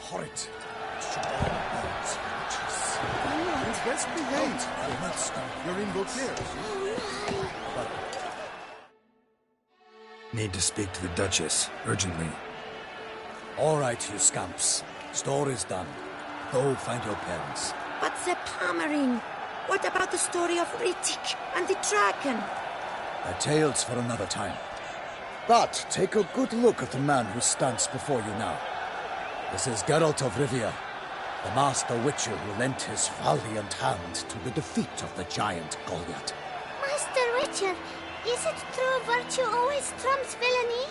horrid. Best behaved. You're in good care. Need to speak to the Duchess, urgently. All right, you scamps. Store is done. Go find your parents. But the Pomerine. What about the story of Riddick and the dragon? They're tales for another time. But take a good look at the man who stands before you now. This is Geralt of Rivia, the master witcher who lent his valiant hand to the defeat of the giant Goliath. Master Witcher, is it true virtue always trumps villainy?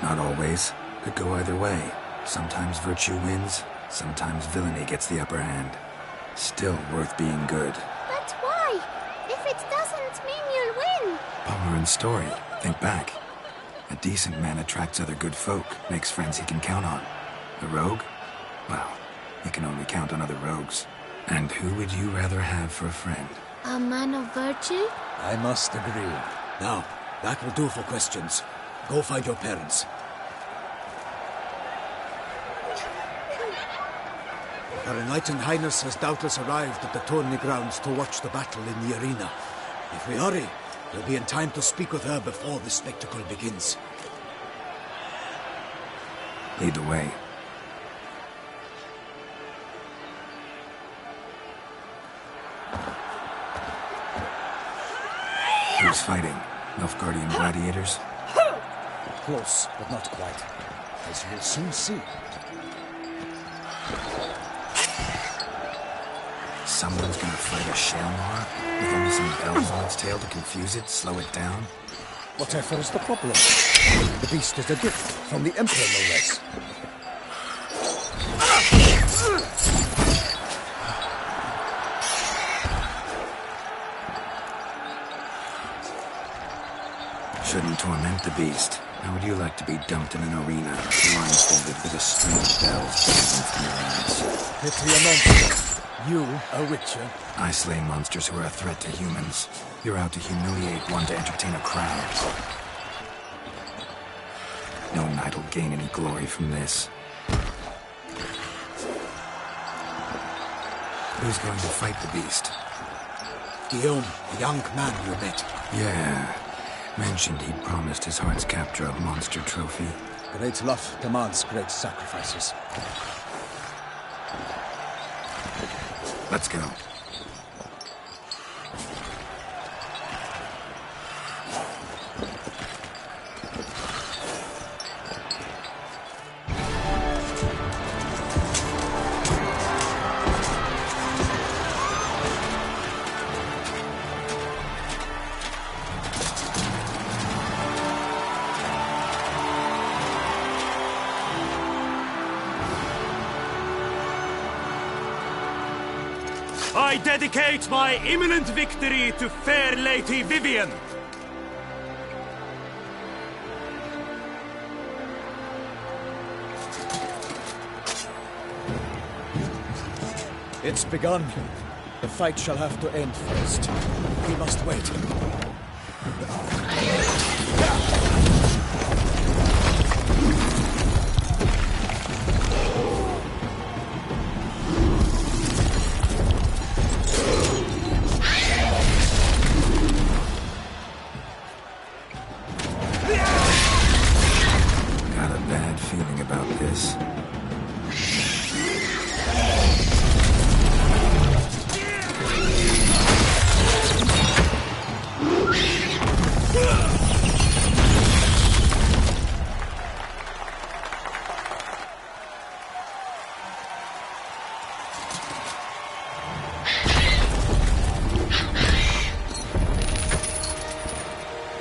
Not always. Could go either way. Sometimes virtue wins, sometimes villainy gets the upper hand. Still worth being good. But why? If it doesn't mean you'll win. Pomeran's story. Think back. A decent man attracts other good folk, makes friends he can count on. A rogue? Well, you can only count on other rogues. And who would you rather have for a friend? A man of virtue? I must agree. Now, that will do for questions. Go find your parents. Her Enlightened Highness has doubtless arrived at the tourney grounds to watch the battle in the arena. If we hurry, we'll be in time to speak with her before the spectacle begins. Lead the way. Who's fighting? Nilfgaardian gladiators? Close, but not quite. As you'll soon see. Someone's gonna fight a Shalmar with only some bells on its tail to confuse it, slow it down? Whatever is the problem? The beast is a gift from the Emperor, no less. Shouldn't torment the beast. How would you like to be dumped in an arena, blindfolded with a string of bells dangling from your eyes? Pity a monster. You, a witcher? I slay monsters who are a threat to humans. You're out to humiliate one to entertain a crowd. No knight will gain any glory from this. Who's going to fight the beast? Guillaume, the young man you met. Yeah. Mentioned he'd promised his heart's capture a monster trophy. Great love demands great sacrifices. Let's go. I dedicate my imminent victory to fair Lady Vivian. It's begun. The fight shall have to end first. We must wait.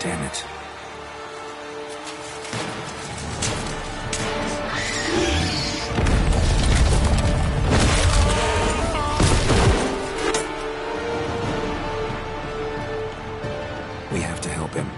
Damn it. We have to help him.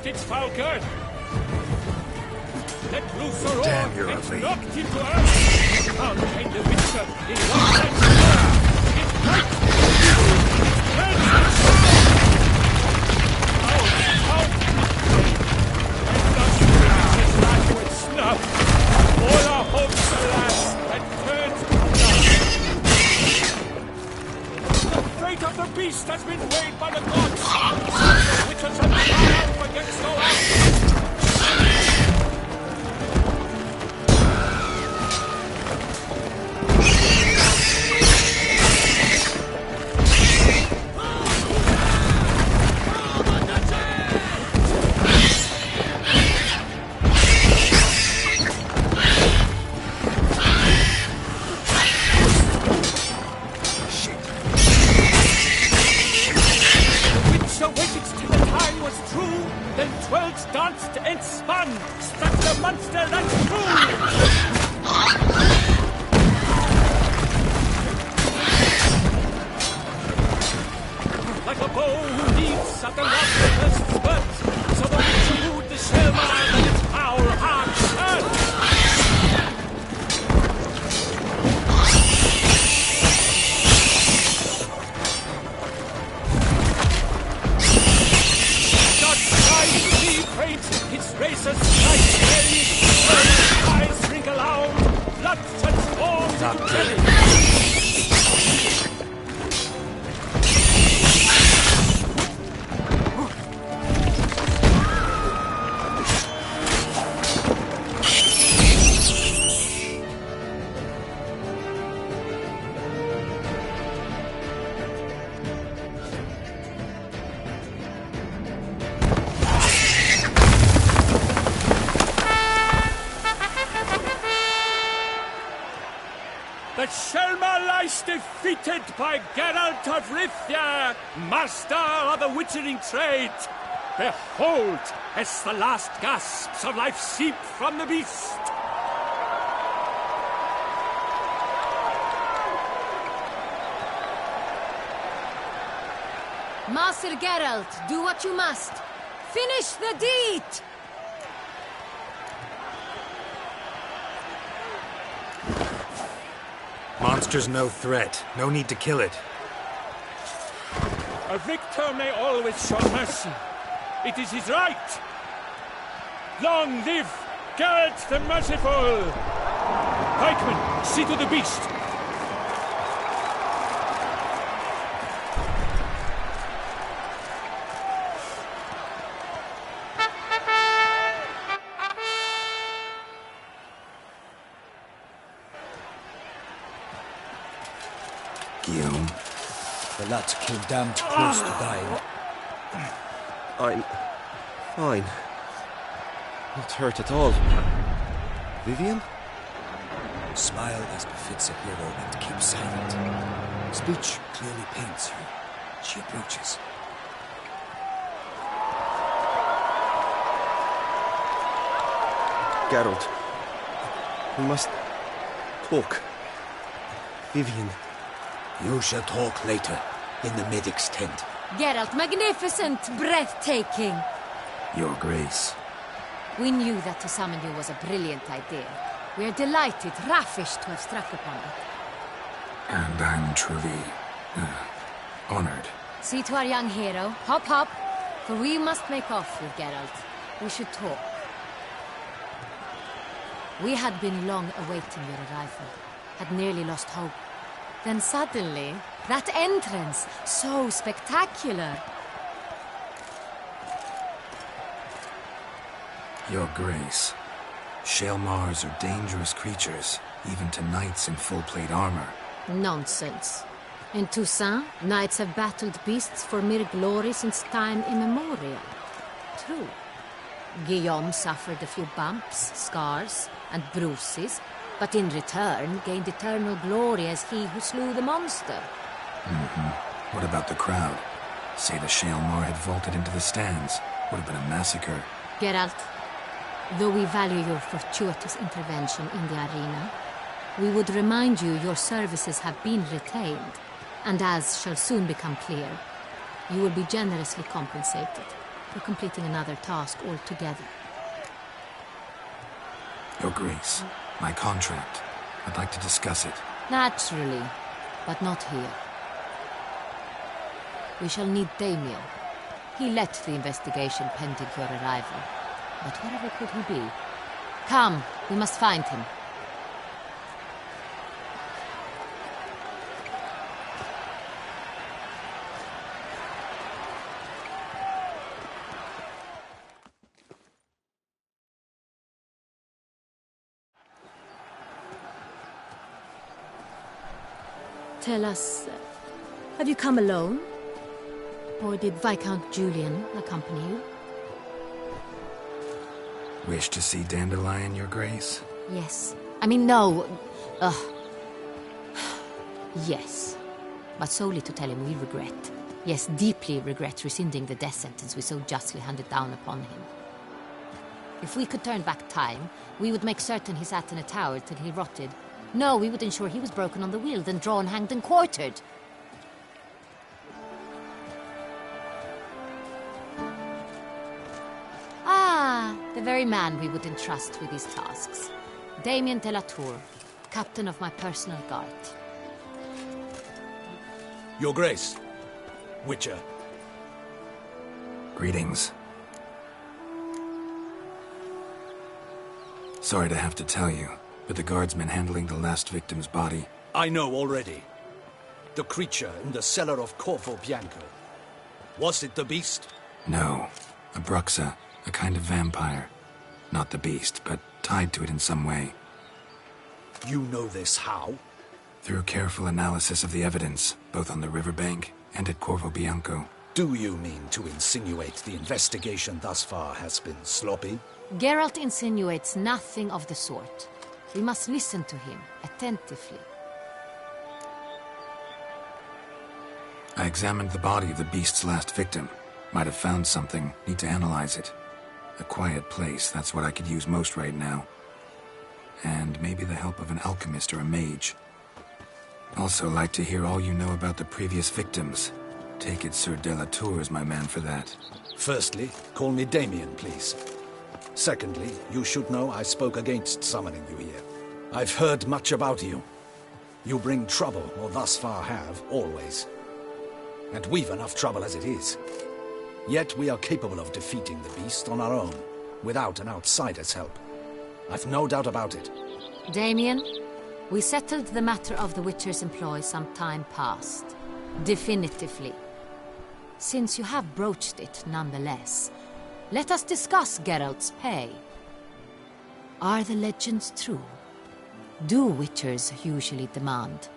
its foul girth. Let loose a roar Damn, you're and ugly. knocked him to earth. Found behind the witcher in one night's fire. It bites the evil. It burns the soul. Out. And thus his life was snuffed. All our hopes, alas, had turned to dust. The fate of the beast has been weighed by the gods. The witches have triumphed against all odds. Danced and spun, struck the monster that's true. Like a bow who leaps at the last first spurt, so the witch wooed the Shelmar and its foul heart hurt. His razor's slice belly, burning eyes wrinkle out, blood transforms into jelly. The Shelmar lies defeated by Geralt of Rivia, master of the witchering trade. Behold, as the last gasps of life seep from the beast. Master Geralt, do what you must. Finish the deed! Monster's no threat. No need to kill it. A victor may always show mercy. It is his right. Long live Geralt the Merciful! Pikemen, see to the beast. The lad came damned close to dying. I'm fine. Not hurt at all. Vivian? Smile as befits a hero and keep silent. Speech clearly pains you. She approaches. Geralt. We must talk. Vivian. You shall talk later, in the medic's tent. Geralt, magnificent, breathtaking. Your Grace. We knew that to summon you was a brilliant idea. We are delighted, ravished to have struck upon it. And I'm truly honored. See to our young hero. Hop, hop. For we must make off with Geralt. We should talk. We had been long awaiting your arrival. Had nearly lost hope. Then suddenly, that entrance, so spectacular. Your Grace. Shelmars are dangerous creatures, even to knights in full plate armor. Nonsense. In Toussaint, knights have battled beasts for mere glory since time immemorial. True. Guillaume suffered a few bumps, scars, and bruises, but in return gained eternal glory as he who slew the monster. What about the crowd? Say the Shelmar had vaulted into the stands. Would have been a massacre. Geralt, though we value your fortuitous intervention in the arena, we would remind you your services have been retained, and as shall soon become clear, you will be generously compensated. for completing another task altogether. Your Grace, my contract. I'd like to discuss it. Naturally, but not here. We shall need Damien. He led the investigation pending your arrival. But wherever could he be? Come, we must find him. Tell us, have you come alone? Or did Viscount Julian accompany you? Wish to see Dandelion, Your Grace? Yes. I mean, no. Yes. But solely to tell him we regret. Yes, deeply regret rescinding the death sentence we so justly handed down upon him. If we could turn back time, we would make certain he sat in a tower till he rotted. No, we would ensure he was broken on the wheel, then drawn, hanged, and quartered. Ah, the very man we would entrust with these tasks. Damien de la Tour, captain of my personal guard. Your Grace, Witcher. Greetings. Sorry to have to tell you, but the guardsman handling the last victim's body... I know already. The creature in the cellar of Corvo Bianco. Was it the beast? No. A Bruxa, a kind of vampire. Not the beast, but tied to it in some way. You know this how? Through careful analysis of the evidence, both on the riverbank and at Corvo Bianco. Do you mean to insinuate the investigation thus far has been sloppy? Geralt insinuates nothing of the sort. We must listen to him attentively. I examined the body of the beast's last victim. Might have found something. Need to analyze it. A quiet place, that's what I could use most right now. And maybe the help of an alchemist or a mage. Also like to hear all you know about the previous victims. Take it Sir de la Tour is my man for that. Firstly, call me Damien, please. Secondly, you should know I spoke against summoning you here. I've heard much about you. You bring trouble, or thus far have, always. And we've enough trouble as it is. Yet we are capable of defeating the beast on our own, without an outsider's help. I've no doubt about it. Damien, we settled the matter of the Witcher's employ some time past. Definitively. Since you have broached it nonetheless, let us discuss Geralt's pay. Are the legends true? Do Witchers usually demand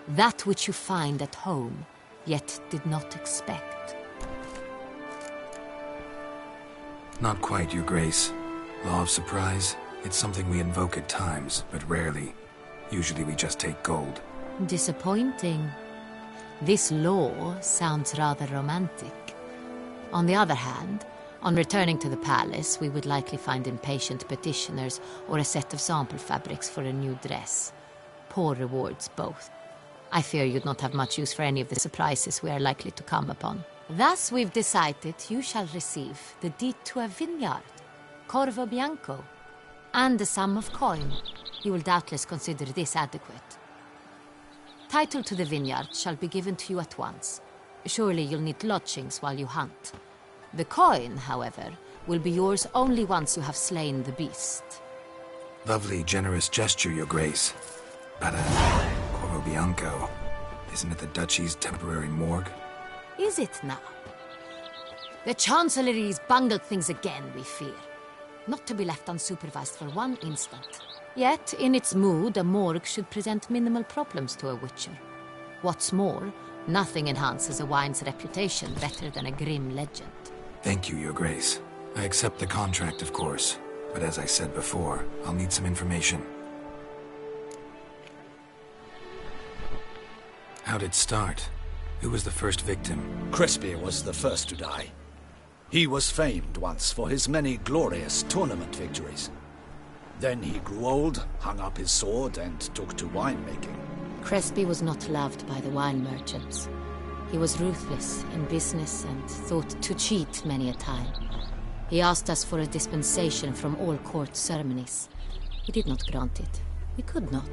that which you find at home, yet did not expect? Not quite, Your Grace. Law of surprise, it's something we invoke at times, but rarely. Usually we just take gold. Disappointing. This law sounds rather romantic. On the other hand, on returning to the palace, we would likely find impatient petitioners or a set of sample fabrics for a new dress. Poor rewards, both. I fear you'd not have much use for any of the surprises we are likely to come upon. Thus, we've decided you shall receive the deed to a vineyard, Corvo Bianco, and a sum of coin. You will doubtless consider this adequate. Title to the vineyard shall be given to you at once. Surely you'll need lodgings while you hunt. The coin, however, will be yours only once you have slain the beast. Lovely, generous gesture, Your Grace. But, Corvo Bianco, isn't it the Duchy's temporary morgue? Is it now? The Chancellery's bungled things again, we fear. Not to be left unsupervised for one instant. Yet, in its mood, a morgue should present minimal problems to a Witcher. What's more, nothing enhances a wine's reputation better than a grim legend. Thank you, Your Grace. I accept the contract, of course. But as I said before, I'll need some information. How'd it start? Who was the first victim? Crespi was the first to die. He was famed once for his many glorious tournament victories. Then he grew old, hung up his sword, and took to winemaking. Crespi was not loved by the wine merchants. He was ruthless in business and thought to cheat many a time. He asked us for a dispensation from all court ceremonies. We did not grant it. We could not.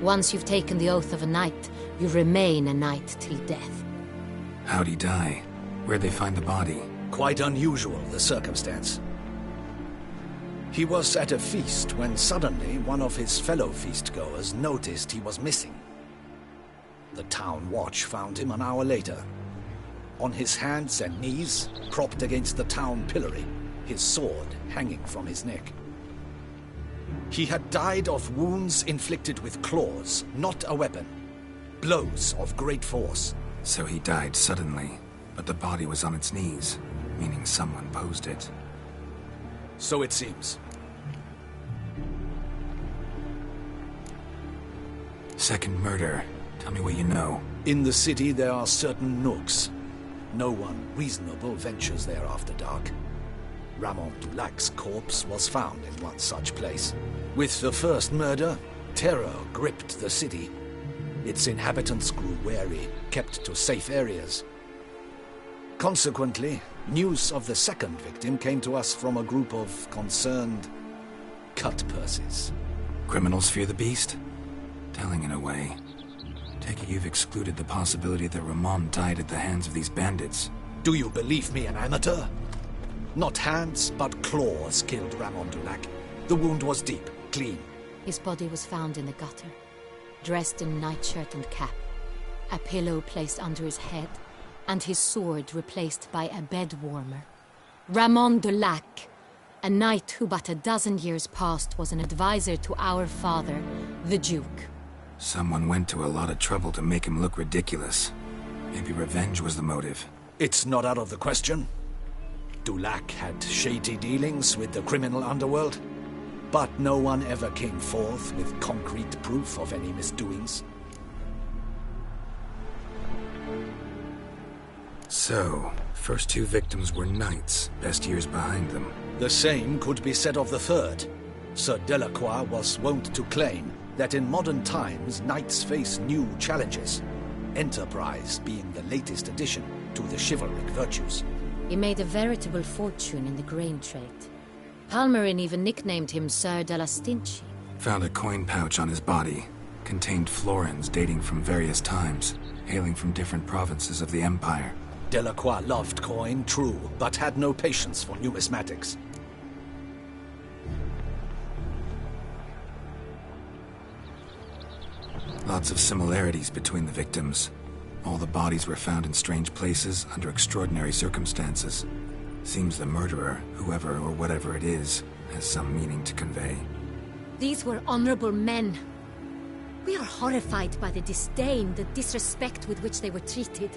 Once you've taken the oath of a knight, you remain a knight till death. How'd he die? Where'd they find the body? Quite unusual, the circumstance. He was at a feast when suddenly one of his fellow feastgoers noticed he was missing. The town watch found him an hour later. On his hands and knees, propped against the town pillory, his sword hanging from his neck. He had died of wounds inflicted with claws, not a weapon. Blows of great force. So he died suddenly, but the body was on its knees, meaning someone posed it. So it seems. Second murder. Tell me what you know. In the city there are certain nooks. No one reasonable ventures there after dark. Ramon Dulac's corpse was found in one such place. With the first murder, terror gripped the city. Its inhabitants grew wary, kept to safe areas. Consequently, news of the second victim came to us from a group of concerned cut-purses. Criminals fear the beast? Telling in a way. Take it you've excluded the possibility that Ramon died at the hands of these bandits. Do you believe me an amateur? Not hands, but claws killed Ramon Dulac. The wound was deep, clean. His body was found in the gutter, dressed in nightshirt and cap, a pillow placed under his head, and his sword replaced by a bed warmer. Ramon Dulac, a knight who but a dozen years past was an advisor to our father, the Duke. Someone went to a lot of trouble to make him look ridiculous. Maybe revenge was the motive. It's not out of the question. Dulac had shady dealings with the criminal underworld, but no one ever came forth with concrete proof of any misdoings. So, first two victims were knights, best years behind them. The same could be said of the third. Sir Delacroix was wont to claim that in modern times knights face new challenges, enterprise being the latest addition to the chivalric virtues. He made a veritable fortune in the grain trade. Palmerin even nicknamed him Sir de la Stinchi. Found a coin pouch on his body. Contained florins dating from various times, hailing from different provinces of the Empire. Delacroix loved coin, true, but had no patience for numismatics. Lots of similarities between the victims. All the bodies were found in strange places under extraordinary circumstances. Seems the murderer, whoever or whatever it is, has some meaning to convey. These were honorable men. We are horrified by the disdain, the disrespect with which they were treated.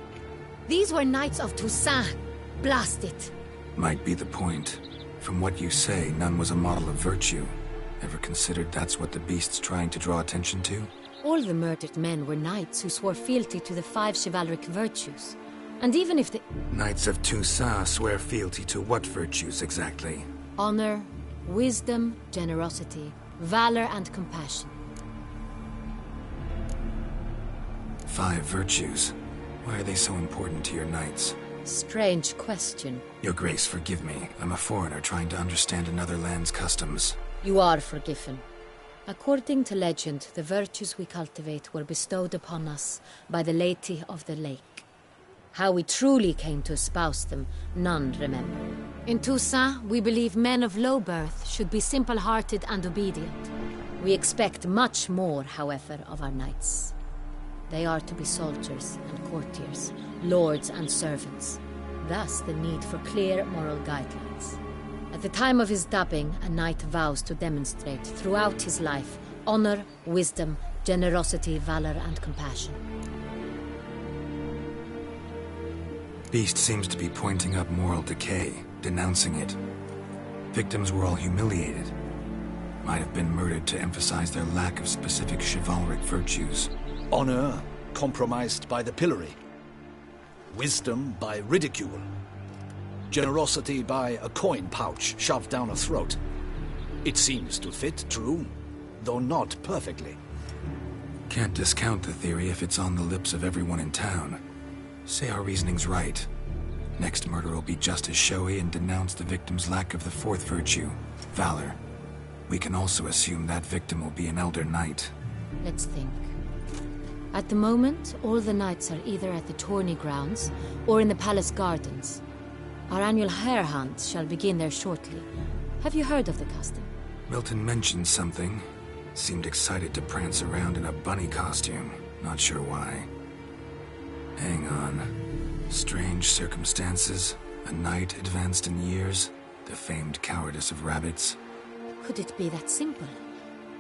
These were knights of Toussaint. Blast it. Might be the point. From what you say, none was a model of virtue. Ever considered that's what the beast's trying to draw attention to? All the murdered men were knights who swore fealty to the 5 chivalric virtues. And even if the... Knights of Toussaint swear fealty to what virtues exactly? Honor, wisdom, generosity, valor, and compassion. 5 virtues. Why are they so important to your knights? Strange question. Your Grace, forgive me. I'm a foreigner trying to understand another land's customs. You are forgiven. According to legend, the virtues we cultivate were bestowed upon us by the Lady of the Lake. How we truly came to espouse them, none remember. In Toussaint, we believe men of low birth should be simple-hearted and obedient. We expect much more, however, of our knights. They are to be soldiers and courtiers, lords and servants. Thus the need for clear moral guidelines. At the time of his dubbing, a knight vows to demonstrate throughout his life honor, wisdom, generosity, valor, and compassion. Beast seems to be pointing up moral decay, denouncing it. Victims were all humiliated. Might have been murdered to emphasize their lack of specific chivalric virtues. Honor compromised by the pillory. Wisdom by ridicule. Generosity by a coin pouch shoved down a throat. It seems to fit, true, though not perfectly. Can't discount the theory if it's on the lips of everyone in town. Say our reasoning's right. Next murder will be just as showy and denounce the victim's lack of the fourth virtue, valor. We can also assume that victim will be an elder knight. Let's think. At the moment, all the knights are either at the tourney grounds or in the palace gardens. Our annual hare hunt shall begin there shortly. Have you heard of the custom? Milton mentioned something. Seemed excited to prance around in a bunny costume. Not sure why. Hang on. Strange circumstances. A knight advanced in years. The famed cowardice of rabbits. Could it be that simple?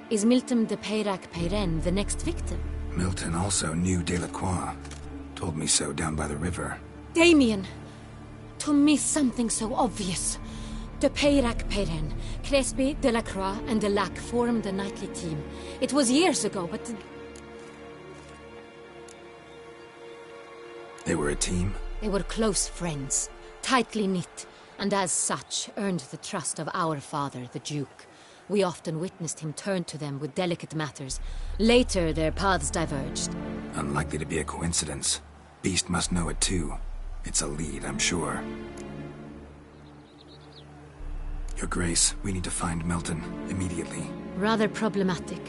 Is Milton de Peyrac-Peyren the next victim? Milton also knew Delacroix. Told me so down by the river. Damien! To miss something so obvious. De Peyrac-Peyren, Cresby, Delacroix, and Delac formed a knightly team. It was years ago, but... They were a team? They were close friends, tightly knit, and as such earned the trust of our father, the Duke. We often witnessed him turn to them with delicate matters. Later, their paths diverged. Unlikely to be a coincidence. Beast must know it too. It's a lead, I'm sure. Your Grace, we need to find Milton, immediately. Rather problematic.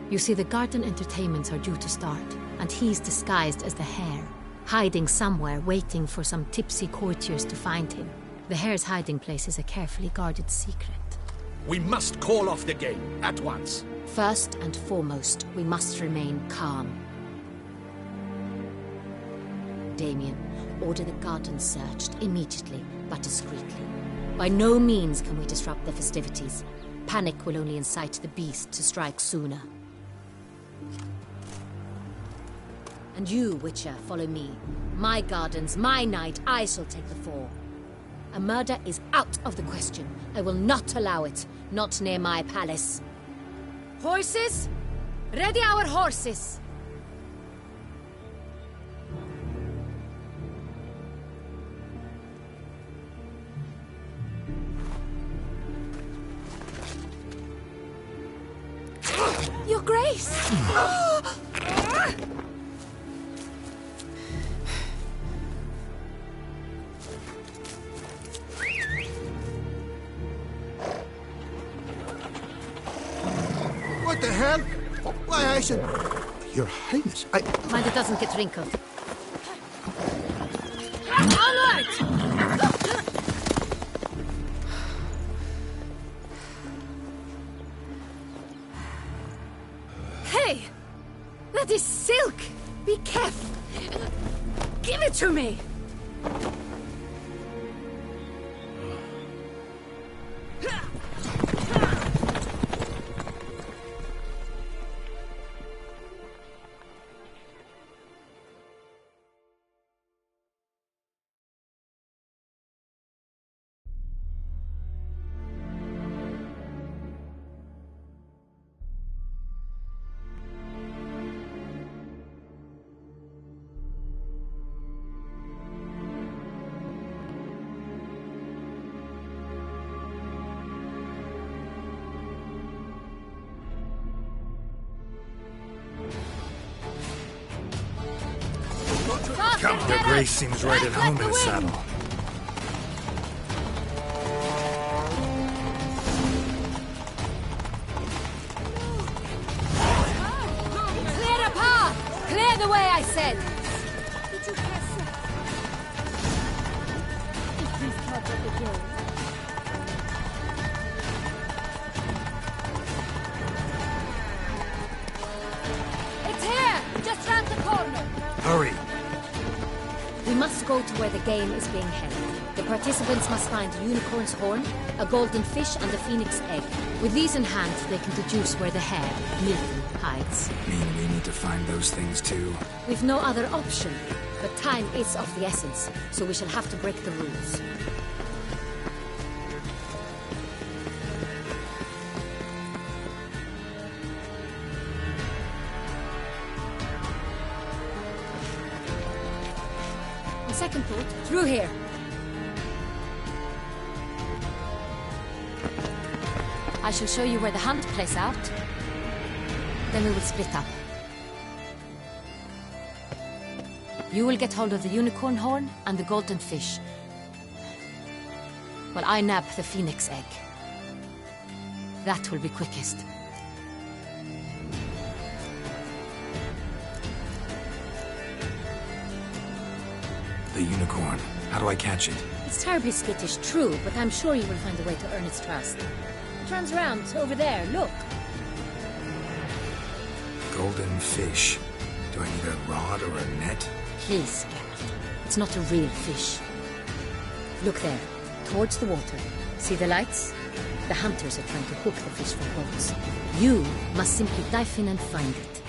You see, the garden entertainments are due to start, and he's disguised as the hare, hiding somewhere, waiting for some tipsy courtiers to find him. The hare's hiding place is a carefully guarded secret. We must call off the game, at once. First and foremost, we must remain calm. Damien, order the garden searched immediately, but discreetly. By no means can we disrupt the festivities. Panic will only incite the beast to strike sooner. And you, Witcher, follow me. My gardens, my night, I shall take the fall. A murder is out of the question. I will not allow it. Not near my palace. Horses? Ready our horses! Your Grace! What the hell? Why, I said... Your Highness, Mind it doesn't get wrinkled. Onward! Hey! That is silk! Be careful! Give it to me! Your Grace seems right at home in the saddle. Clear a path! Clear the way, I said! It's here! Just round the corner! Hurry! We must go to where the game is being held. The participants must find a unicorn's horn, a golden fish, and a phoenix egg. With these in hand, they can deduce where the hare, Milton, hides. Mean we need to find those things too? We've no other option. But time is of the essence, so we shall have to break the rules. On second thought, through here. I shall show you where the hunt plays out. Then we will split up. You will get hold of the unicorn horn and the golden fish, while I nab the phoenix egg. That will be quickest. The unicorn. How do I catch it? It's terribly skittish, true, but I'm sure you will find a way to earn its trust. It runs around over there, look. Golden fish. Do I need a rod or a net? Please, Geralt. It's not a real fish. Look there, towards the water. See the lights? The hunters are trying to hook the fish from boats. You must simply dive in and find it.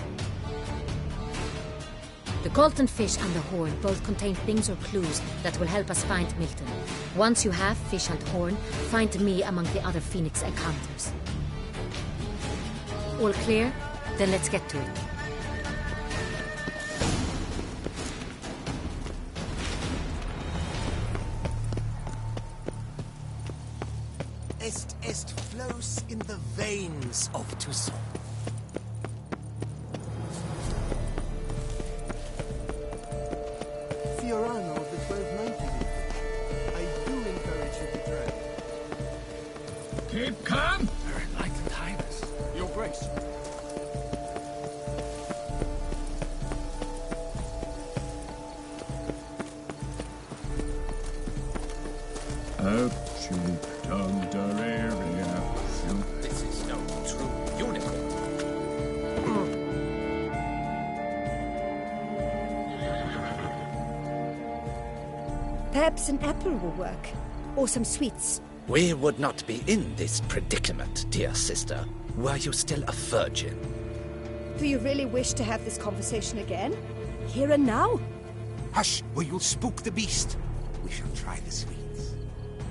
The golden fish and the horn both contain things or clues that will help us find Milton. Once you have fish and horn, find me among the other phoenix egg hunters. All clear? Then let's get to it. Est flows in the veins of Toussaint. Fiorano of the 1290 League. I do encourage you to try. Keep calm. Her Enlightened Highness. Your Grace. This is no true unicorn. Perhaps an apple will work. Or some sweets. We would not be in this predicament, dear sister, were you still a virgin. Do you really wish to have this conversation again? Here and now? Hush, or you'll spook the beast. We shall try the sweets.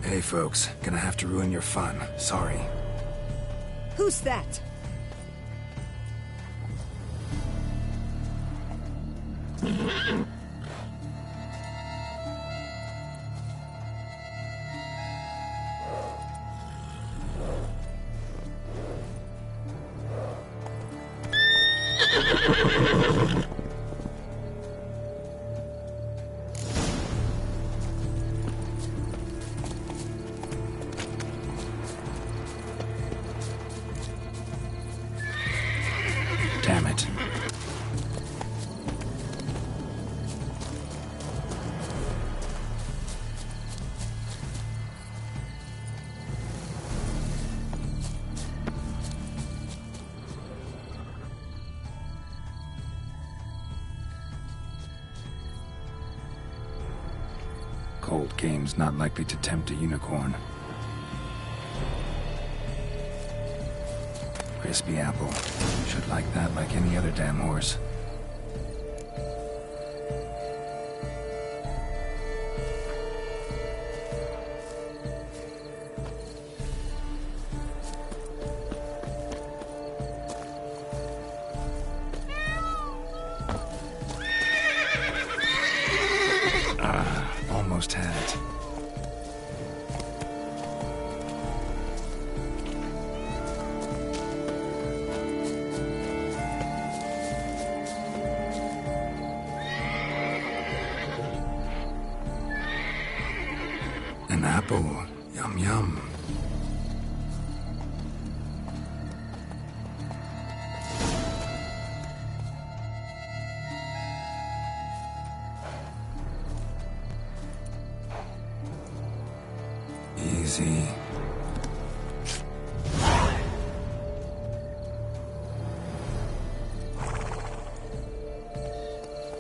Hey folks, gonna have to ruin your fun. Sorry. Who's that? Damn it. Cold game's not likely to tempt a unicorn. Crispy apple. Should like that like any other damn horse. Almost had it. An apple. Yum, yum. Easy.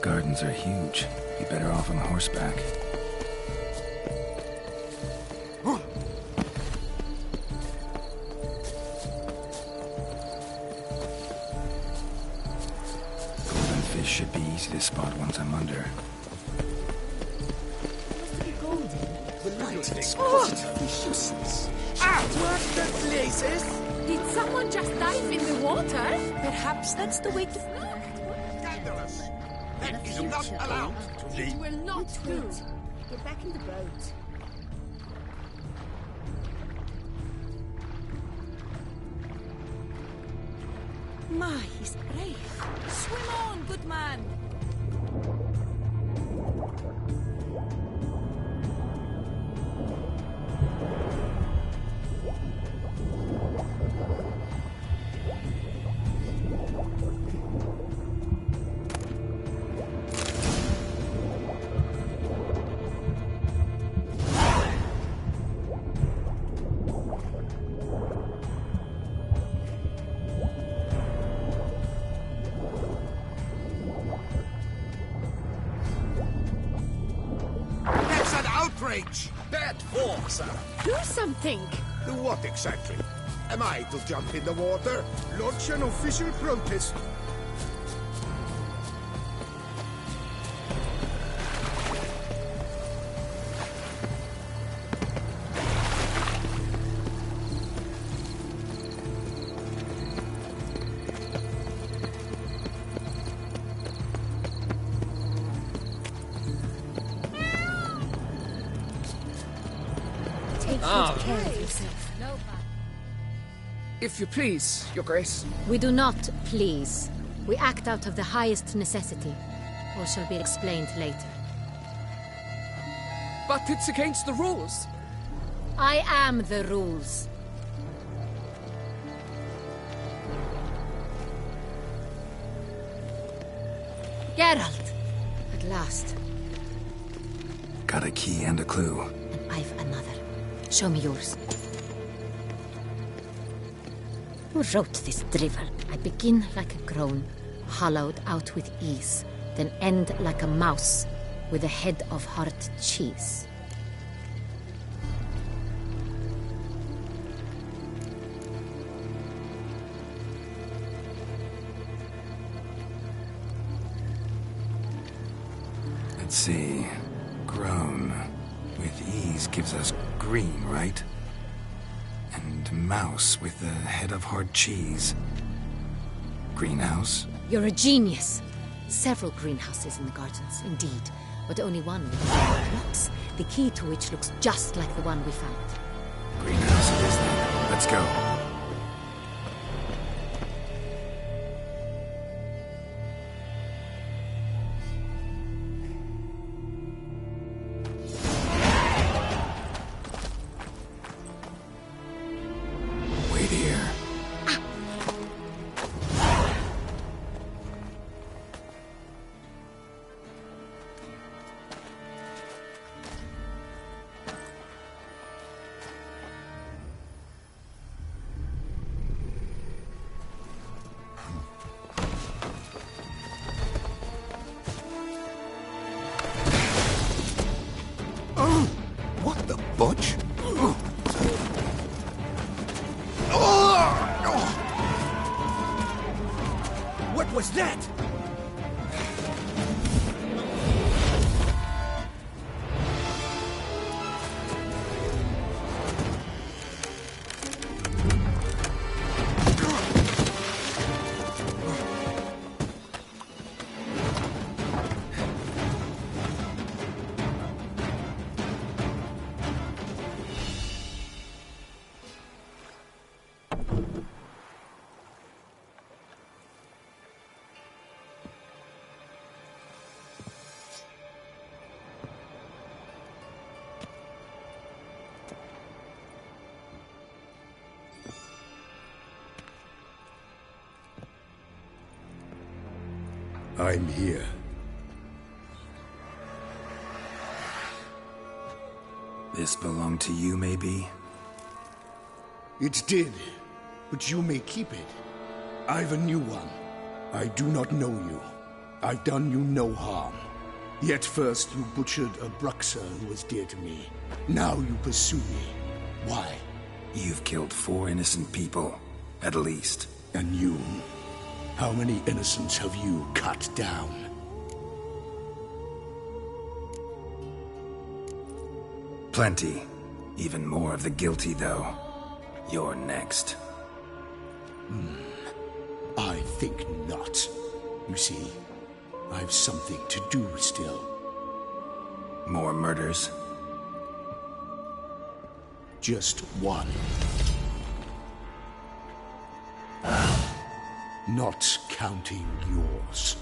Gardens are huge. Be better off on horseback. Golden fish should be easy to spot once I'm under. Outward the places! Did someone just dive in the water? Perhaps that's the way to... Scandalous! That is not allowed to be. It will not do. Get back in the boat. My, he's brave. Swim on, good man. Bad form, sir. Do something! Do what exactly? Am I to jump in the water? Launch an official protest. If you please, Your Grace. We do not please. We act out of the highest necessity. All shall be explained later. But it's against the rules. I am the rules. Geralt! At last. Got a key and a clue. And I've another. Show me yours. Who wrote this drivel? I begin like a groan, hollowed out with ease, then end like a mouse, with a head of hard cheese. Let's see. Groan. With ease gives us green, right? And mouse with the head of hard cheese. Greenhouse? You're a genius. Several greenhouses in the gardens, indeed, but only one with blocks, the key to which looks just like the one we found. Greenhouse it is then. Let's go. What was that? I'm here. This belonged to you, maybe? It did, but you may keep it. I've a new one. I do not know you. I've done you no harm. Yet first you butchered a Bruxer who was dear to me. Now you pursue me. Why? You've killed 4 innocent people, at least. And you? How many innocents have you cut down? Plenty. Even more of the guilty, though. You're next. I think not. You see, I've something to do still. More murders? Just one. Not counting yours.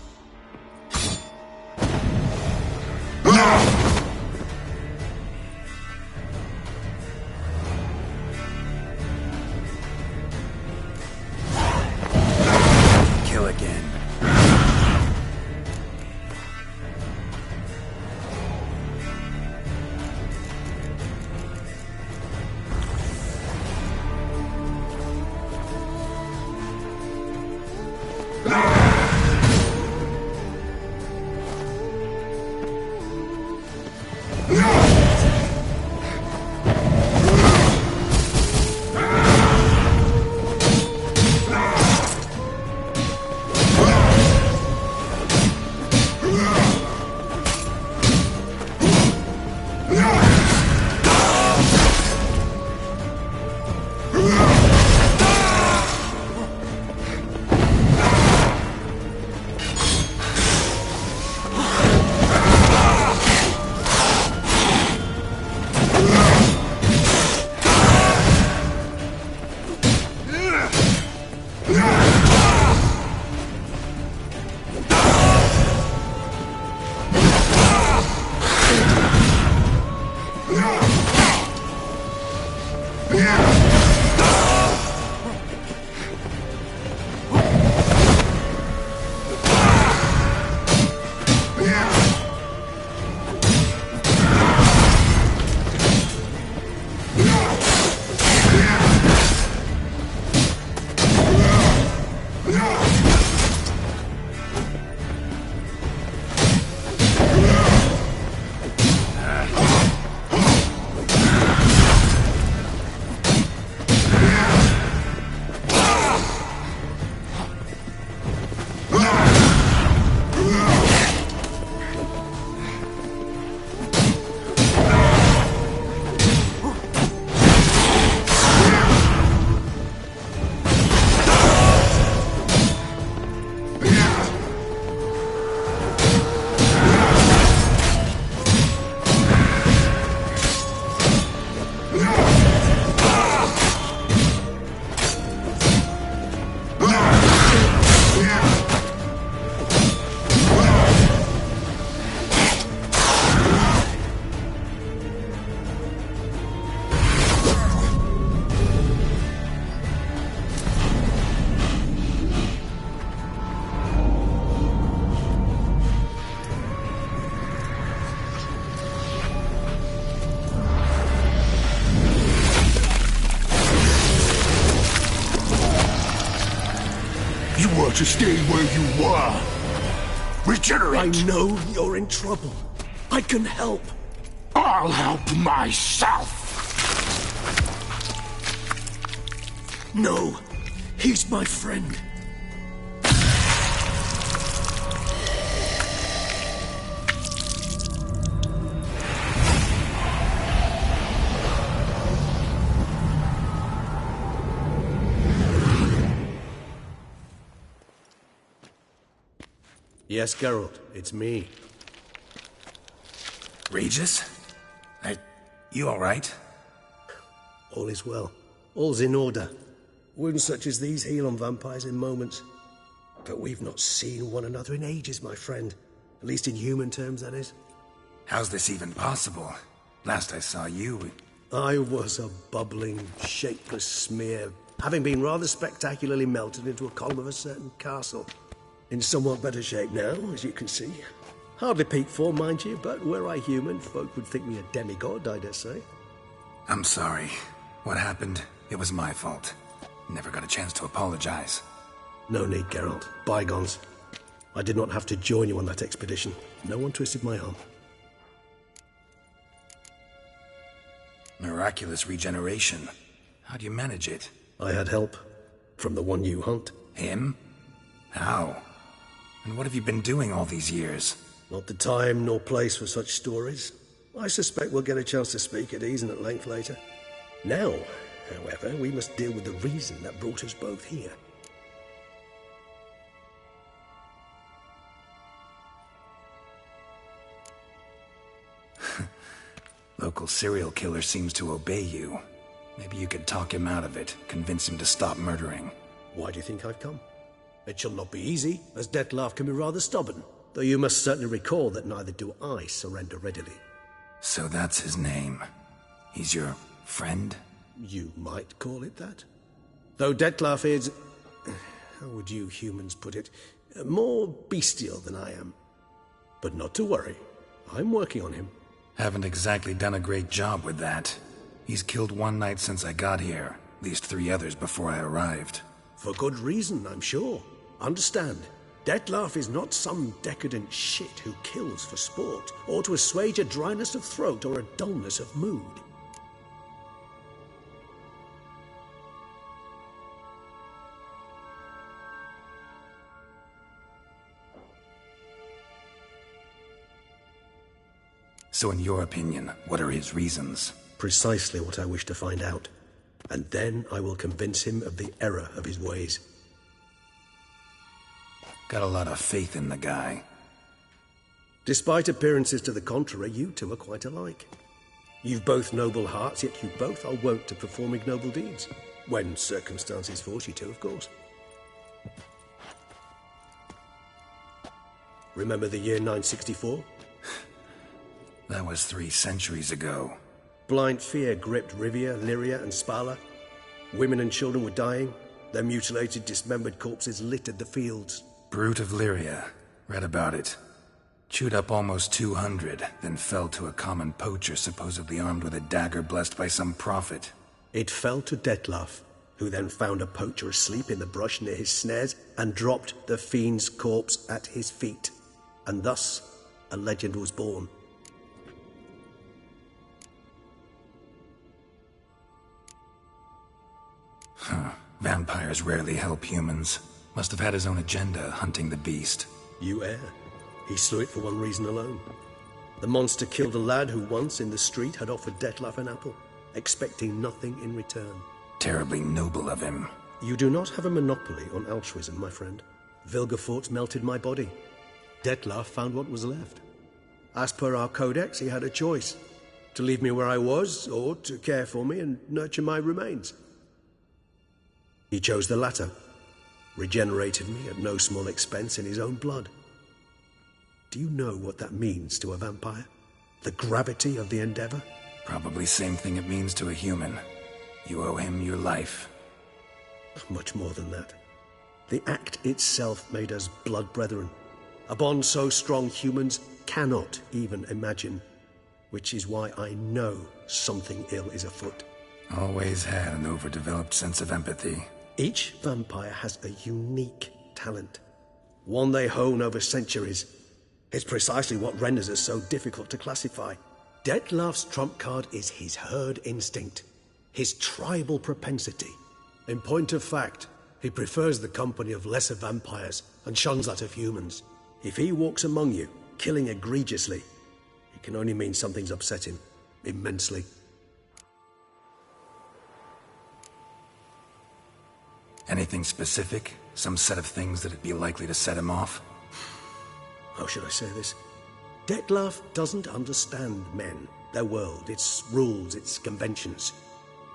To stay where you were. Regenerate! I know you're in trouble. I can help. I'll help myself. No, he's my friend. Yes, Geralt, it's me. Regis? You all right? All is well. All's in order. Wounds such as these heal on vampires in moments. But we've not seen one another in ages, my friend. At least in human terms, that is. How's this even possible? Last I saw you... I was a bubbling, shapeless smear, having been rather spectacularly melted into a column of a certain castle. In somewhat better shape now, as you can see. Hardly peak form, mind you, but were I human, folk would think me a demigod, I dare say. I'm sorry. What happened, it was my fault. Never got a chance to apologize. No need, Geralt. Bygones. I did not have to join you on that expedition. No one twisted my arm. Miraculous regeneration. How'd you manage it? I had help. From the one you hunt. Him? How? And what have you been doing all these years? Not the time nor place for such stories. I suspect we'll get a chance to speak at ease and at length later. Now, however, we must deal with the reason that brought us both here. Local serial killer seems to obey you. Maybe you could talk him out of it, convince him to stop murdering. Why do you think I've come? It shall not be easy, as Dettlaff can be rather stubborn. Though you must certainly recall that neither do I surrender readily. So that's his name. He's your friend? You might call it that. Though Dettlaff is... how would you humans put it? More bestial than I am. But not to worry. I'm working on him. Haven't exactly done a great job with that. He's killed one knight since I got here. At least 3 others before I arrived. For good reason, I'm sure. Understand, Dettlaff is not some decadent shit who kills for sport, or to assuage a dryness of throat or a dullness of mood. So in your opinion, what are his reasons? Precisely what I wish to find out. And then I will convince him of the error of his ways. Got a lot of faith in the guy. Despite appearances to the contrary, you two are quite alike. You've both noble hearts, yet you both are wont to perform ignoble deeds. When circumstances force you to, of course. Remember the year 964? That was 3 centuries ago. Blind fear gripped Rivia, Lyria, and Spala. Women and children were dying. Their mutilated, dismembered corpses littered the fields. Brute of Lyria. Read about it. Chewed up almost 200, then fell to a common poacher supposedly armed with a dagger blessed by some prophet. It fell to Detlaf, who then found a poacher asleep in the brush near his snares and dropped the fiend's corpse at his feet. And thus, a legend was born. Vampires rarely help humans. Must have had his own agenda, hunting the beast. You err. He slew it for one reason alone. The monster killed a lad who once, in the street, had offered Detlaf an apple, expecting nothing in return. Terribly noble of him. You do not have a monopoly on altruism, my friend. Vilgefortz melted my body. Detlaf found what was left. As per our codex, he had a choice. To leave me where I was, or to care for me and nurture my remains. He chose the latter. Regenerated me at no small expense in his own blood. Do you know what that means to a vampire? The gravity of the endeavor? Probably same thing it means to a human. You owe him your life. Much more than that. The act itself made us blood brethren. A bond so strong humans cannot even imagine. Which is why I know something ill is afoot. Always had an overdeveloped sense of empathy. Each vampire has a unique talent. One they hone over centuries. It's precisely what renders us so difficult to classify. Detlaf's trump card is his herd instinct. His tribal propensity. In point of fact, he prefers the company of lesser vampires and shuns that of humans. If he walks among you, killing egregiously, it can only mean something's upset him immensely. Anything specific? Some set of things that'd be likely to set him off? How should I say this? Detlaf doesn't understand men, their world, its rules, its conventions.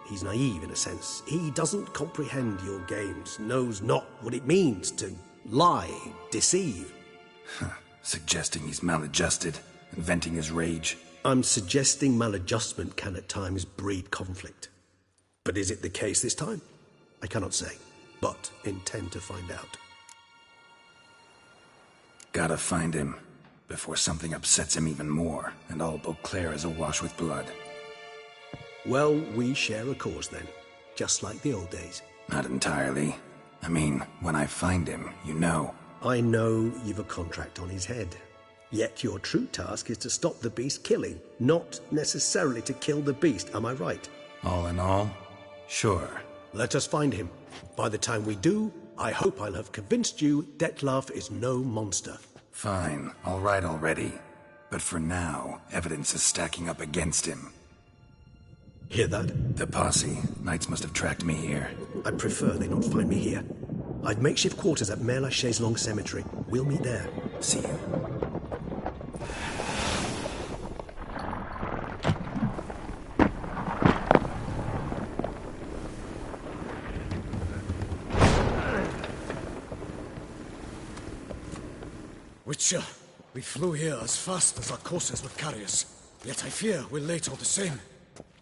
He's naive in a sense. He doesn't comprehend your games, knows not what it means to lie, deceive. Suggesting he's maladjusted, and venting his rage. I'm suggesting maladjustment can at times breed conflict. But is it the case this time? I cannot say, but intend to find out. Gotta find him, before something upsets him even more, and all Beauclair is awash with blood. Well, we share a cause then, just like the old days. Not entirely. I mean, when I find him, you know. I know you've a contract on his head. Yet your true task is to stop the beast killing, not necessarily to kill the beast, am I right? All in all, sure. Let us find him. By the time we do, I hope I'll have convinced you Detlaf is no monster. Fine, all right already. But for now, evidence is stacking up against him. Hear that? The posse. Knights must have tracked me here. I'd prefer they not find me here. I've makeshift quarters at Mère Lachaise Long Cemetery. We'll meet there. See you. Witcher, we flew here as fast as our courses would carry us. Yet I fear we're late all the same.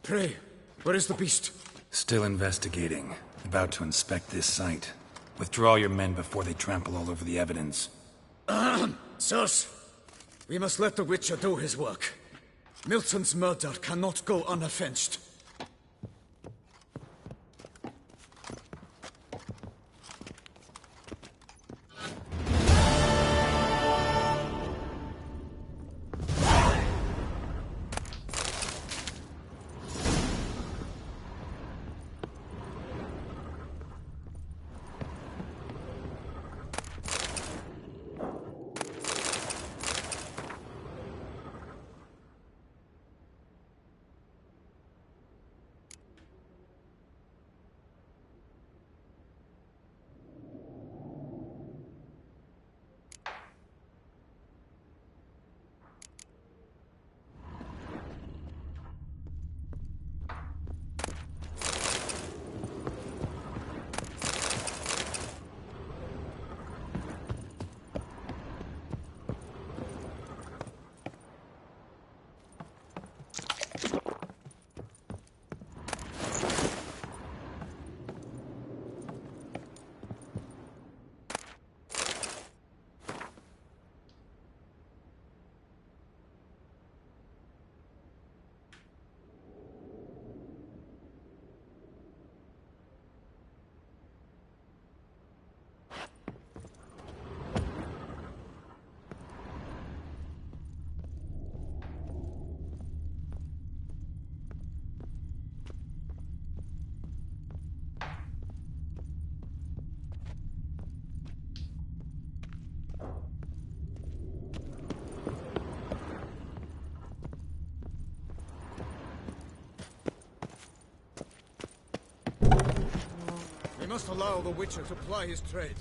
Pray, where is the beast? Still investigating. About to inspect this site. Withdraw your men before they trample all over the evidence. Sirs, we must let the Witcher do his work. Milton's murder cannot go unavenged. must allow the Witcher to ply his trade.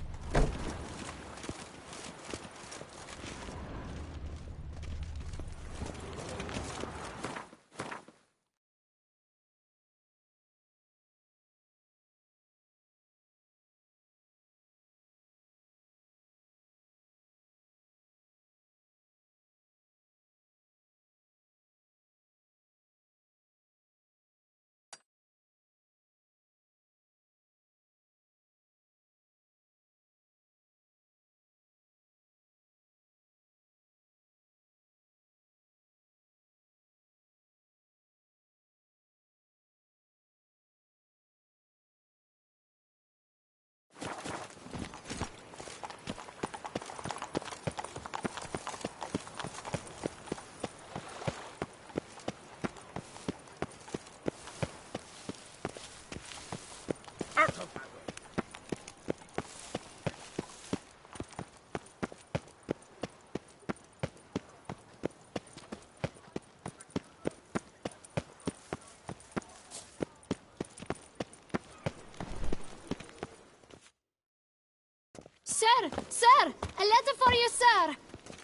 Sir! Sir! A letter for you, sir!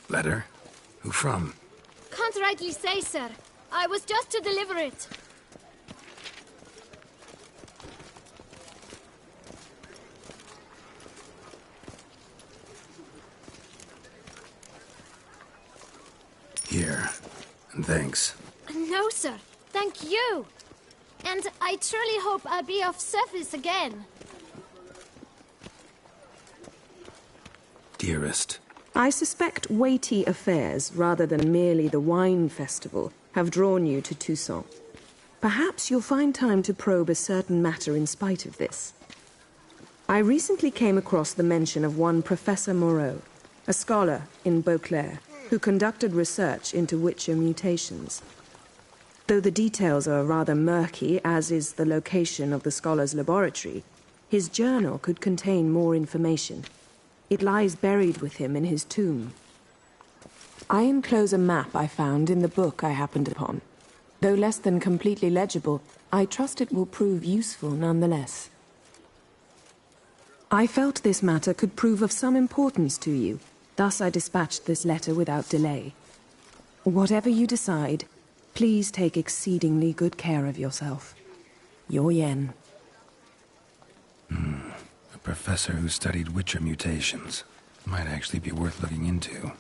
Letter? Who from? Can't rightly say, sir. I was just to deliver it. Here. And thanks. No, sir. Thank you. And I truly hope I'll be of service again. Dearest. I suspect weighty affairs, rather than merely the wine festival, have drawn you to Toussaint. Perhaps you'll find time to probe a certain matter in spite of this. I recently came across the mention of one Professor Moreau, a scholar in Beauclair, who conducted research into Witcher mutations. Though the details are rather murky, as is the location of the scholar's laboratory, his journal could contain more information. It lies buried with him in his tomb. I enclose a map I found in the book I happened upon. Though less than completely legible, I trust it will prove useful nonetheless. I felt this matter could prove of some importance to you, thus I dispatched this letter without delay. Whatever you decide, please take exceedingly good care of yourself. Your Yen. A professor who studied Witcher mutations. Might actually be worth looking into.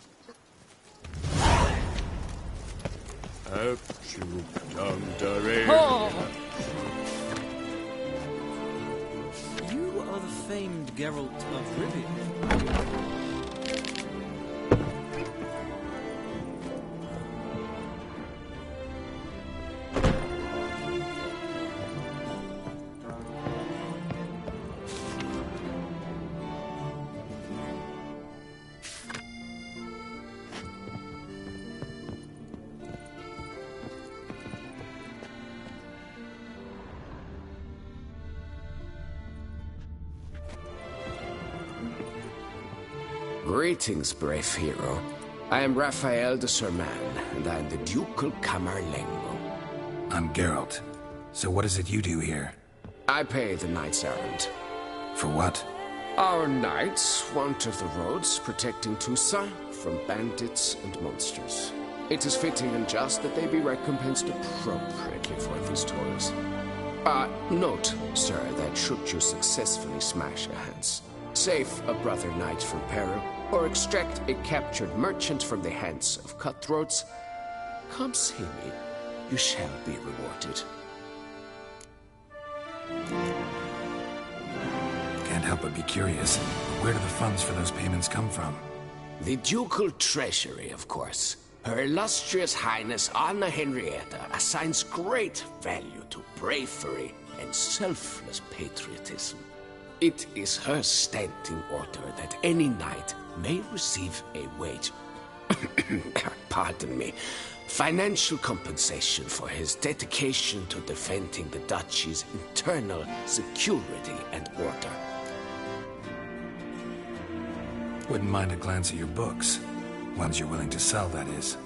You are the famed Geralt of Rivia. Greetings, brave hero. I am Raphael de Serman, and I am the Ducal Camerlengo. I'm Geralt. So what is it you do here? I pay the knight's errand. For what? Our knights wander the roads, protecting Toussaint from bandits and monsters. It is fitting and just that they be recompensed appropriately for these toils. Note, sir, that should you successfully smash a Hans, save a brother knight from peril, or extract a captured merchant from the hands of cutthroats, come see me. You shall be rewarded. Can't help but be curious. Where do the funds for those payments come from? The ducal treasury, of course. Her illustrious Highness Anna Henrietta assigns great value to bravery and selfless patriotism. It is her standing order that any knight may receive a wage, pardon me, financial compensation for his dedication to defending the duchy's internal security and order. Wouldn't mind a glance at your books. Ones you're willing to sell, that is.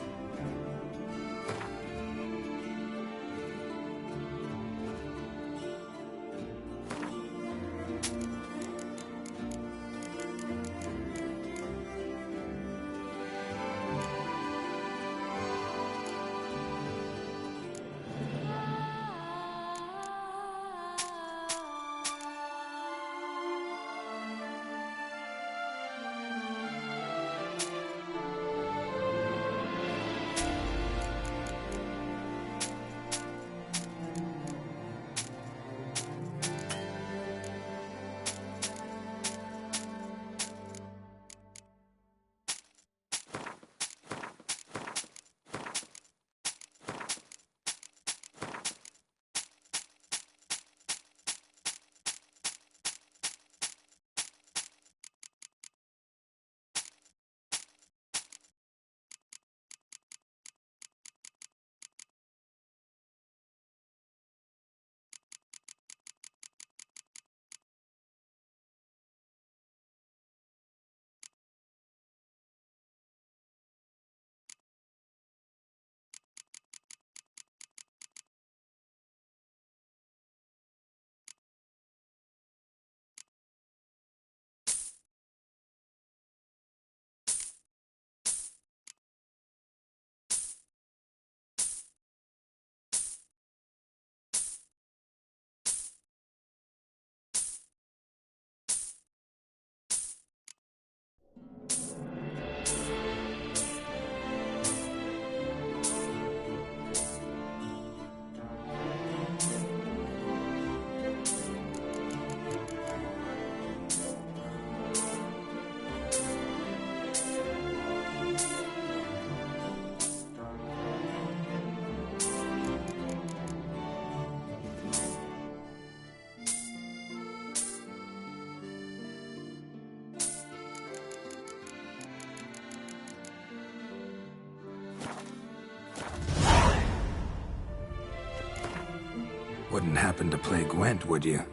wouldn't happen to play Gwent, would you?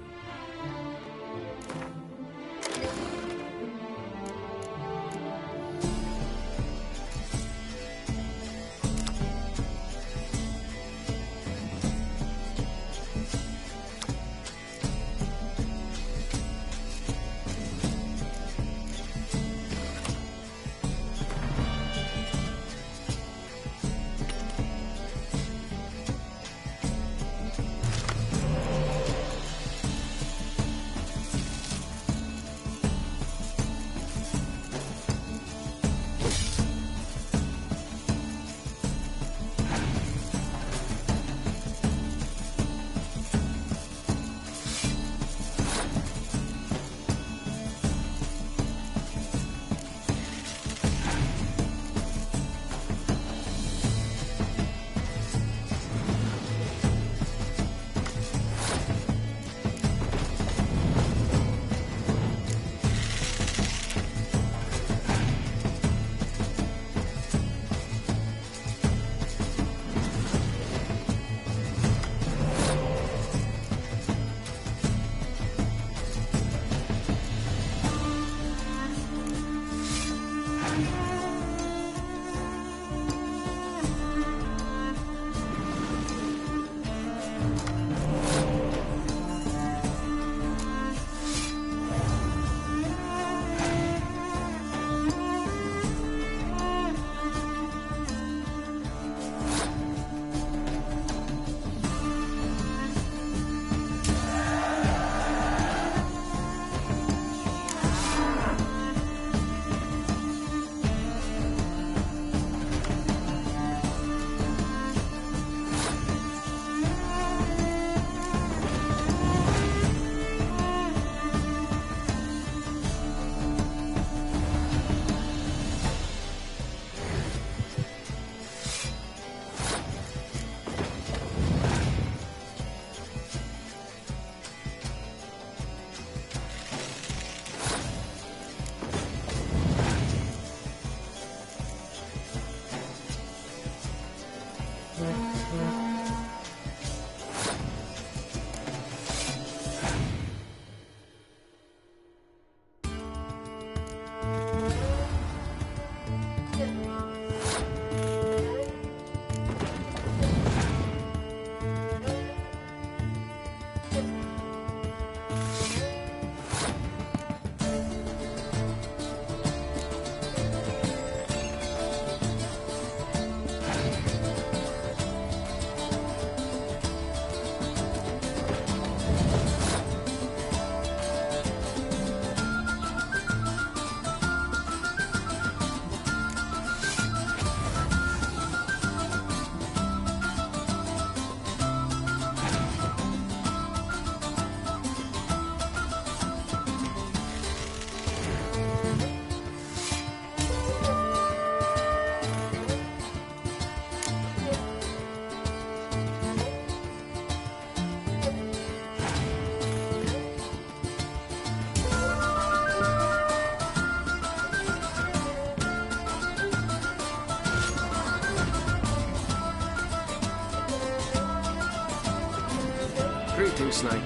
Greetings, Knight.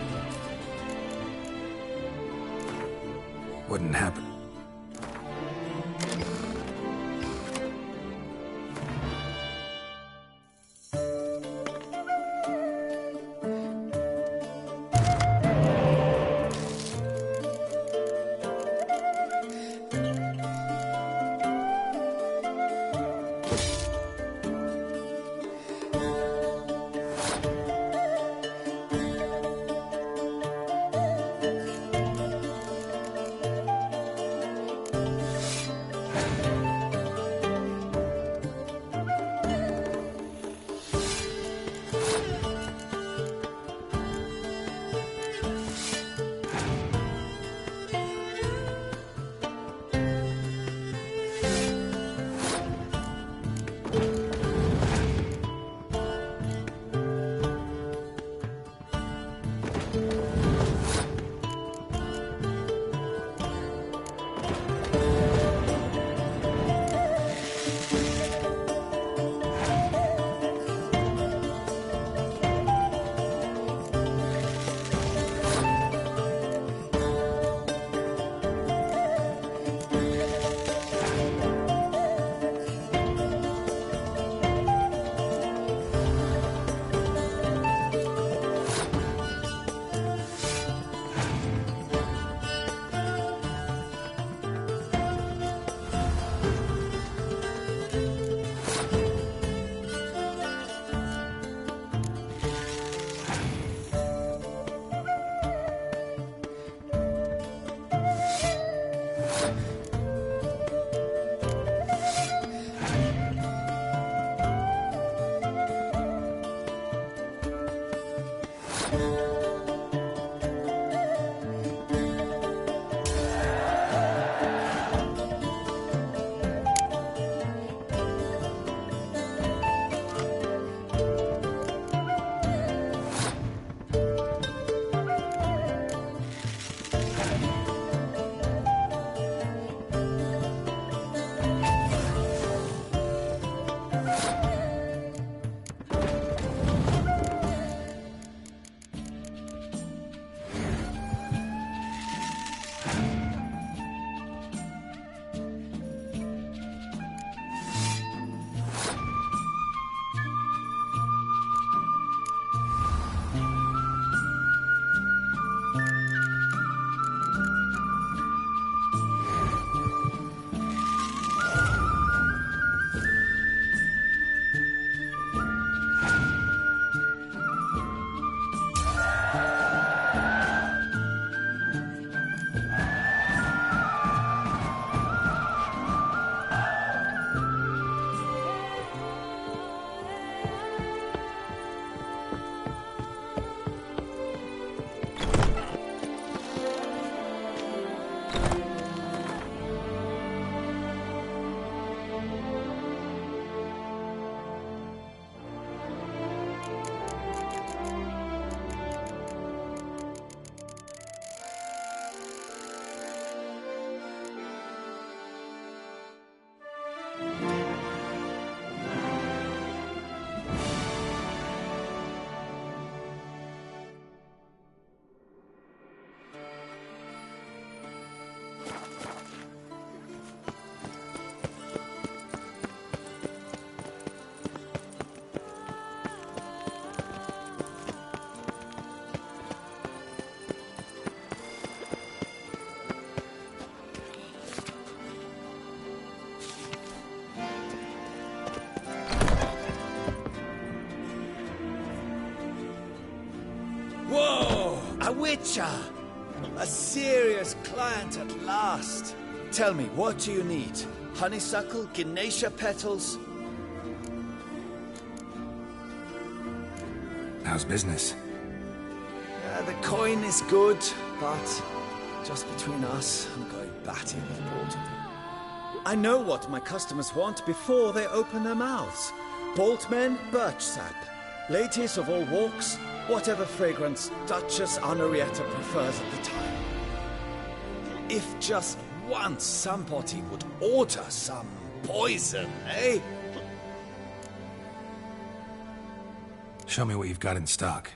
Wouldn't happen. Whoa! A witcher! A serious client at last. Tell me, what do you need? Honeysuckle? Ganesha petals? How's business? The coin is good, but just between us, I'm going batty with boredom. I know what my customers want before they open their mouths. Boltmen, birch sap. Ladies of all walks, whatever fragrance Duchess Honoretta prefers at the time. If just once somebody would order some poison, eh? Show me what you've got in stock.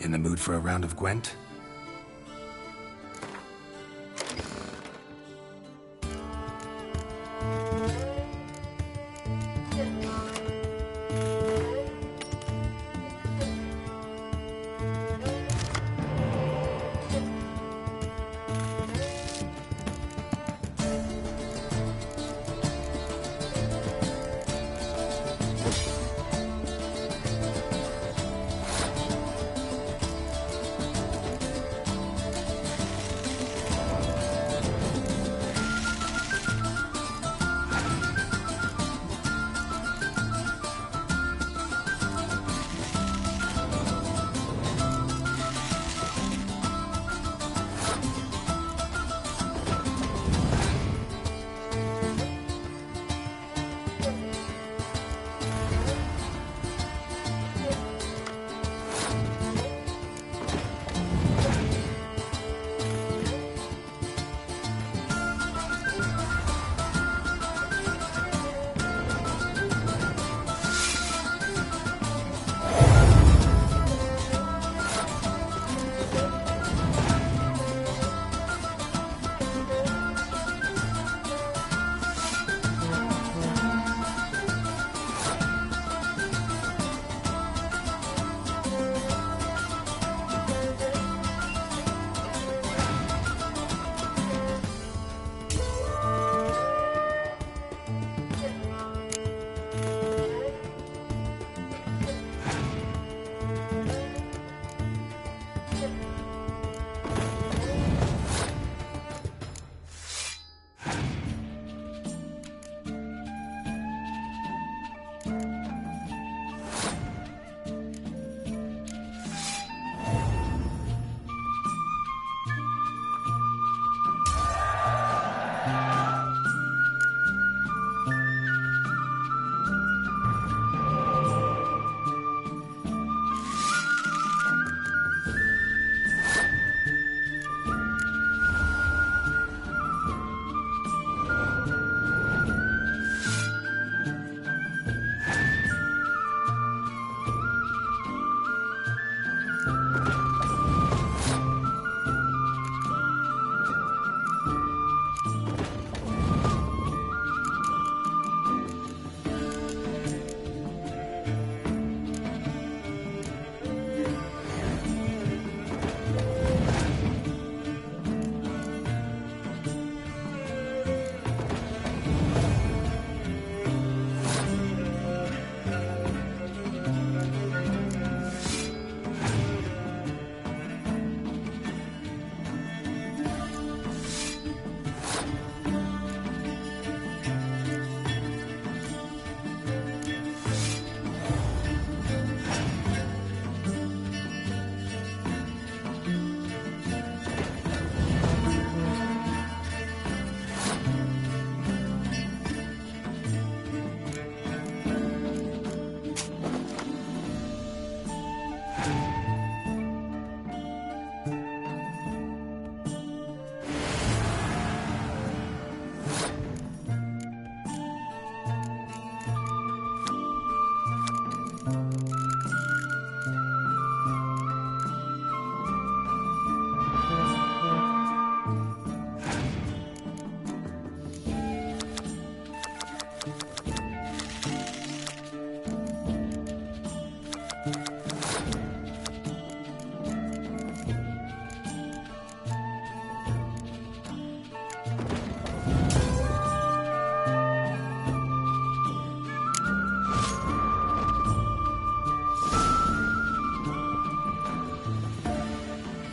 In the mood for a round of Gwent?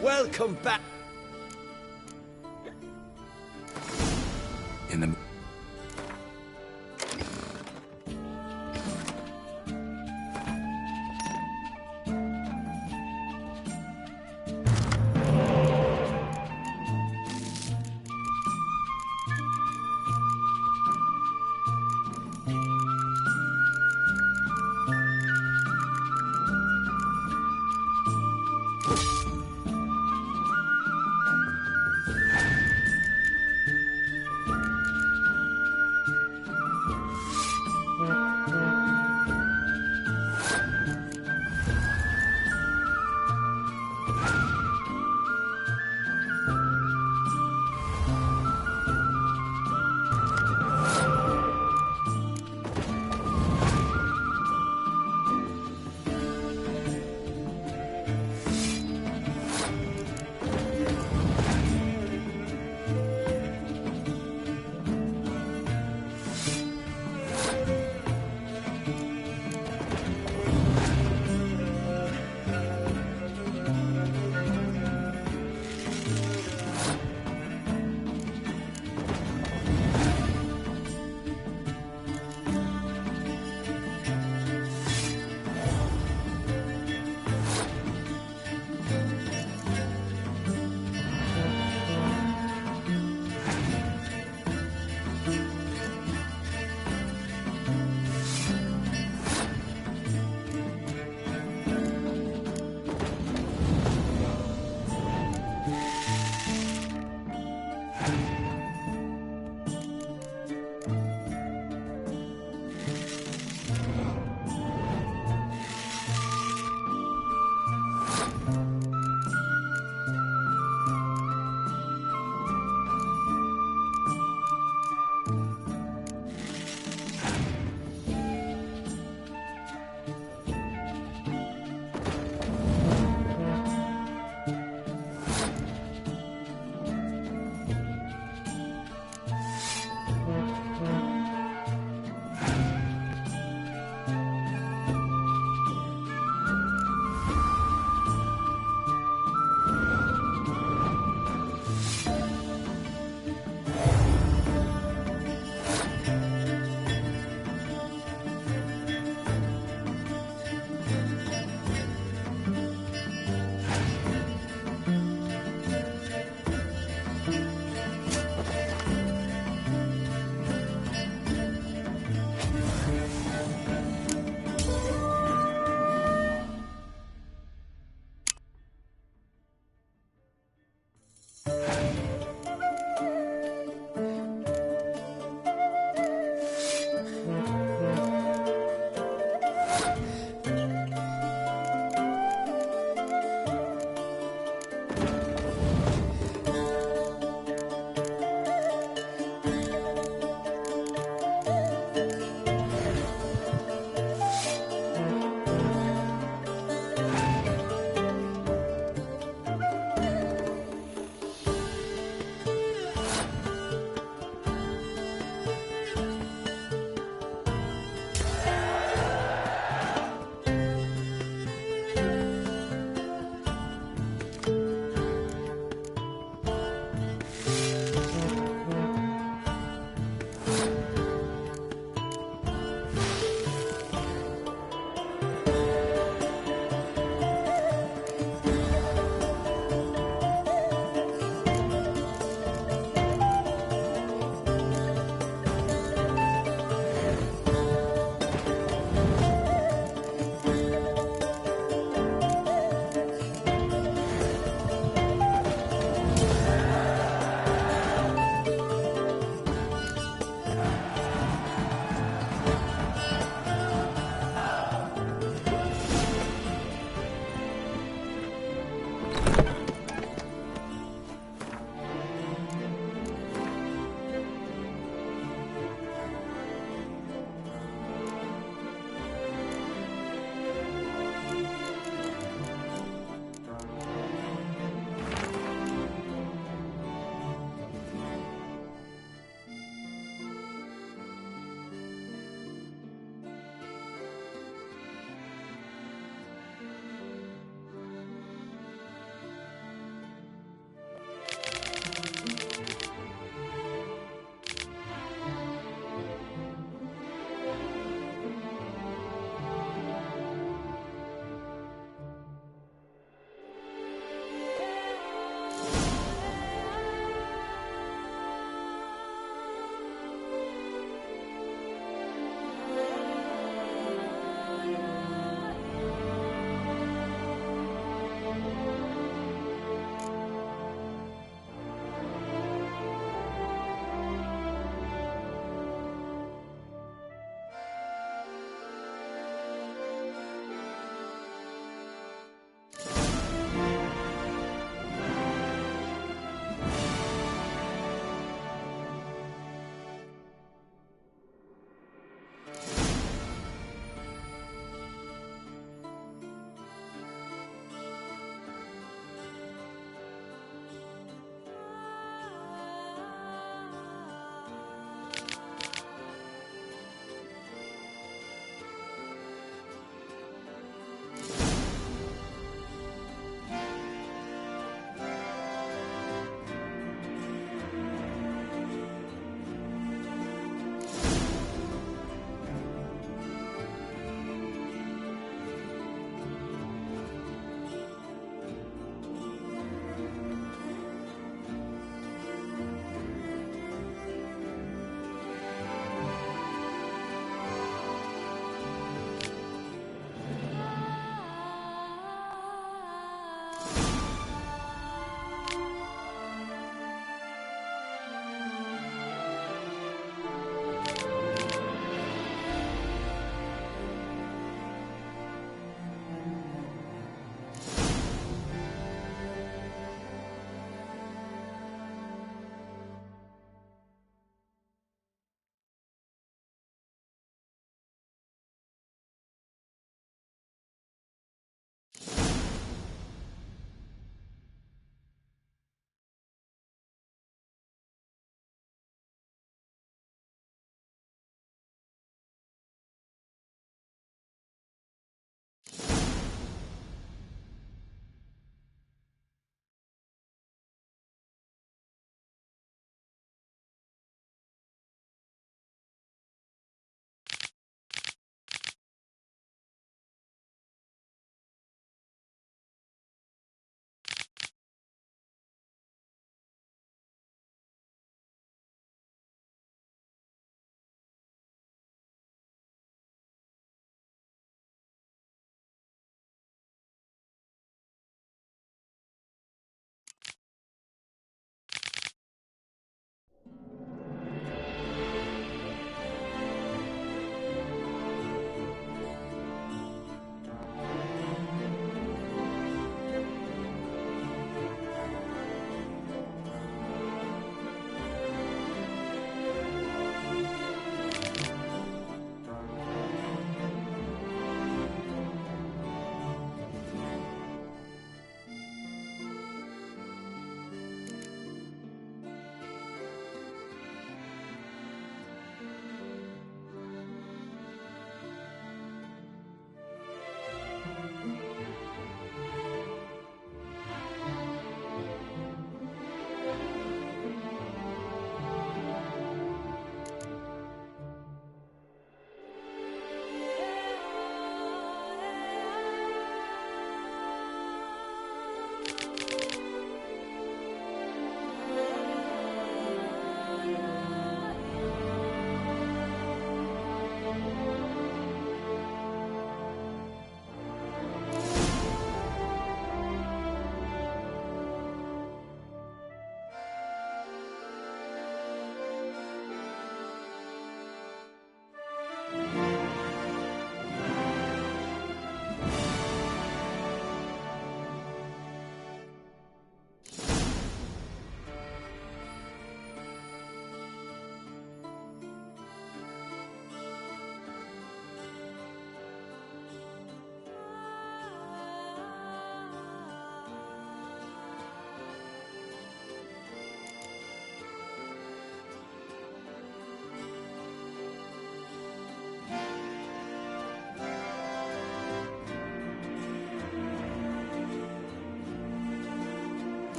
Welcome back. In the...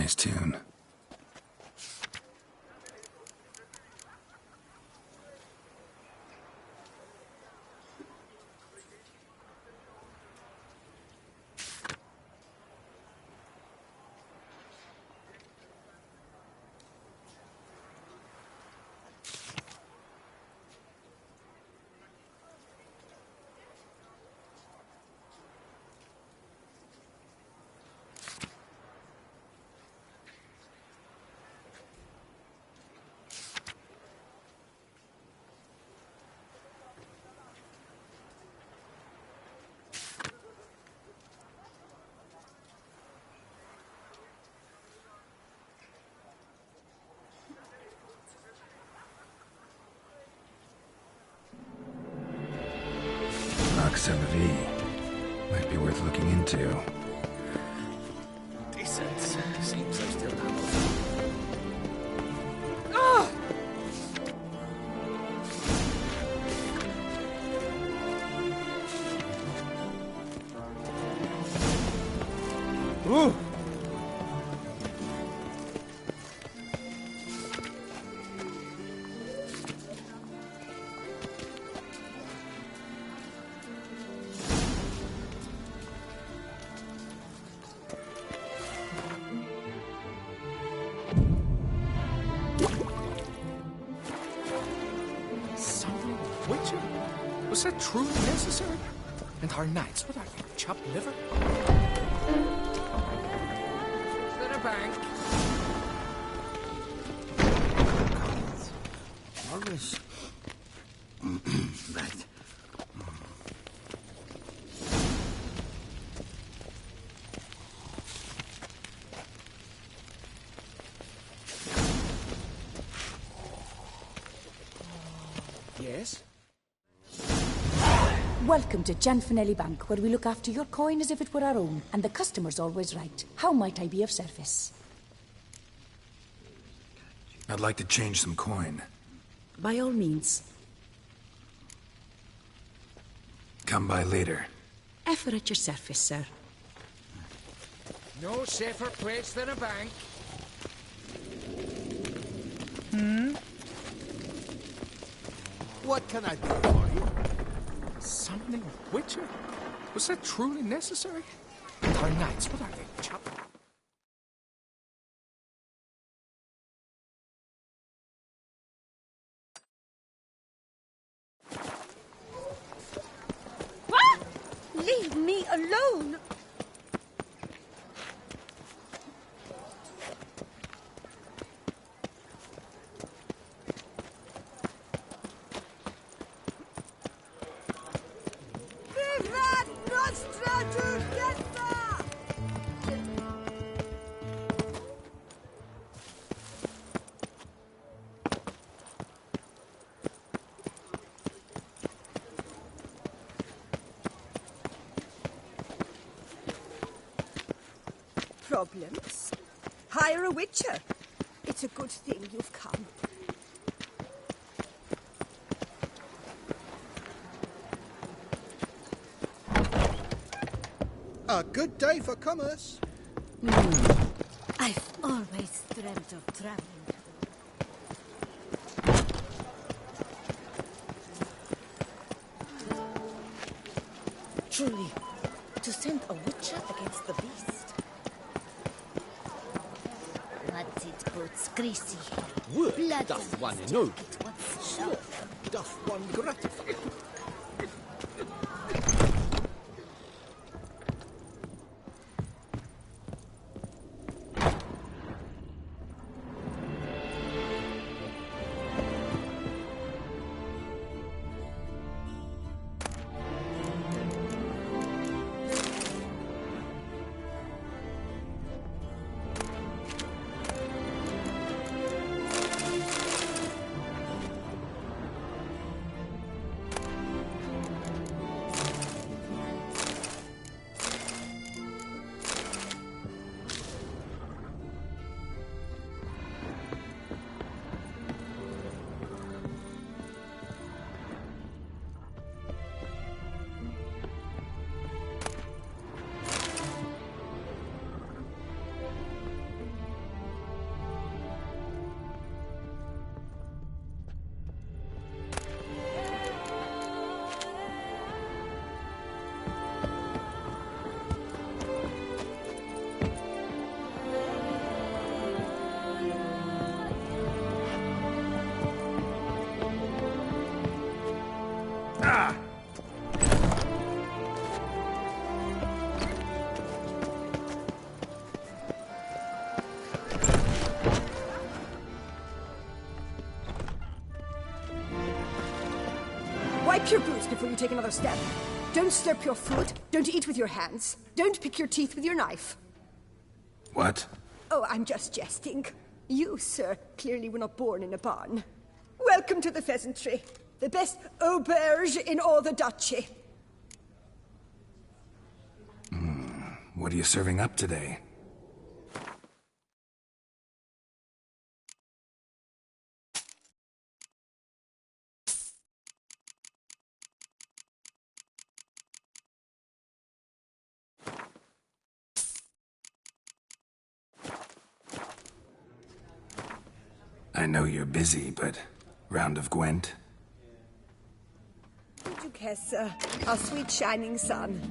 Nice tune. Might be worth looking into. Decent. Seems I still have. Ah! Ooh! Was that truly necessary? And our knights, what are they, chopped liver? Is there a bank? Always. Right. Yes? Welcome to Gianfinelli Bank, where we look after your coin as if it were our own, and the customer's always right. How might I be of service? I'd like to change some coin. By all means. Come by later. Ever at your service, sir. No safer place than a bank. What can I do for you? Summoning a witcher? Was that truly necessary? And our knights, what are they, chopped? Leave me alone! Problems? Hire a witcher. It's a good thing you've come. A good day for commerce. I've always dreamt of traveling. Truly, to send a witcher against the beast. But it puts greasy hair. Work Blood doth one and know. jacket, what's Slaughter doth one gratify. Up your boots before you take another step. Don't slurp your food. Don't eat with your hands. Don't pick your teeth with your knife. What? Oh, I'm just jesting. You, sir, clearly were not born in a barn. Welcome to the pheasantry. The best auberge in all the duchy. What are you serving up today? I know you're busy, but round of Gwent? Duchess, our sweet shining sun.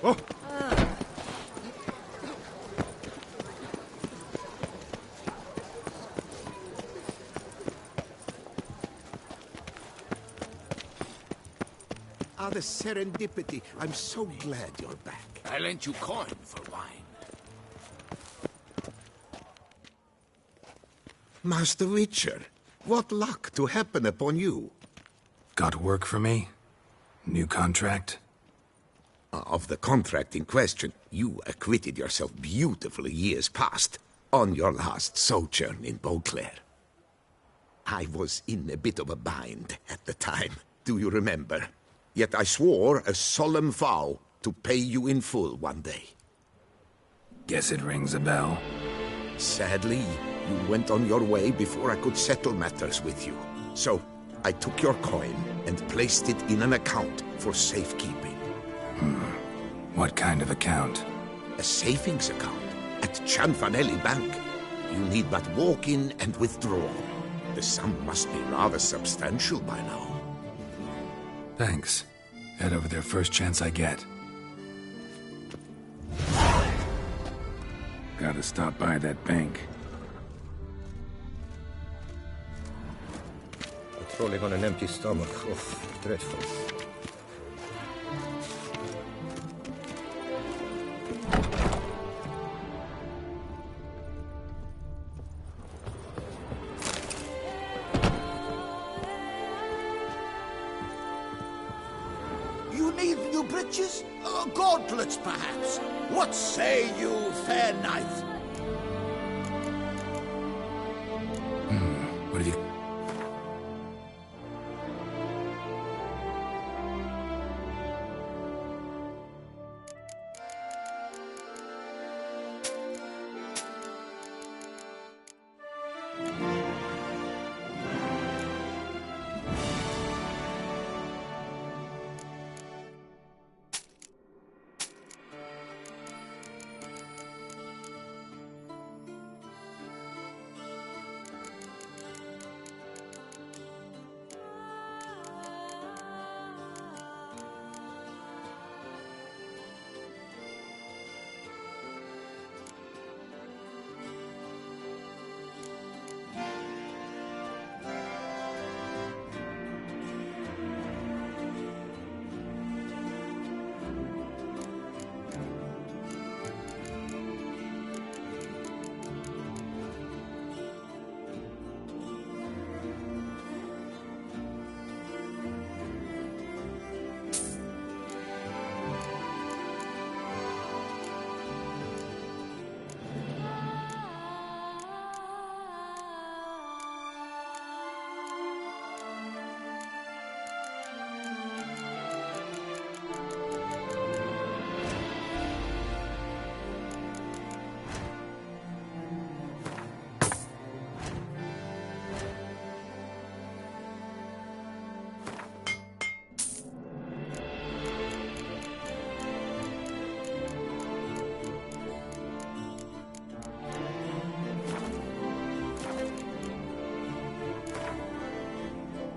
Oh. Ah, the serendipity. I'm so glad you're back. I lent you coin for wine. Master Witcher, what luck to happen upon you. Got work for me? New contract? Of the contract in question, you acquitted yourself beautifully years past, on your last sojourn in Beauclair. I was in a bit of a bind at the time, do you remember? Yet I swore a solemn vow to pay you in full one day. Guess it rings a bell. Sadly, you went on your way before I could settle matters with you. So, I took your coin and placed it in an account for safekeeping. What kind of account? A savings account at Cianfanelli Bank. You need but walk in and withdraw. The sum must be rather substantial by now. Thanks. Head over there first chance I get. Gotta stop by that bank. Patrolling on an empty stomach. Oh, dreadful. You need new breeches? Gauntlets, perhaps? What say you, fair knight? What have you...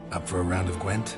Up for a round of Gwent?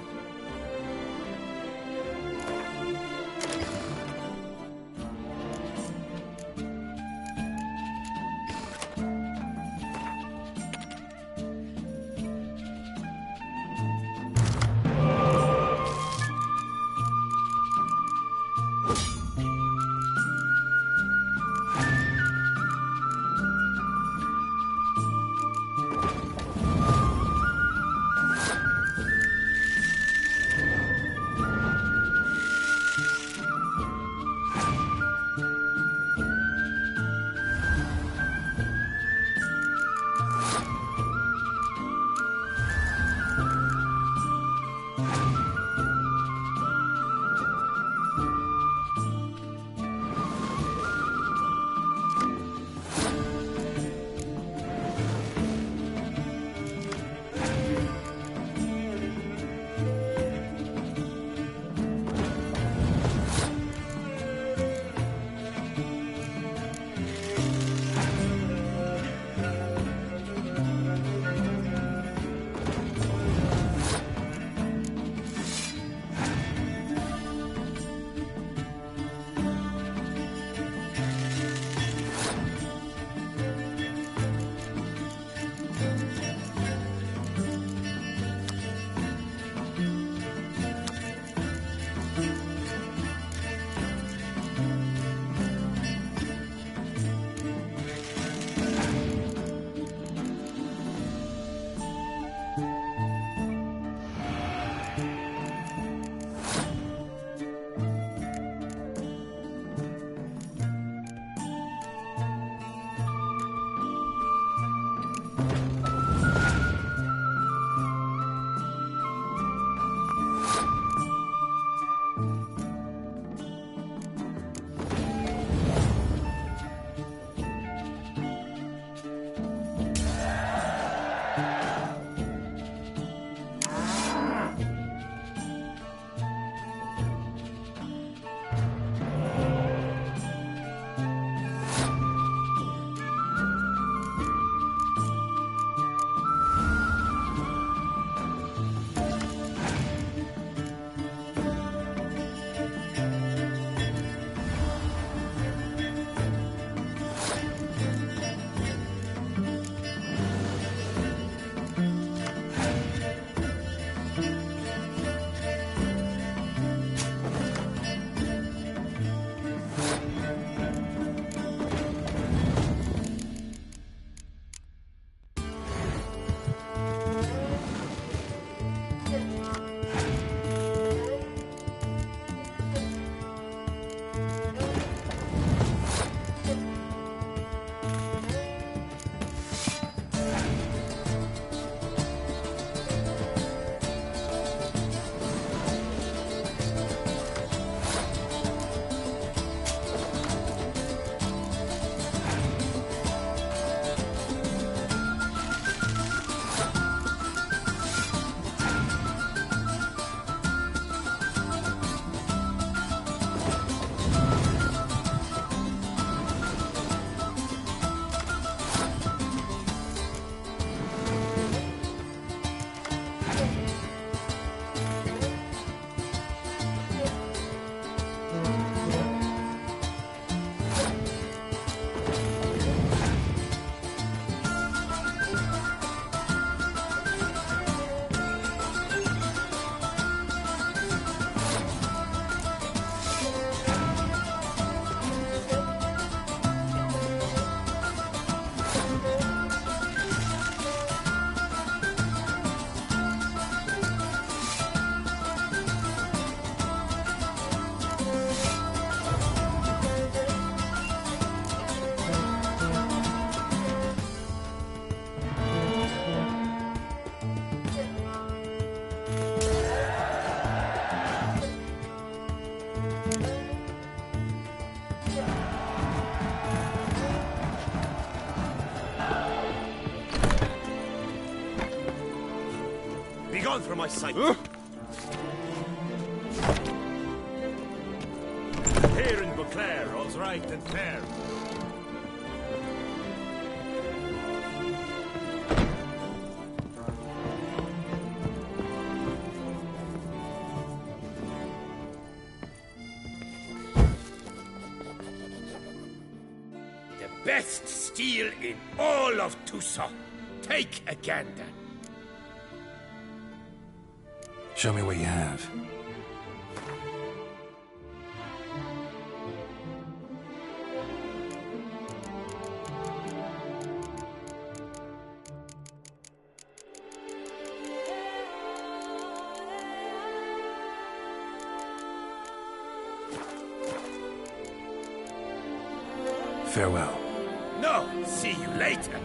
gone from my sight. Here in Beauclair, all's right and fair. The best steel in all of Toussaint. Take a gander. Show me what you have. Farewell. No, see you later.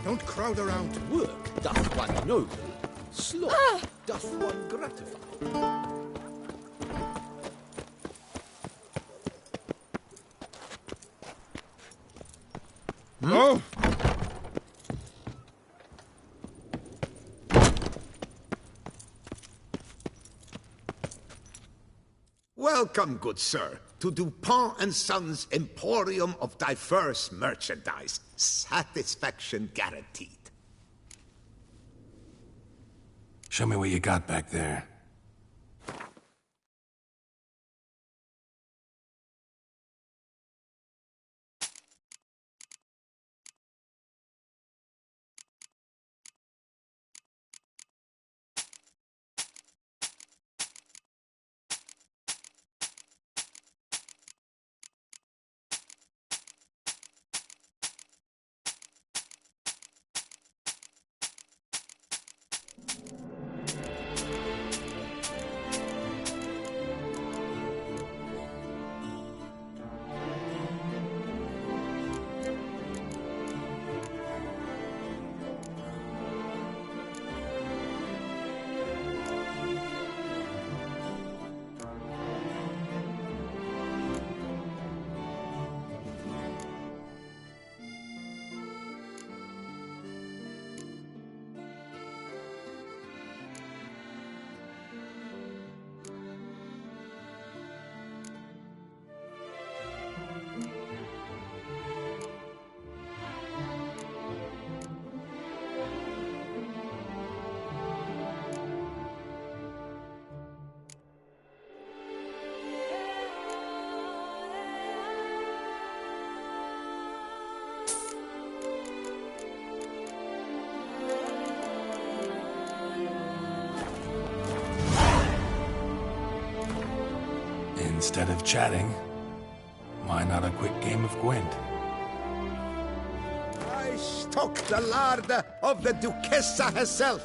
Don't crowd around work. Doth one noble, sloth doth one gratify. Oh! Welcome, good sir, to Dupont and Sons' Emporium of Diverse Merchandise. Satisfaction guaranteed. Show me what you got back there. Instead of chatting, why not a quick game of Gwent? I stock the larder of the Duchessa herself.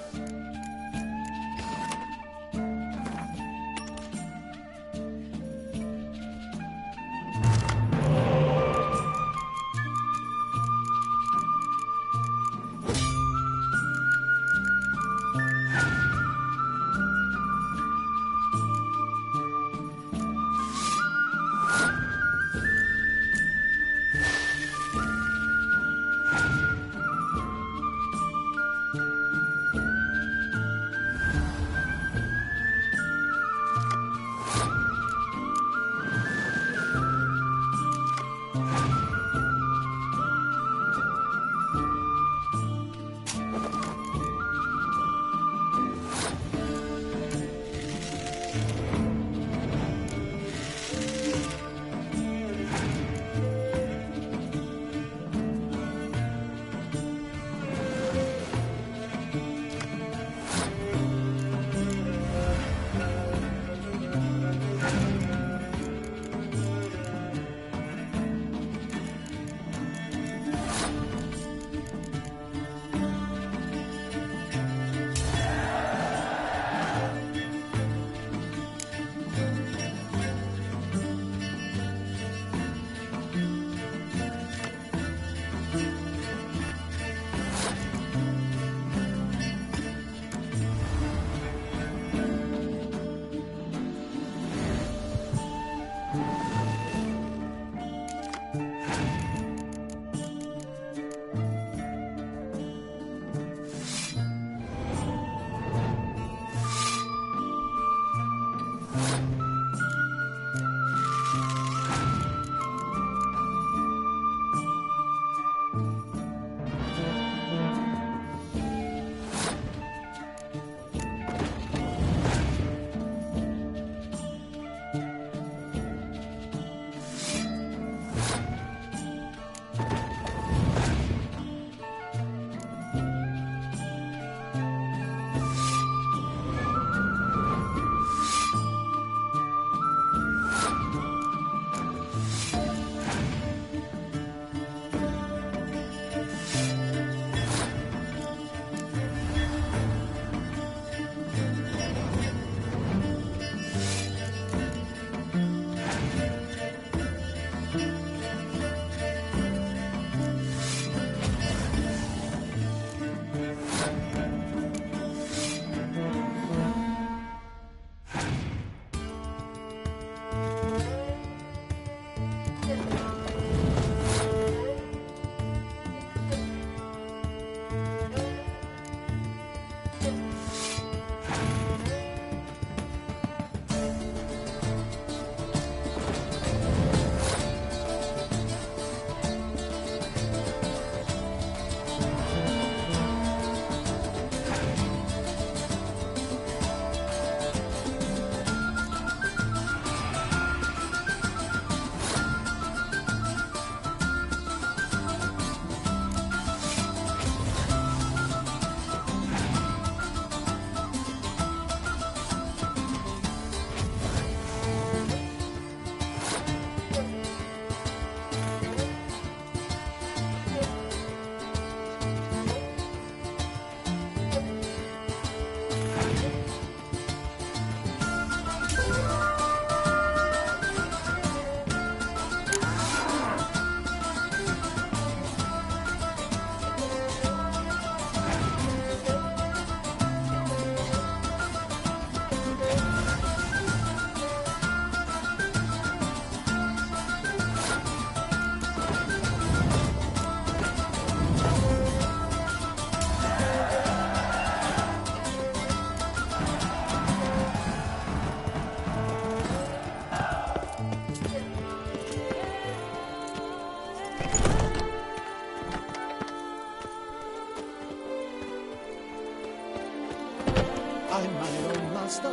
I'm my own master.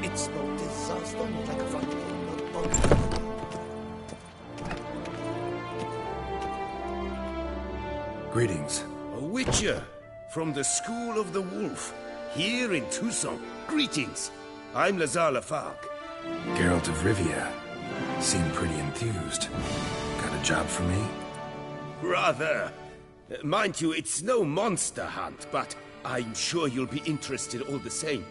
It's no disaster, not like a front Greetings. A witcher from the School of the Wolf, here in Tucson. Greetings. I'm Lazar Lafargue. Geralt of Rivia. Seem pretty enthused. Got a job for me? Rather. Mind you, it's no monster hunt, but I'm sure you'll be interested all the same.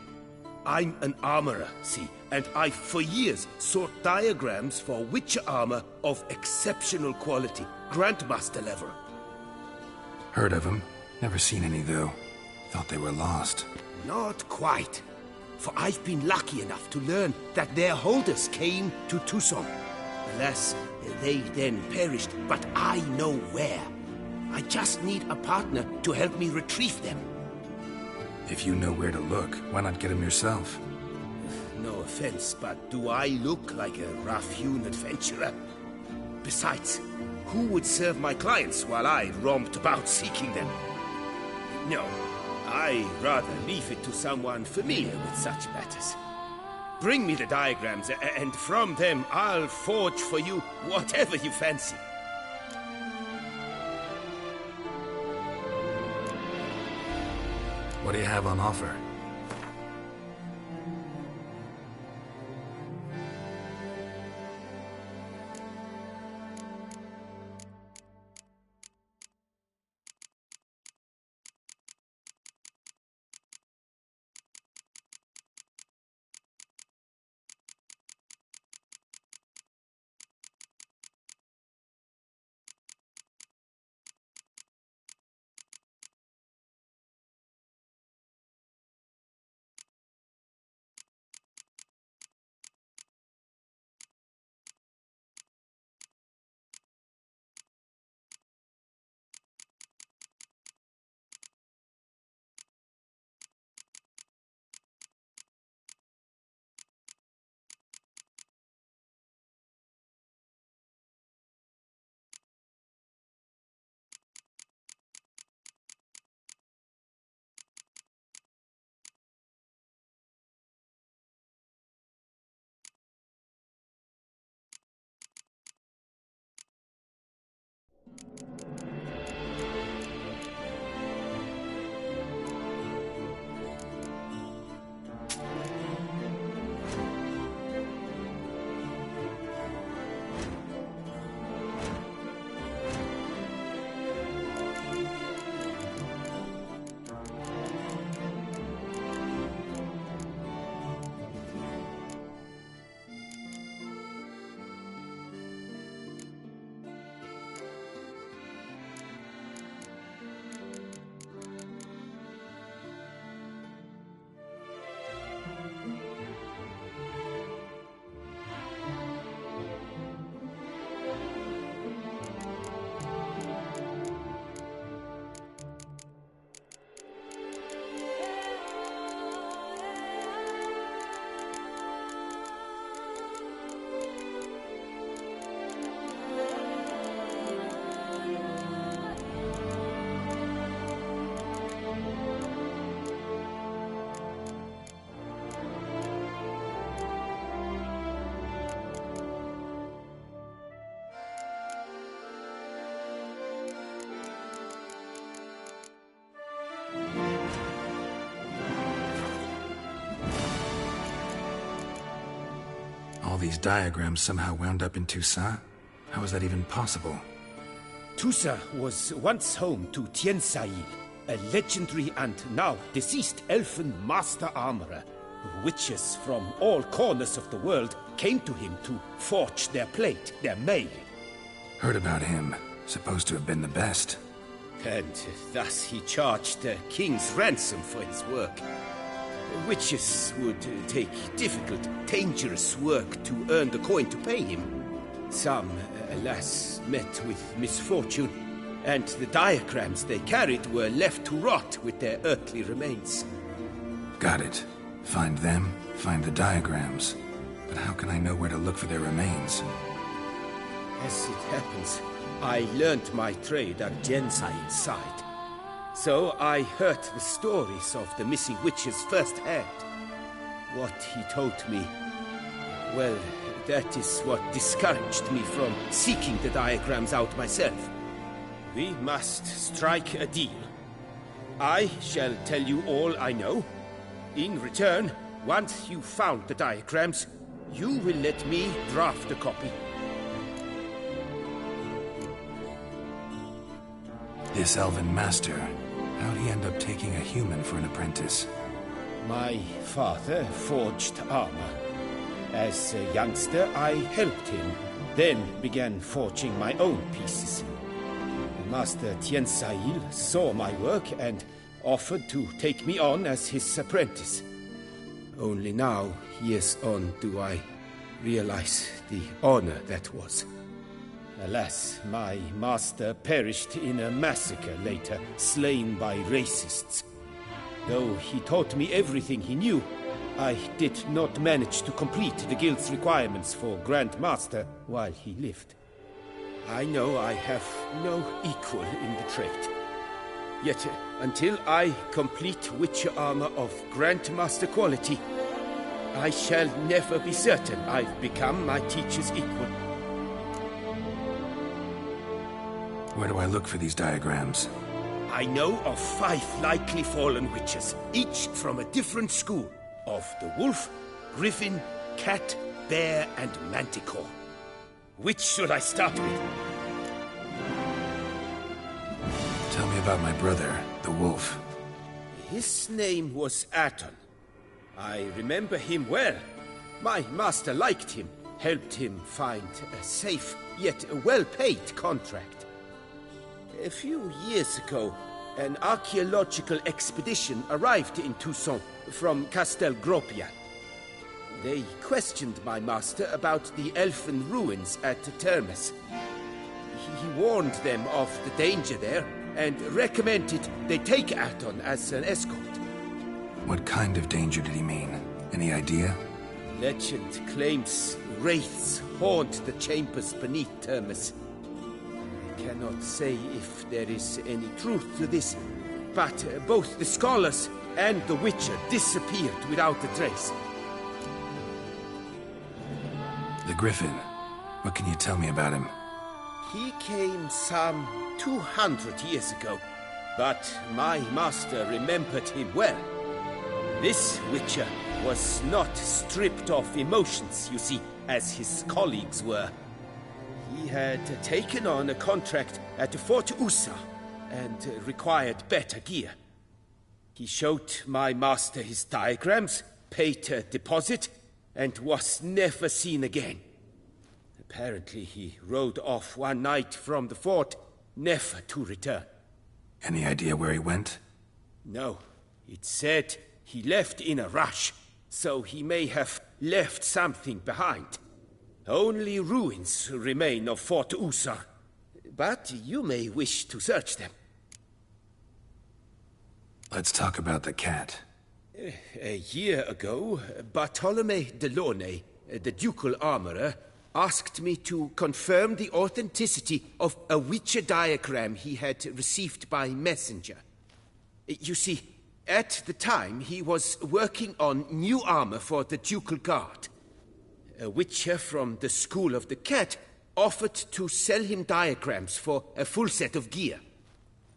I'm an armorer, see, and I've for years sought diagrams for Witcher armor of exceptional quality, Grandmaster level. Heard of them. Never seen any, though. Thought they were lost. Not quite. For I've been lucky enough to learn that their holders came to Tucson. Alas, they then perished, but I know where. I just need a partner to help me retrieve them. If you know where to look, why not get them yourself? No offense, but do I look like a rough-hewn adventurer? Besides, who would serve my clients while I romped about seeking them? No, I'd rather leave it to someone familiar with such matters. Bring me the diagrams, and from them I'll forge for you whatever you fancy. What do you have on offer? All these diagrams somehow wound up in Toussaint? How is that even possible? Toussaint was once home to Tien Sail, a legendary and now deceased elfin master armorer. Witches from all corners of the world came to him to forge their plate, their mail. Heard about him. Supposed to have been the best. And thus he charged the king's ransom for his work. Witches would take difficult, dangerous work to earn the coin to pay him. Some, alas, met with misfortune, and the diagrams they carried were left to rot with their earthly remains. Got it. Find them, find the diagrams. But how can I know where to look for their remains? As it happens, I learned my trade at Gensail's side. So I heard the stories of the missing witches firsthand. What he told me, well, that is what discouraged me from seeking the diagrams out myself. We must strike a deal. I shall tell you all I know. In return, Once you've found the diagrams, you will let me draft a copy. This elven master, how'd he end up taking a human for an apprentice? My father forged armor. As a youngster, I helped him, then began forging my own pieces. Master Tiansail saw my work and offered to take me on as his apprentice. Only now, years on, do I realize the honor that was. Alas, my master perished in a massacre later, slain by racists. Though he taught me everything he knew, I did not manage to complete the guild's requirements for Grand Master while he lived. I know I have no equal in the trade. Yet, until I complete Witcher armor of Grandmaster quality, I shall never be certain I've become my teacher's equal. Where do I look for these diagrams? I know of 5 likely fallen witches, each from a different school, of the wolf, griffin, cat, bear, and manticore. Which should I start with? Tell me about my brother, the wolf. His name was Aton. I remember him well. My master liked him, helped him find a safe, yet a well-paid contract. A few years ago, an archaeological expedition arrived in Toussaint from Castel Gropia. They questioned my master about the elfin ruins at Termes. He warned them of the danger there and recommended they take Aton as an escort. What kind of danger did he mean? Any idea? Legend claims wraiths haunt the chambers beneath Termes. I cannot say if there is any truth to this, but both the scholars and the Witcher disappeared without a trace. The Griffin. What can you tell me about him? He came some 200 years ago, but my master remembered him well. This Witcher was not stripped of emotions, you see, as his colleagues were. He had taken on a contract at Fort Usa and required better gear. He showed my master his diagrams, paid a deposit, and was never seen again. Apparently he rode off one night from the fort, never to return. Any idea where he went? No. It said he left in a rush, so he may have left something behind. Only ruins remain of Fort Usa, but you may wish to search them. Let's talk about the cat. A year ago, Bartolome Delaunay, the ducal armorer, asked me to confirm the authenticity of a Witcher diagram he had received by messenger. You see, at the time he was working on new armor for the ducal guard. A Witcher from the School of the Cat offered to sell him diagrams for a full set of gear.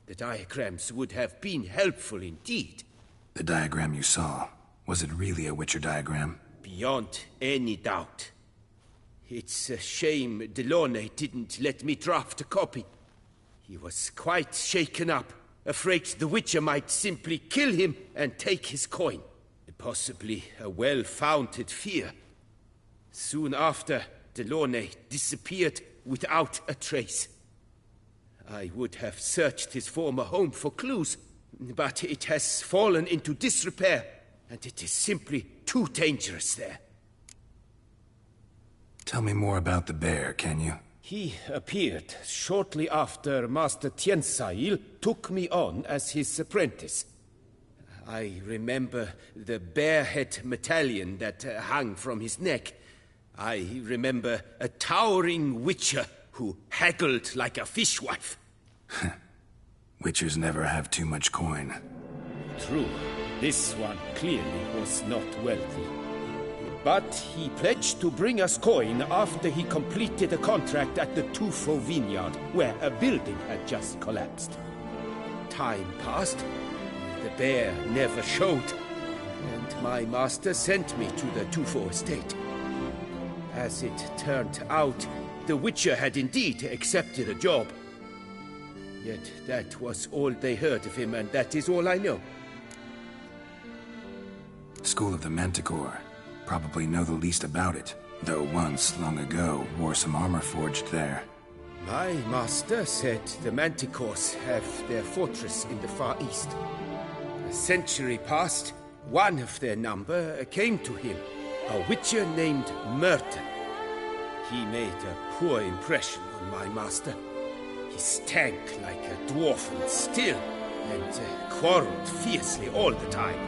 The diagrams would have been helpful indeed. The diagram you saw, was it really a Witcher diagram? Beyond any doubt. It's a shame Delaunay didn't let me draft a copy. He was quite shaken up, afraid the Witcher might simply kill him and take his coin. Possibly a well-founded fear. Soon after, Delaunay disappeared without a trace. I would have searched his former home for clues, but it has fallen into disrepair, and it is simply too dangerous there. Tell me more about the bear, can you? He appeared shortly after Master Tiansail took me on as his apprentice. I remember the bear-head medallion that hung from his neck. I remember a towering Witcher who haggled like a fishwife. Witchers never have too much coin. True. This one clearly was not wealthy. But he pledged to bring us coin after he completed a contract at the Tufo vineyard, where a building had just collapsed. Time passed. The bear never showed. and my master sent me to the Tufo estate. As it turned out, the Witcher had indeed accepted a job. Yet that was all they heard of him, and that is all I know. School of the Manticore. Probably know the least about it, though once, long ago, wore some armor forged there. My master said the Manticores have their fortress in the Far East. A century past, one of their number came to him, a Witcher named Merton. He made a poor impression on my master. He stank like a dwarf and still, and quarreled fiercely all the time.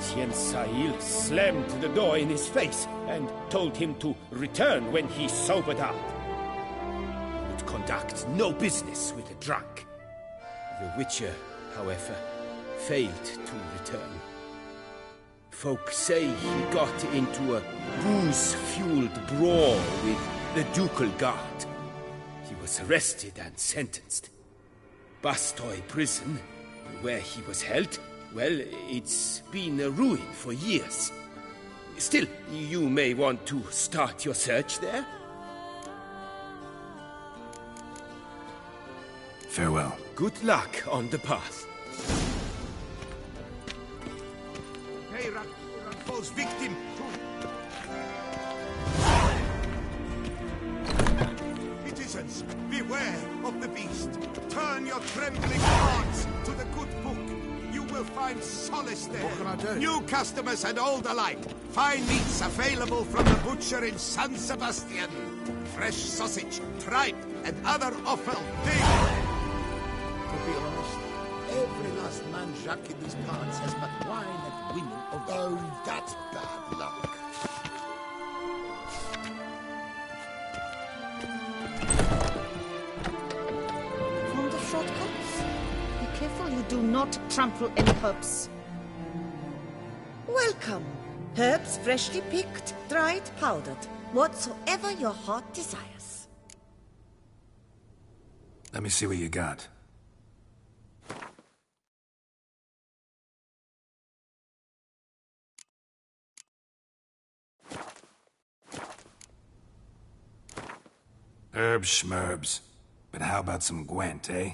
Tien Sahil slammed the door in his face and told him to return when he sobered up. He would conduct no business with a drunk. The Witcher, however, failed to return. Folk say he got into a booze-fueled brawl with the ducal guard. He was arrested and sentenced. Bastoy prison, where he was held, well, it's been a ruin for years. Still, you may want to start your search there. Farewell. Good luck on the path. Hey, Radfol's victim! Citizens, beware of the beast. Turn your trembling hearts to the good book. You will find solace there. New customers and old alike. Fine meats available from the butcher in San Sebastian. Fresh sausage, tripe, and other offal daily. To be honest, every last man Jacques in these parts has but wine and women of their own. Oh, that's bad luck. From the shortcuts? Be careful you do not trample any herbs. Welcome. Herbs freshly picked, dried, powdered. Whatsoever your heart desires. Let me see what you got. Herbs schmerbs. But how about some Gwent, eh?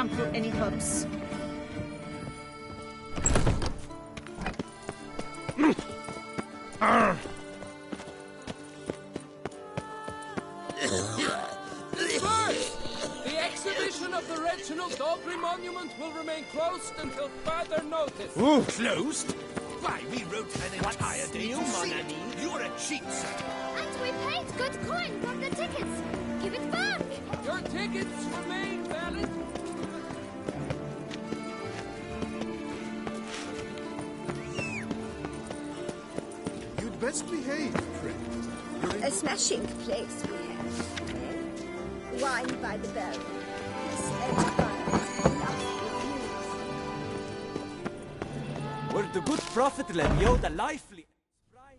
trample any hopes. The exhibition of the Reginald Aubrey Monument will remain closed until further notice. Ooh, closed? Why, we wrote an entire day to see it. You're a cheat, sir. And we paid good coin for the tickets. Give it back. Your tickets remain valid. You'd best behave, friend. A smashing place we have. Eh? Wine by the barrel. This Were the good prophet Levio the lively?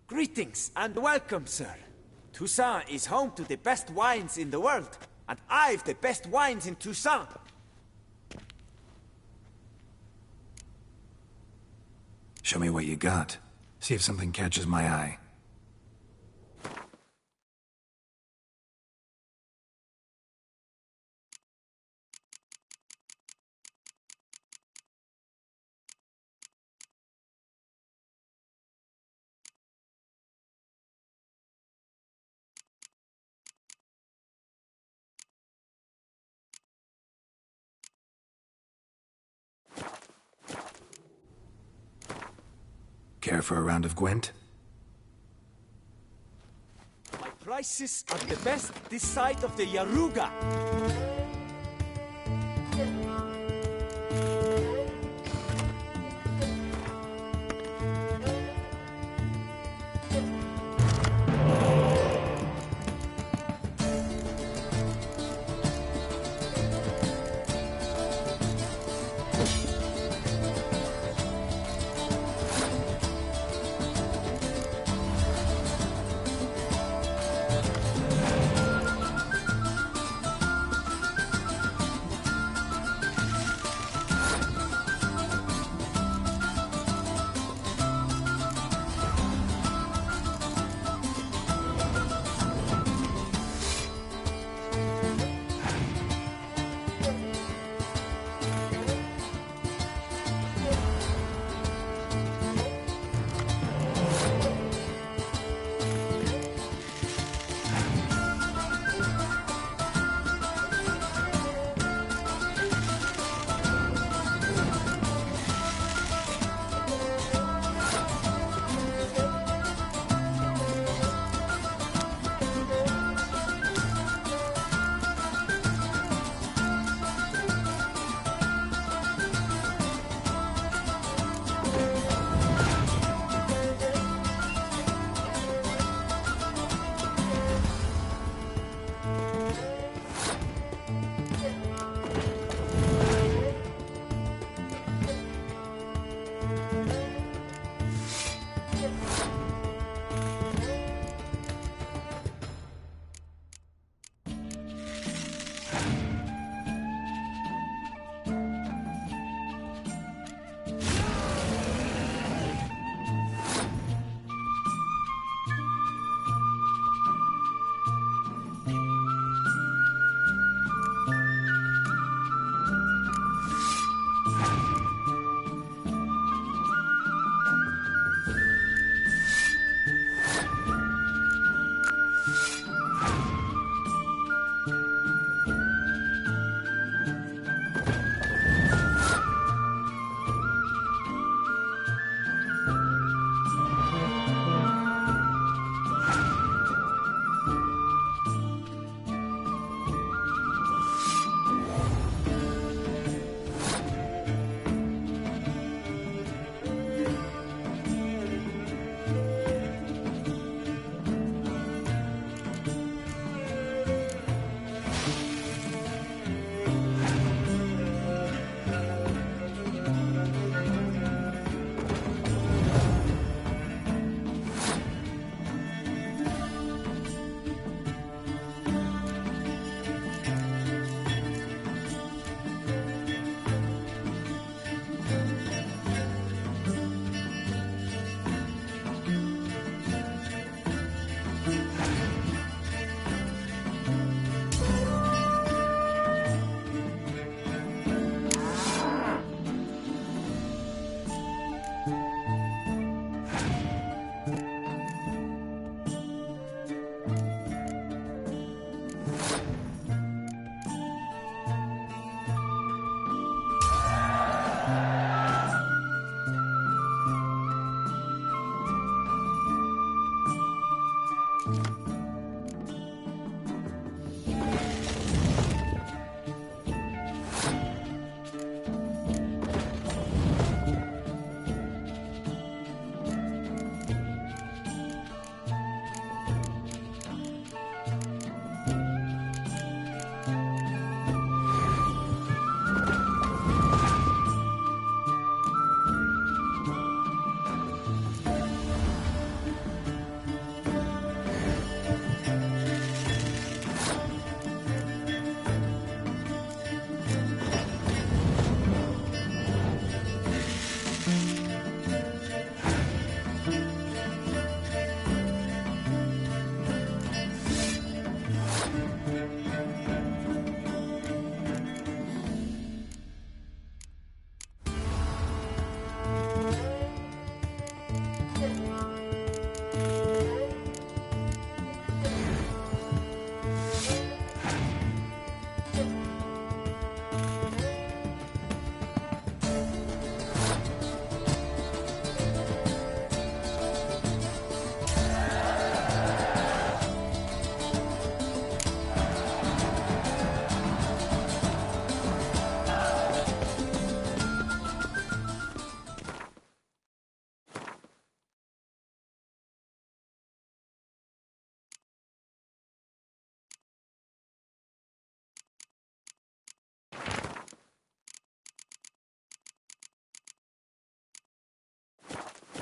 Greetings and welcome, sir. Toussaint is home to the best wines in the world, and I've the best wines in Toussaint. Show me what you got. See if something catches my eye. Care for a round of Gwent? My prices are the best this side of the Yaruga.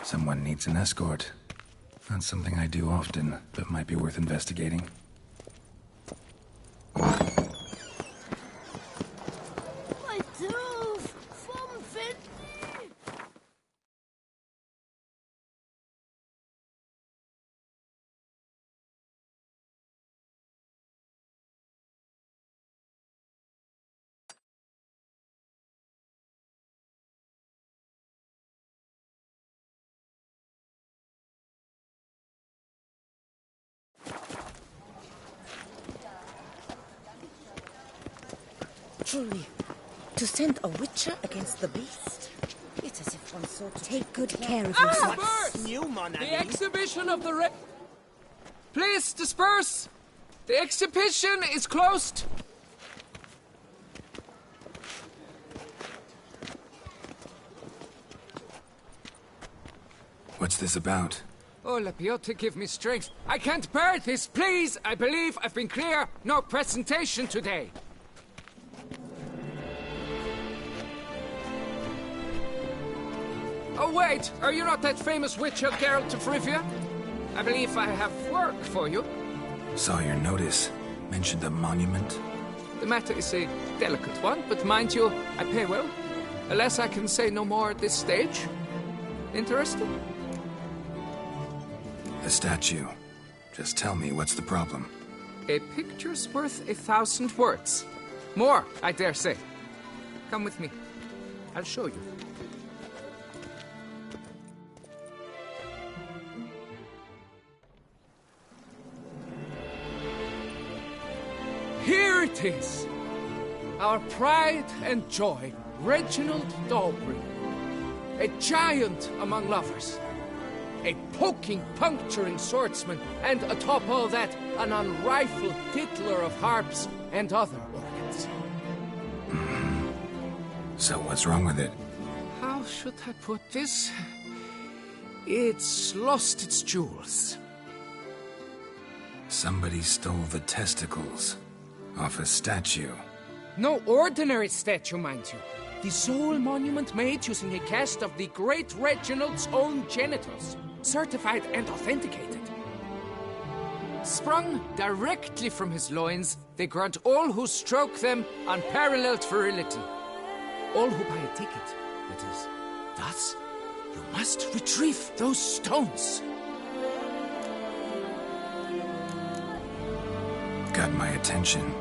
Someone needs an escort. Not something I do often, but might be worth investigating. Truly, to send a witcher against the beast? It's as if one sought to take good care of yourself. Disperse! The exhibition of the red... Please, disperse! The exhibition is closed! What's this about? Oh, Lepiota, give me strength. I can't bear this, please! I believe I've been clear. No presentation today. Oh, wait! Are you not that famous witcher, Geralt of Rivia? I believe I have work for you. Saw your notice. Mentioned a monument. The matter is a delicate one, but mind you, I pay well. Alas, I can say no more at this stage. Interested? A statue. Just tell me, what's the problem? A picture's worth 1,000 words. More, I dare say. Come with me. I'll show you. Here it is! Our pride and joy, Reginald Dalbury. A giant among lovers. A poking, puncturing swordsman, and atop all that, an unrifled tittler of harps and other organs. So what's wrong with it? How should I put this? It's lost its jewels. Somebody stole the testicles off a statue. No ordinary statue, mind you. The sole monument made using a cast of the great Reginald's own genitals, certified and authenticated. Sprung directly from his loins, they grant all who stroke them unparalleled virility. All who buy a ticket, that is. Thus, you must retrieve those stones. Got my attention.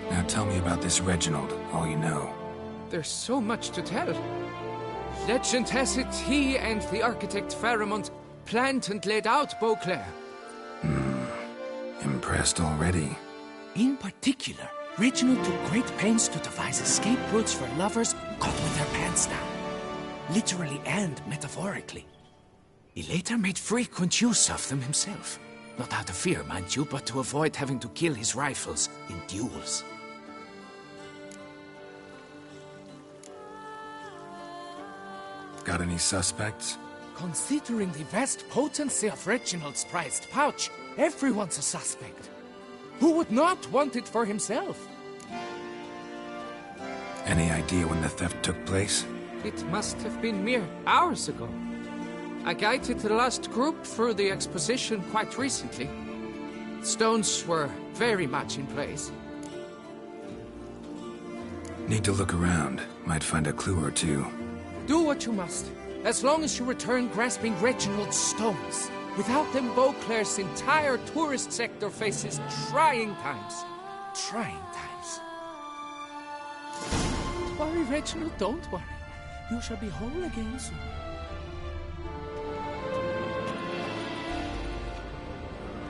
Now tell me about this Reginald, all you know. There's so much to tell. Legend has it he and the architect Pharamond planned and laid out Beauclair. Impressed already. In particular, Reginald took great pains to devise escape routes for lovers caught with their pants down. Literally and metaphorically. He later made frequent use of them himself. Not out of fear, mind you, but to avoid having to kill his rivals in duels. Got any suspects? Considering the vast potency of Reginald's prized pouch, everyone's a suspect. Who would not want it for himself? Any idea when the theft took place? It must have been mere hours ago. I guided the last group through the exposition quite recently. Stones were very much in place. Need to look around. Might find a clue or two. Do what you must, as long as you return grasping Reginald's stones. Without them, Beauclair's entire tourist sector faces trying times. Trying times. Don't worry, Reginald, don't worry. You shall be whole again soon.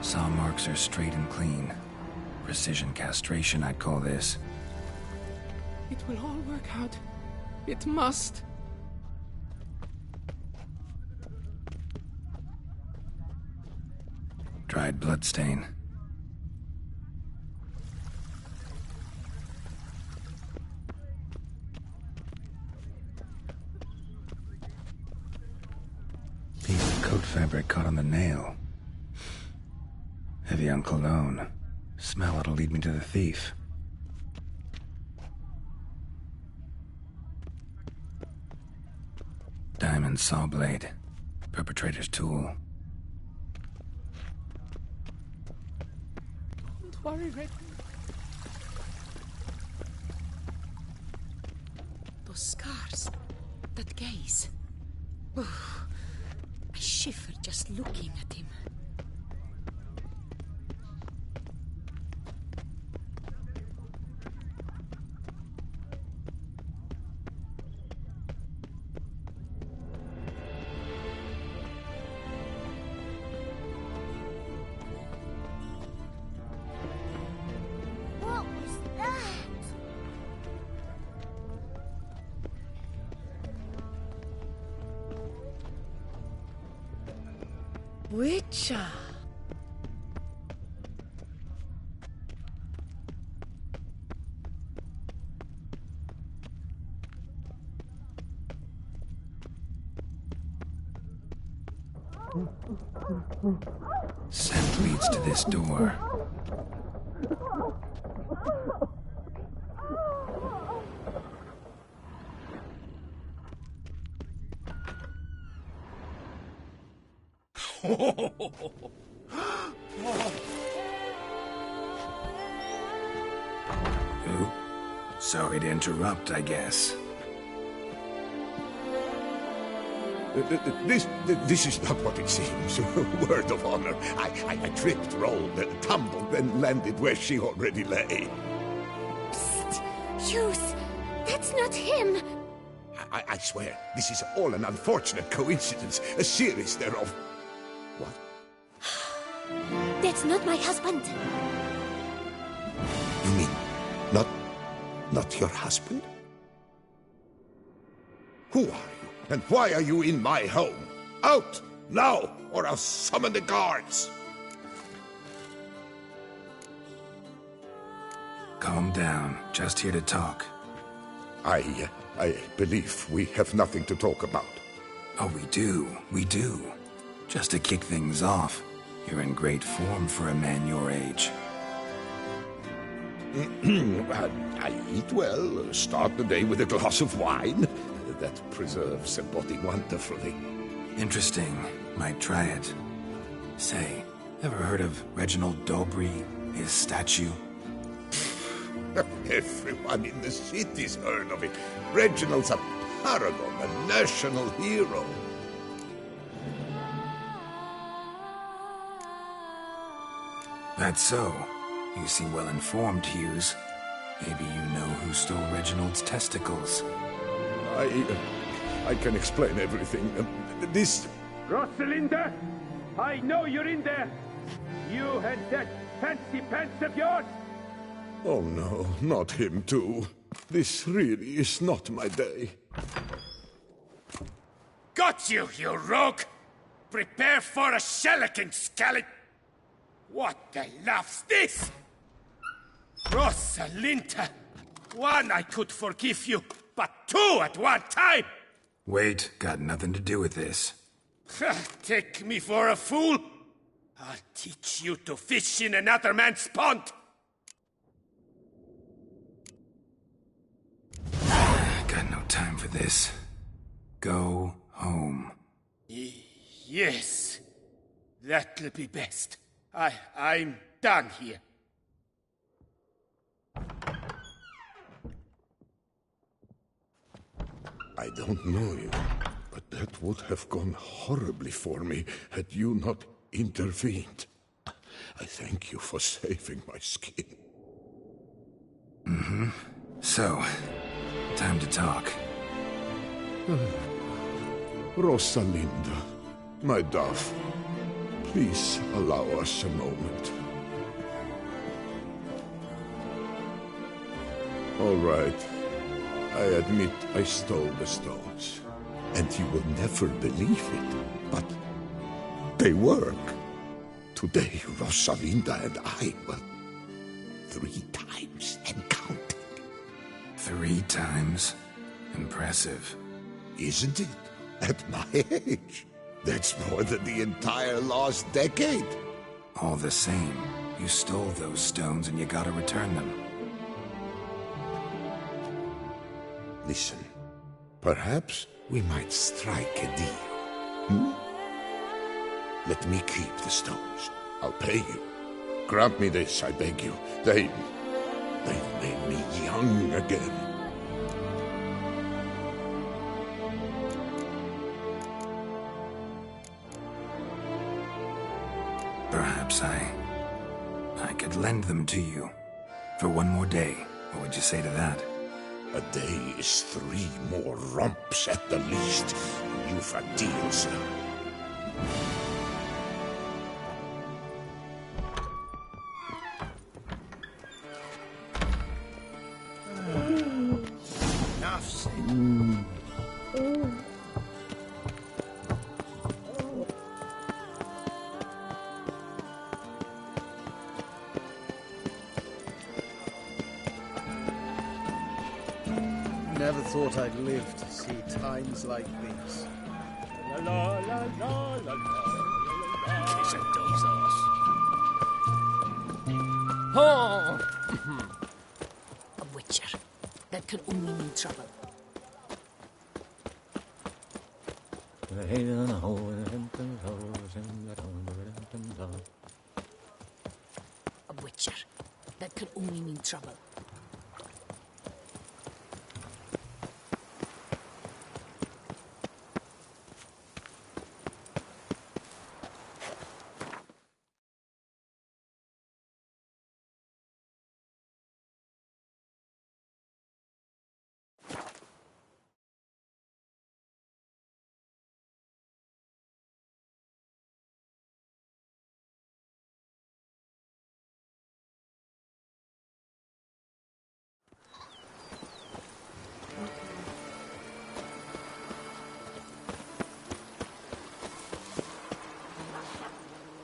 Saw marks are straight and clean. Precision castration, I'd call this. It will all work out. It must. Dried bloodstain. Piece of coat fabric caught on the nail. Heavy on cologne. Smell it'll lead me to the thief. Diamond saw blade. Perpetrator's tool. Don't worry, Red. Those scars. That gaze. Oh, I shiver just looking at him. What was that? Witcher. Scent leads to this door. Who? Sorry to interrupt, I guess. This is not what it seems. Word of honor. I tripped, rolled, tumbled, and landed where she already lay. Psst! Hughes! That's not him! I swear, this is all an unfortunate coincidence. A series thereof. What? That's not my husband. You mean, not your husband? Who are you, and why are you in my home? Out, now, or I'll summon the guards! Calm down. Just here to talk. I believe we have nothing to talk about. Oh, we do. Just to kick things off, you're in great form for a man your age. I eat well, start the day with a glass of wine. That preserves a body wonderfully. Interesting. Might try it. Say, ever heard of Reginald Dobry, his statue? Everyone in the city's heard of it. Reginald's a paragon, a national hero. That's so. You seem well informed, Hughes. Maybe you know who stole Reginald's testicles. I can explain everything. This... Rosalinda! I know you're in there! You and that fancy pants of yours! Oh no, not him too. This really is not my day. Got you, you rogue! Prepare for a shellacking, scallop! What the laugh's this? Rosalinda! One I could forgive you, but two at one time! Wait, got nothing to do with this. Take me for a fool? I'll teach you to fish in another man's pond! Got no time for this. Go home. Yes, that'll be best. I'm done here. I don't know you, but that would have gone horribly for me had you not intervened. I thank you for saving my skin. Mm-hmm. So, time to talk. Rosalinda, my dove, please allow us a moment. All right. I admit I stole the stones. And you will never believe it, but they work. Today, Rosalinda and I were 3 times and counting. 3 times? Impressive. Isn't it? At my age. That's more than the entire last decade. All the same, you stole those stones and you gotta return them. Listen, perhaps we might strike a deal. Let me keep the stones. I'll pay you. Grant me this, I beg you. They've made me young again. Perhaps I could lend them to you. For one more day. What would you say to that? A day is 3 more romps at the least. You've a deal, sir. Enough said. Never thought I'd live to see times like these. La la la la la la. It's a dog's ass. Oh! A witcher. That can only mean trouble. A witcher. That can only mean trouble.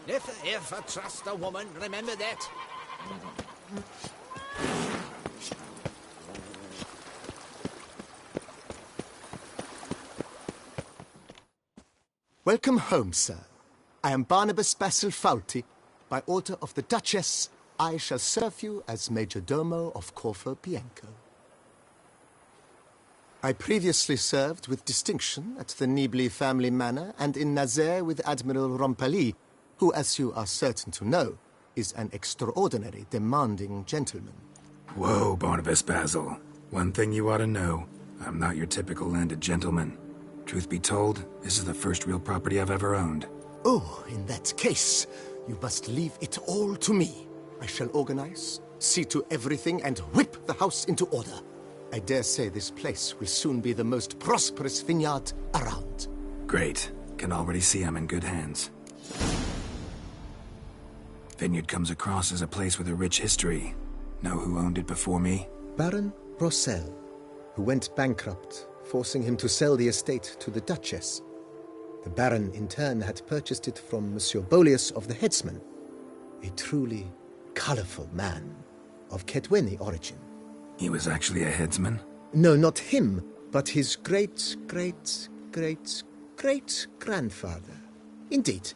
Never ever trust a woman, remember that. Welcome home, sir. I am Barnabas Basil Faulty. By order of the Duchess, I shall serve you as Major Domo of Corvo Bianco. I previously served with distinction at the Nibli family manor and in Nazaire with Admiral Rompali, who, as you are certain to know, is an extraordinary demanding gentleman. Whoa, Barnabas Basil. One thing you ought to know. I'm not your typical landed gentleman. Truth be told, this is the first real property I've ever owned. Oh, in that case, you must leave it all to me. I shall organize, see to everything, and whip the house into order. I dare say this place will soon be the most prosperous vineyard around. Great. Can already see I'm in good hands. Vineyard comes across as a place with a rich history. Know who owned it before me? Baron Rossel, who went bankrupt, forcing him to sell the estate to the Duchess. The Baron, in turn, had purchased it from Monsieur Bolius of the Headsman, a truly colorful man of Kedweni origin. He was actually a headsman? No, not him, but his great-great-great-great-grandfather. Indeed.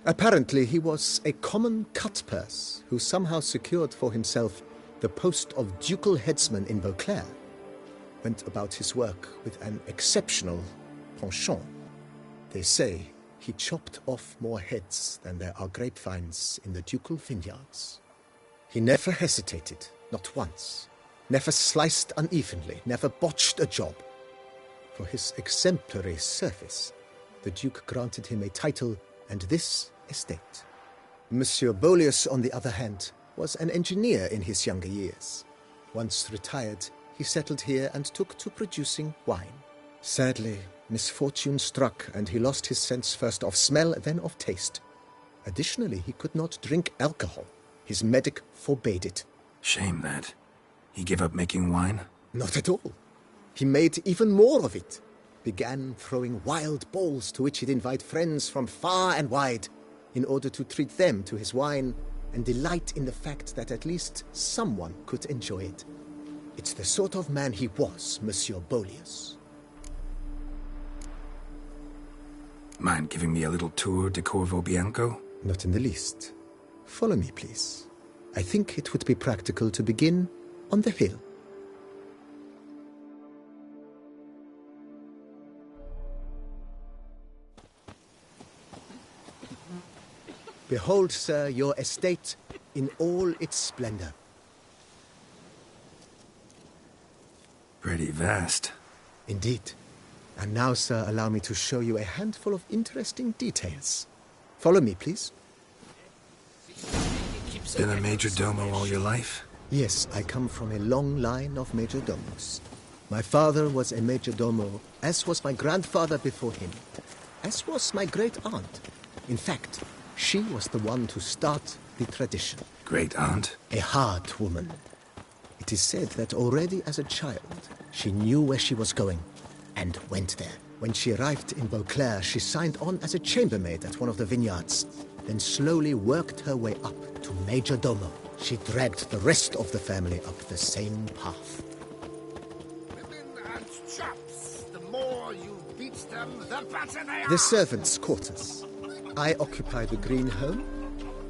Apparently, he was a common cut-purse who somehow secured for himself the post of ducal headsman in Beauclair. Went about his work with an exceptional penchant. They say he chopped off more heads than there are grapevines in the ducal vineyards. He never hesitated, not once. Never sliced unevenly, never botched a job. For his exemplary service, the Duke granted him a title and this estate. Monsieur Bolius, on the other hand, was an engineer in his younger years. Once retired, he settled here and took to producing wine. Sadly, misfortune struck and he lost his sense first of smell, then of taste. Additionally, he could not drink alcohol. His medic forbade it. Shame that. He gave up making wine? Not at all. He made even more of it. Began throwing wild balls to which he'd invite friends from far and wide in order to treat them to his wine and delight in the fact that at least someone could enjoy it. It's the sort of man he was, Monsieur Bolius. Mind giving me a little tour de Corvo Bianco? Not in the least. Follow me, please. I think it would be practical to begin on the hill. Behold, sir, your estate in all its splendor. Pretty vast. Indeed. And now, sir, allow me to show you a handful of interesting details. Follow me, please. Been a major domo all your life? Yes, I come from a long line of major domos. My father was a major domo, as was my grandfather before him, as was my great-aunt. In fact, she was the one to start the tradition. Great-aunt? A hard woman. It is said that already as a child, she knew where she was going, and went there. When she arrived in Beauclair, she signed on as a chambermaid at one of the vineyards, then slowly worked her way up to major domo. She dragged the rest of the family up the same path. And chops. The more you beat them, the better they are. The servants' quarters. I occupy the green home.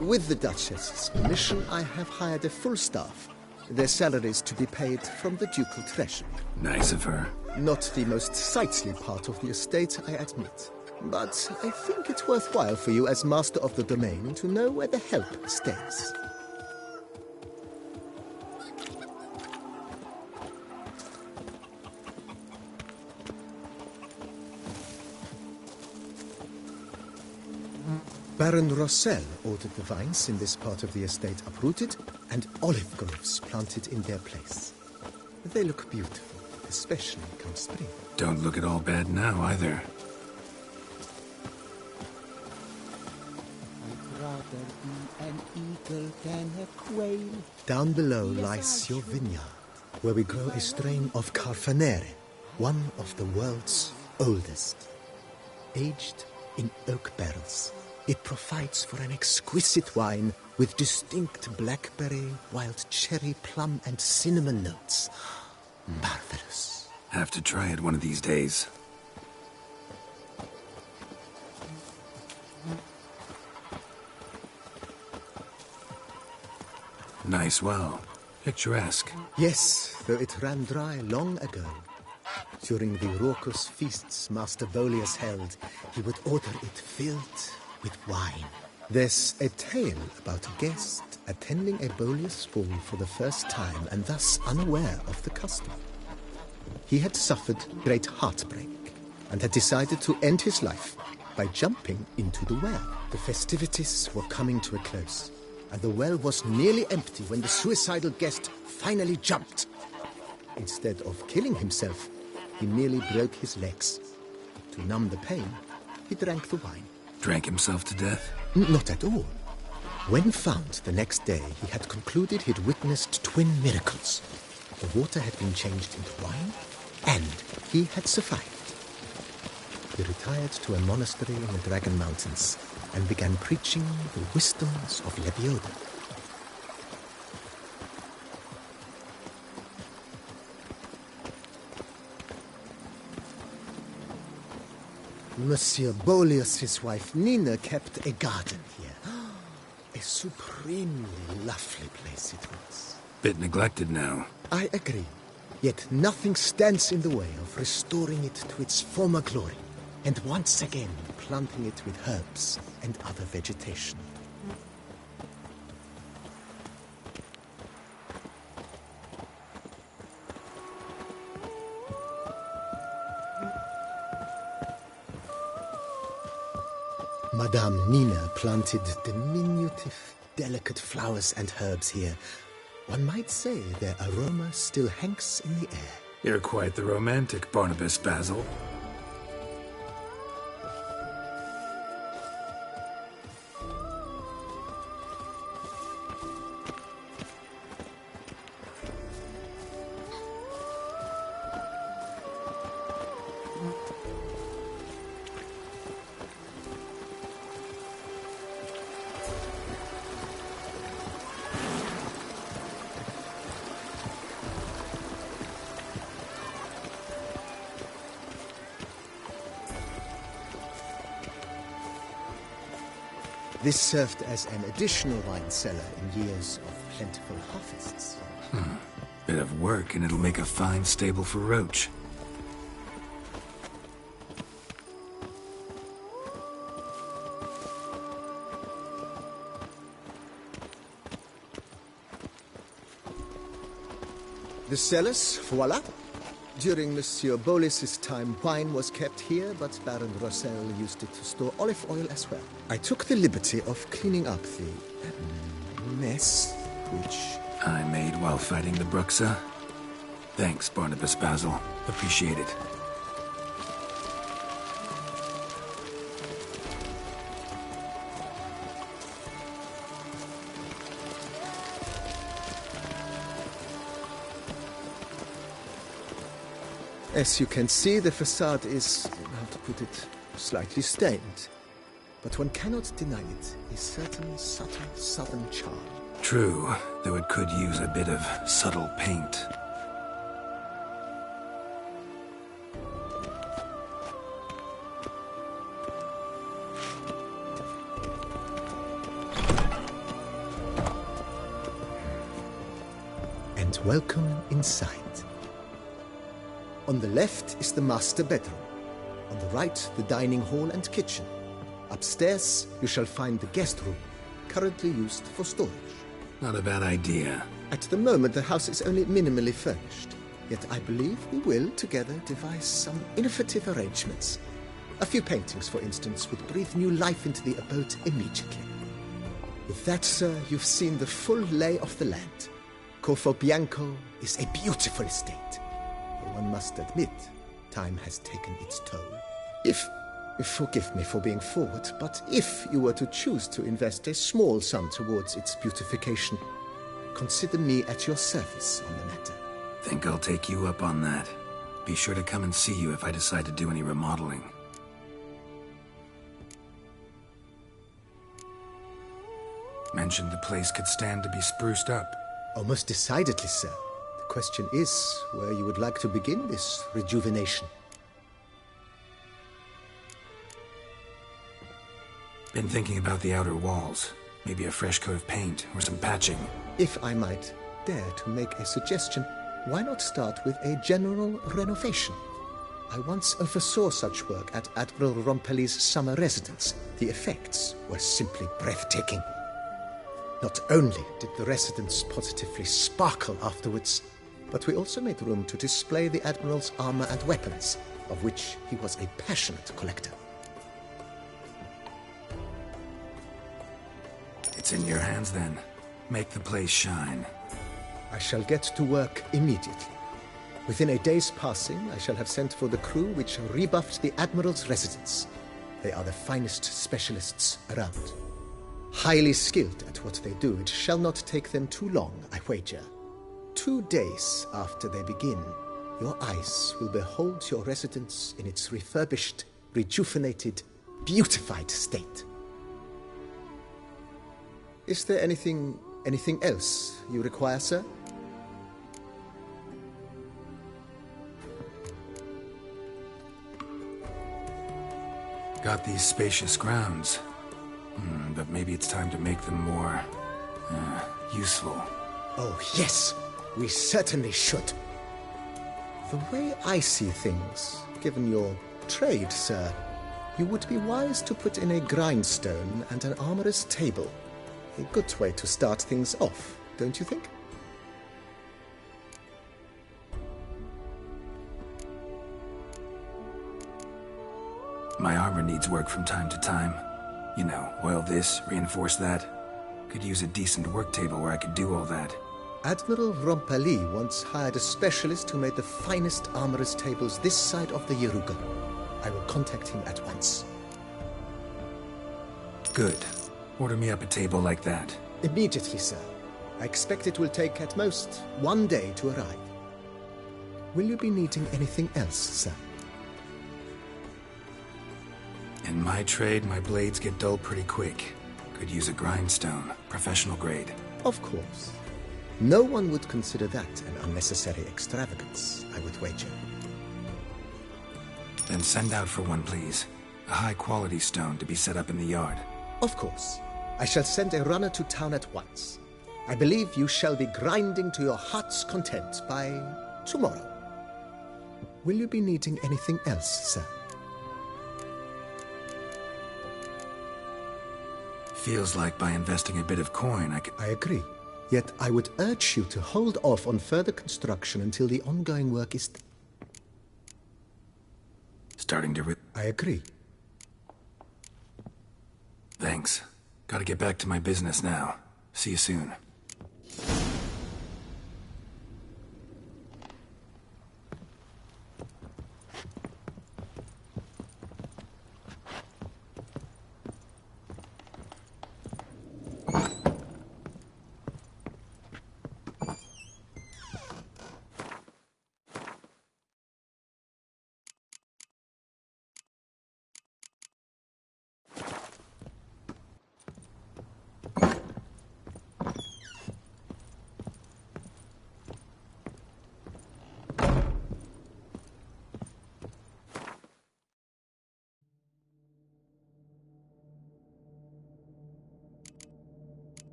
With the Duchess's permission, I have hired a full staff. Their salaries to be paid from the ducal treasury. Nice of her. Not the most sightly part of the estate, I admit. But I think it's worthwhile for you as master of the domain to know where the help stays. Baron Rossel ordered the vines in this part of the estate uprooted and olive groves planted in their place. They look beautiful, especially come spring. Don't look at all bad now, either. I'd rather be an eagle than a quail. Down below lies your vineyard, where we grow a strain of Carfanere, one of the world's oldest. Aged in oak barrels, it provides for an exquisite wine with distinct blackberry, wild cherry, plum, and cinnamon notes. Marvelous. Have to try it one of these days. Nice well. Picturesque. Yes, though it ran dry long ago. During the raucous feasts Master Boleus held, he would order it filled with wine. There's a tale about a guest attending a Boleus ball for the first time and thus unaware of the custom. He had suffered great heartbreak and had decided to end his life by jumping into the well. The festivities were coming to a close, and the well was nearly empty when the suicidal guest finally jumped. Instead of killing himself, he nearly broke his legs. To numb the pain, he drank the wine. Drank himself to death? Not at all. When found the next day, he had concluded he'd witnessed twin miracles. The water had been changed into wine, and he had survived. He retired to a monastery in the Dragon Mountains and began preaching the wisdoms of Lebioda. Monsieur Boleus' wife Nina kept a garden here. A supremely lovely place it was. Bit neglected now. I agree. Yet nothing stands in the way of restoring it to its former glory, and once again planting it with herbs and other vegetation. Madame Nina planted diminutive, delicate flowers and herbs here. One might say their aroma still hangs in the air. You're quite the romantic, Barnabas Basil. This served as an additional wine cellar in years of plentiful harvests. Bit of work and it'll make a fine stable for Roach. The cellars, voila. During Monsieur Bolis's time, wine was kept here, but Baron Rossel used it to store olive oil as well. I took the liberty of cleaning up the mess, which I made while fighting the Bruxa. Thanks, Barnabas Basil. Appreciate it. As you can see, the facade is, how to put it, slightly stained. But one cannot deny it, a certain subtle southern charm. True, though it could use a bit of subtle paint. And welcome inside. On the left is the master bedroom. On the right, the dining hall and kitchen. Upstairs, you shall find the guest room, currently used for storage. Not a bad idea. At the moment, the house is only minimally furnished. Yet I believe we will, together, devise some innovative arrangements. A few paintings, for instance, would breathe new life into the abode immediately. With that, sir, you've seen the full lay of the land. Corfo Bianco is a beautiful estate. One must admit, time has taken its toll. Forgive me for being forward, but if you were to choose to invest a small sum towards its beautification, consider me at your service on the matter. Think I'll take you up on that. Be sure to come and see you if I decide to do any remodeling. Mentioned the place could stand to be spruced up. Oh, most decidedly, sir. The question is where you would like to begin this rejuvenation. Been thinking about the outer walls. Maybe a fresh coat of paint or some patching. If I might dare to make a suggestion, why not start with a general renovation? I once oversaw such work at Admiral Rompelli's summer residence. The effects were simply breathtaking. Not only did the residence positively sparkle afterwards, but we also made room to display the Admiral's armor and weapons, of which he was a passionate collector. It's in your hands then. Make the place shine. I shall get to work immediately. Within a day's passing, I shall have sent for the crew which rebuffed the Admiral's residence. They are the finest specialists around. Highly skilled at what they do, it shall not take them too long, I wager. 2 days after they begin, your eyes will behold your residence in its refurbished, rejuvenated, beautified state. Is there anything else you require, sir? Got these spacious grounds. But maybe it's time to make them more useful. Oh, yes. We certainly should. The way I see things, given your trade, sir, you would be wise to put in a grindstone and an armorer's table. A good way to start things off, don't you think? My armor needs work from time to time. You know, oil this, reinforce that. Could use a decent work table where I could do all that. Admiral Rompelli once hired a specialist who made the finest armorer's tables this side of the Yeruga. I will contact him at once. Good. Order me up a table like that. Immediately, sir. I expect it will take at most 1 day to arrive. Will you be needing anything else, sir? In my trade, my blades get dull pretty quick. Could use a grindstone, professional grade. Of course. No one would consider that an unnecessary extravagance, I would wager. Then send out for one, please. A high-quality stone to be set up in the yard. Of course. I shall send a runner to town at once. I believe you shall be grinding to your heart's content by tomorrow. Will you be needing anything else, sir? Feels like by investing a bit of coin, I agree. Yet I would urge you to hold off on further construction until the ongoing work is... Starting to... I agree. Thanks. Gotta get back to my business now. See you soon.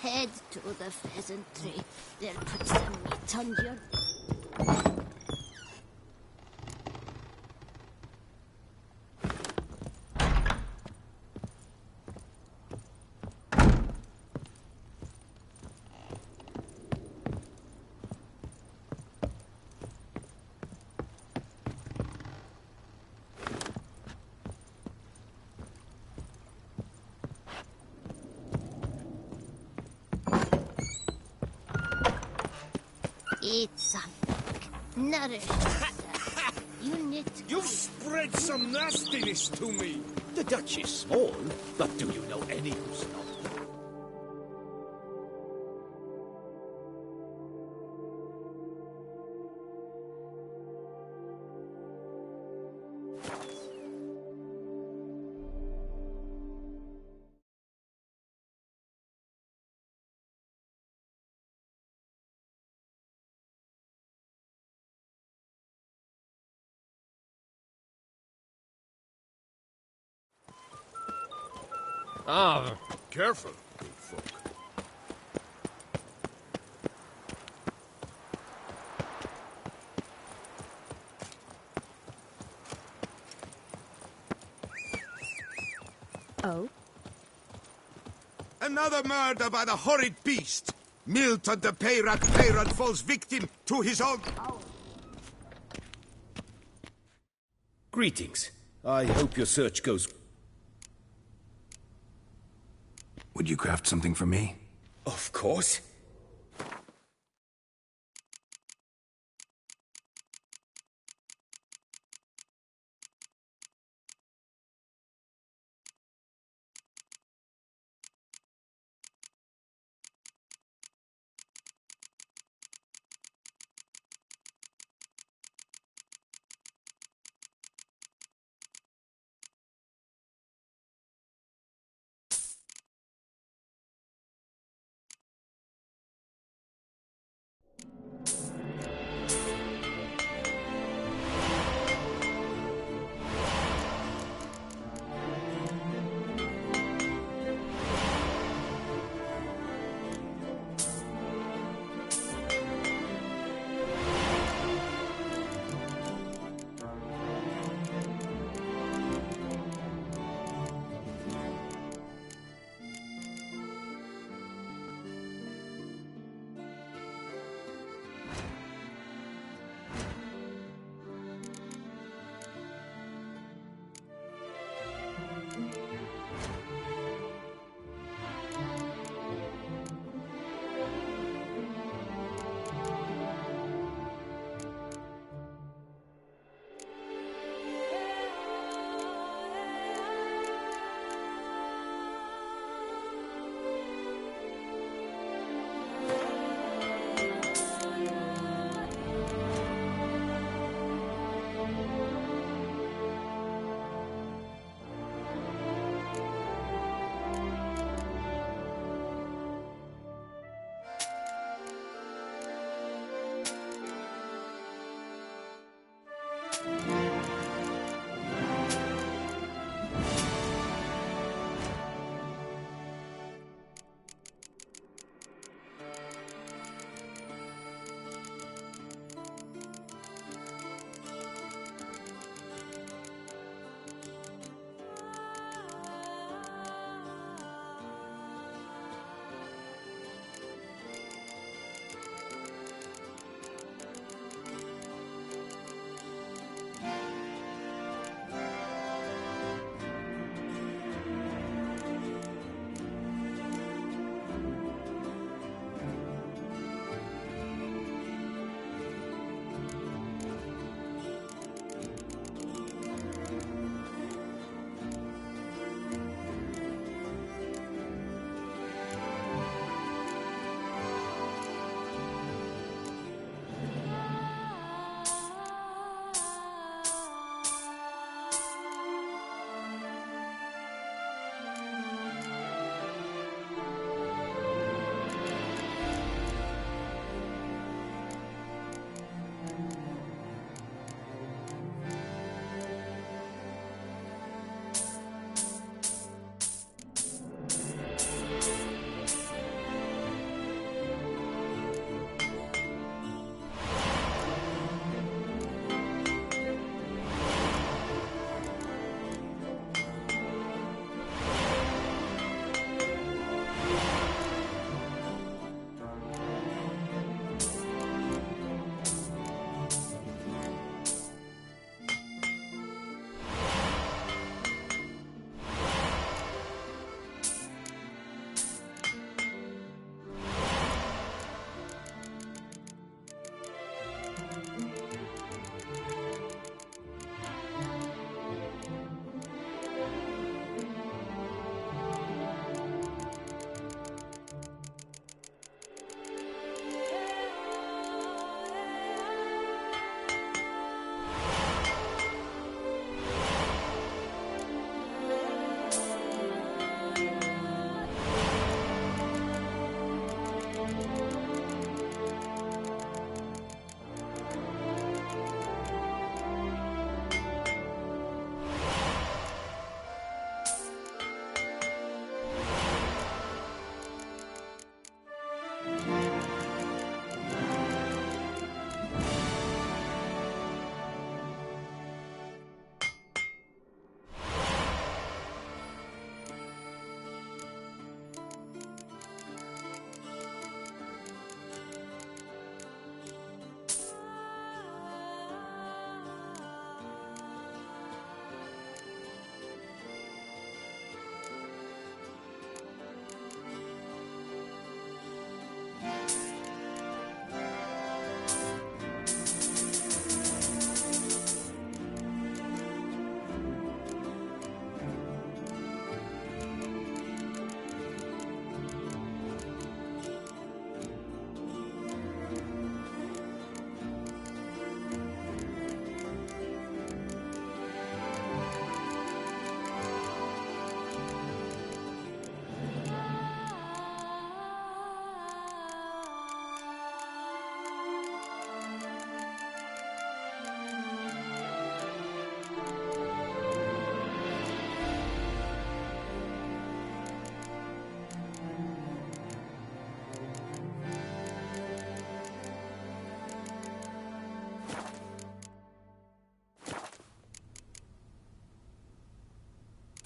Head to the pheasantry. They'll put some meat on your... Eat something. Nourish yourself. You spread some nastiness to me. The Dutch is small, but do you know any who's not? Ah, careful, big folk. Oh? Another murder by the horrid beast! Milton the Peyrat falls victim to his own... Greetings. I hope your search goes... Would you craft something for me? Of course.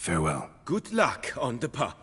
Farewell. Good luck on the path.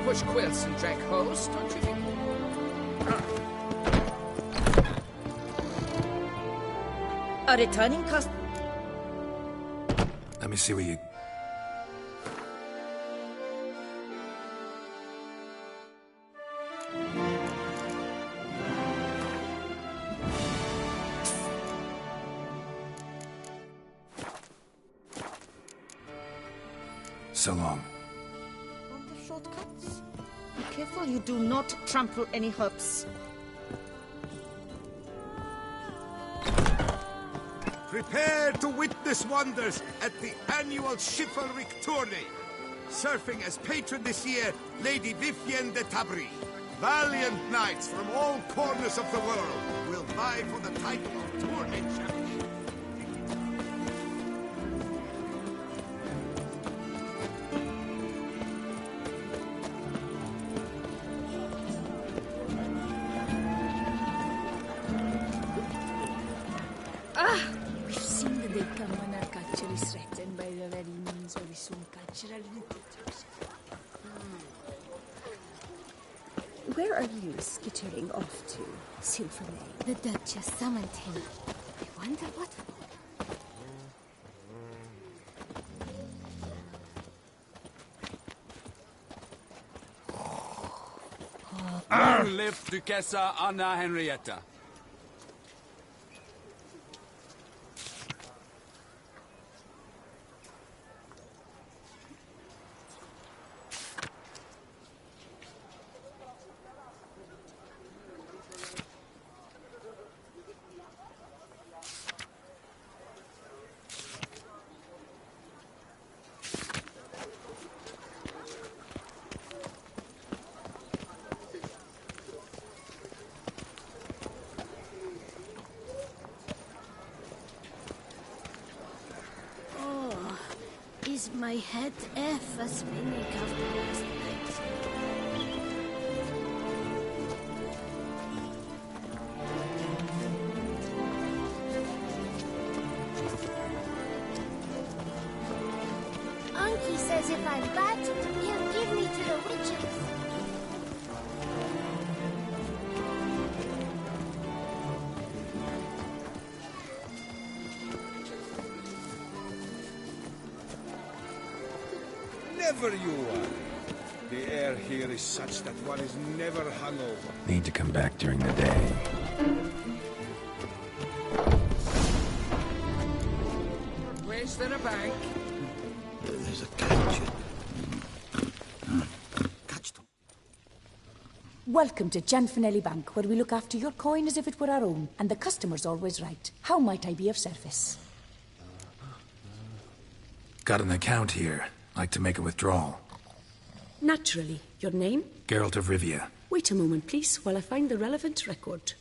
Push quilts and drag hoes, don't you think? A returning customer. Let me see what you... So long. Shortcuts. Be careful you do not trample any herbs. Prepare to witness wonders at the annual chivalric tourney. Surfing as patron this year, Lady Vivienne de Tabry. Valiant knights from all corners of the world will vie for the title of tourney champion. We've seen the Dekamana culture is threatened by the very means of its own cultural heritage. Where are you skittering off to, Silvermane? The Duchess summoned him. I wonder what for. Long live Duchessa Anna Henrietta. is my head ever spinning after last night? Unky says if I'm bad, he'll give me to the witches. Never you worry. The air here is such that one is never hungover. Need to come back during the day. Worse than a bank. There's a catch. Welcome to Gianfinelli Bank, where we look after your coin as if it were our own, and the customer's always right. How might I be of service? Got an account here. Like to make a withdrawal. Naturally. Your name? Geralt of Rivia. Wait a moment, please, while I find the relevant record.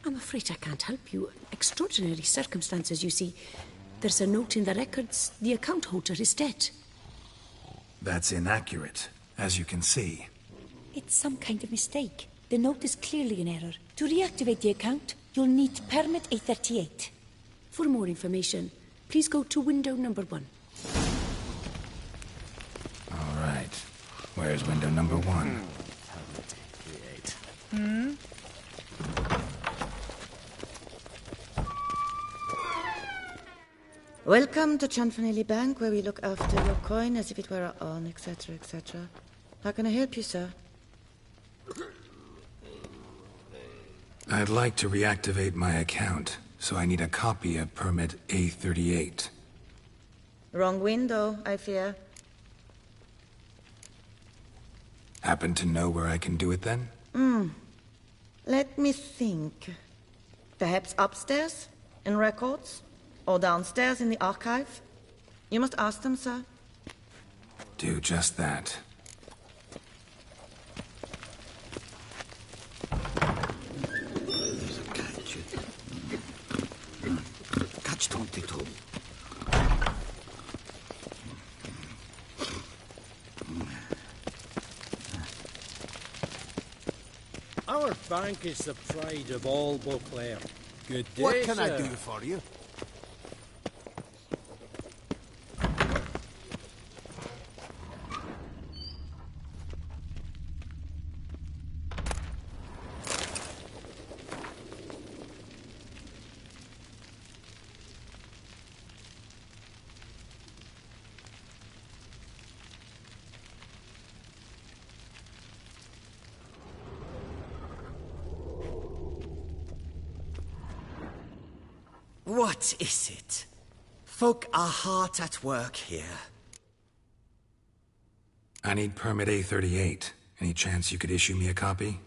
I'm afraid I can't help you. Extraordinary circumstances, you see. There's a note in the records. The account holder is dead. That's inaccurate, as you can see. It's some kind of mistake. The note is clearly in error. To reactivate the account, you'll need permit A38. For more information, please go to window number 1. All right. Where's window number 1? Welcome to Gianfinelli Bank, where we look after your coin as if it were our own, etc., etc. How can I help you, sir? I'd like to reactivate my account, so I need a copy of permit A38. Wrong window, I fear. Happen to know where I can do it then? Let me think. Perhaps upstairs, in records? Or downstairs in the archive? You must ask them, sir. Do just that. There's a catch. Catch 22. Our bank is the pride of all Beauclair. Good day, What can I sir. do for you? What is it? Folk are hard at work here. I need permit A38. Any chance you could issue me a copy?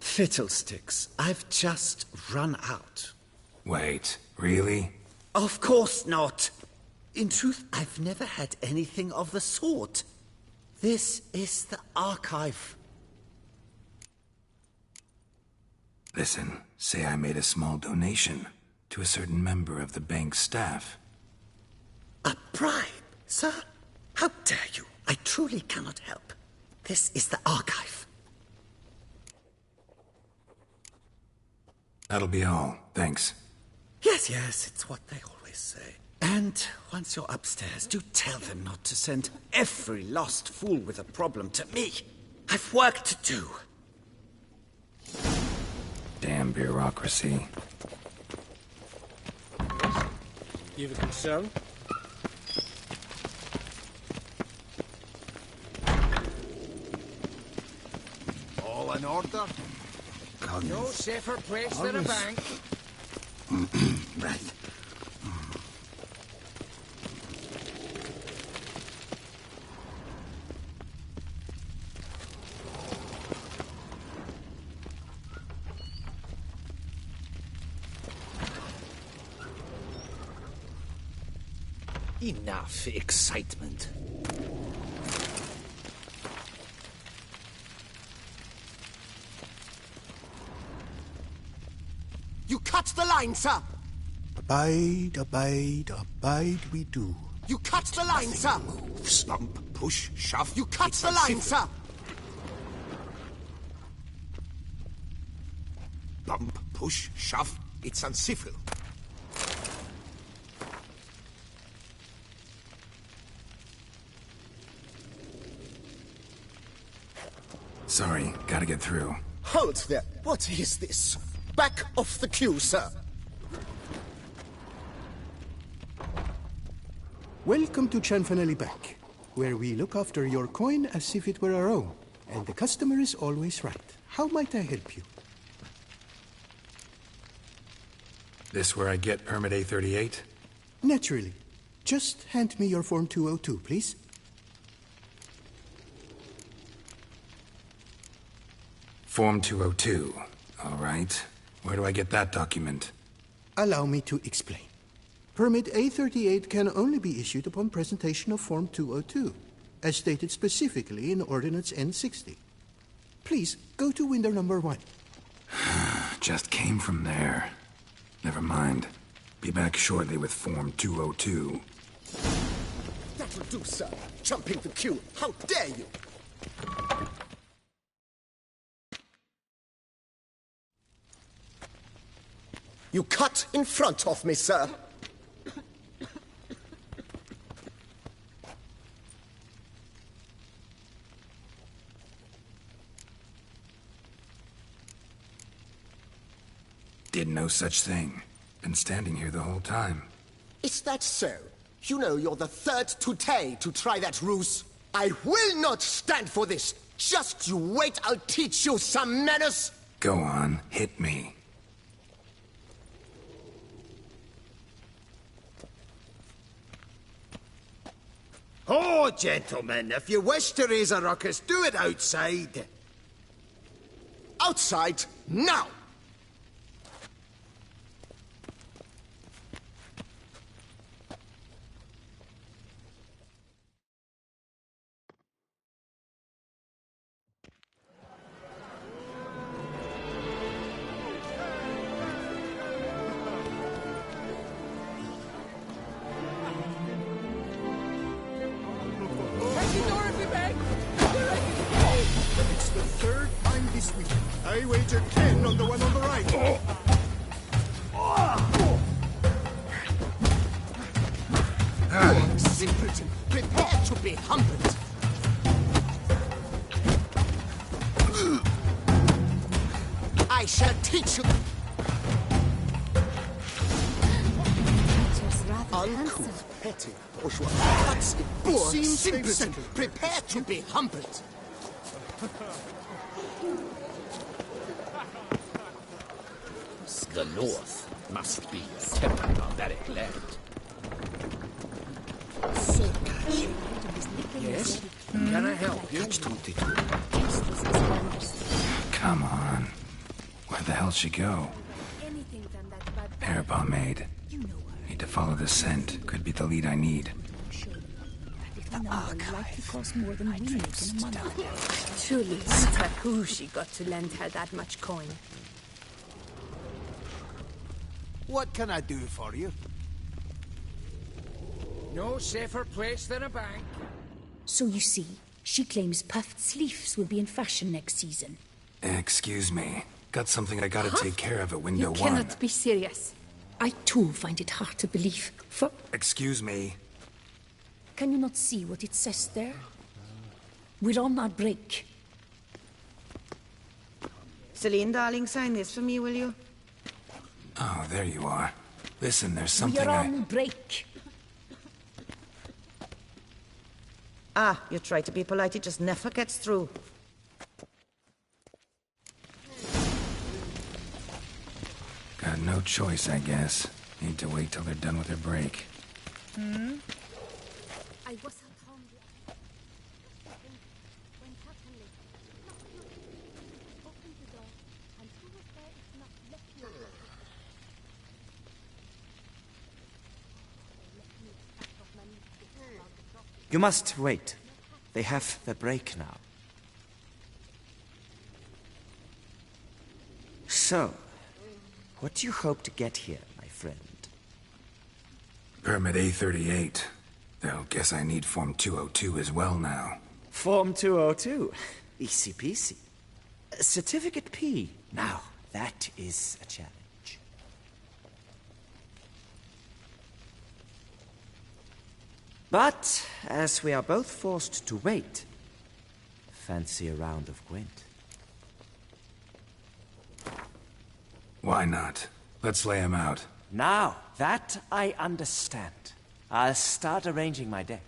Fiddlesticks, I've just run out. Wait, really? Of course not. In truth, I've never had anything of the sort. This is the archive. Listen, say I made a small donation to a certain member of the bank's staff. A bribe, sir? How dare you? I truly cannot help. This is the archive. That'll be all. Thanks. Yes, it's what they always say. And once you're upstairs, do tell them not to send every lost fool with a problem to me. I've work to do. Damn bureaucracy. You have a concern? All in order? No safer place than a bank. Right. Enough excitement. You cut the line, sir! Abide, abide, abide we do. You cut the line, sir! Move, stomp, push, shove. You cut the line, sir! Bump, push, shove. It's uncivil. Sorry, gotta get through. Halt there! What is this? Back off the queue, sir! Welcome to Chanfanelli Bank, where we look after your coin as if it were our own, and the customer is always right. How might I help you? This where I get permit A38? Naturally. Just hand me your Form 202, please. Form 202. All right. Where do I get that document? Allow me to explain. Permit A38 can only be issued upon presentation of Form 202, as stated specifically in Ordinance N60. Please, go to window number 1. Just came from there. Never mind. Be back shortly with Form 202. That'll do, sir. Jumping the queue. How dare you! You cut in front of me, sir. Did no such thing. Been standing here the whole time. Is that so? You know you're the third today to try that ruse. I will not stand for this. Just you wait, I'll teach you some manners. Go on, hit me. Oh, gentlemen, if you wish to raise a ruckus, do it outside. Outside, now! It's the third time this week. I wager 10 on the one on the right. Simpleton, prepare to be humbled. I shall teach you. Uncouth, petty, bourgeois, cuts in poor, simpleton, prepare to be humbled. The North must be a temperate barbaric land. Yes? Can I help you? Come on. Where the hell she go? Hair pomade. Need to follow the scent. Could be the lead I need. The archive cost more than we make in a month. Truly, wonder who she got to lend her that much coin. What can I do for you? No safer place than a bank. So you see, she claims puffed sleeves will be in fashion next season. Excuse me. Got something I gotta take care of at window You 1. cannot be serious. I too find it hard to believe. For Excuse me. can you not see what it says there? We're on our break. Celine, darling, sign this for me, will you? Oh, there you are. Listen, there's something We're on break. Ah, you try to be polite, it just never gets through. Got no choice, I guess. Need to wait till they're done with their break. I was at home when suddenly opened the door, and who was there if not Lucky? They left me a stack of money You must wait. They have their break now. So, what do you hope to get here, my friend? Permit A38. Though, guess I need Form 202 as well now. Form 202? Easy peasy. Certificate P. Now, that is a challenge. But, as we are both forced to wait, fancy a round of Gwent. Why not? Let's lay him out. Now, that I understand. I'll start arranging my deck.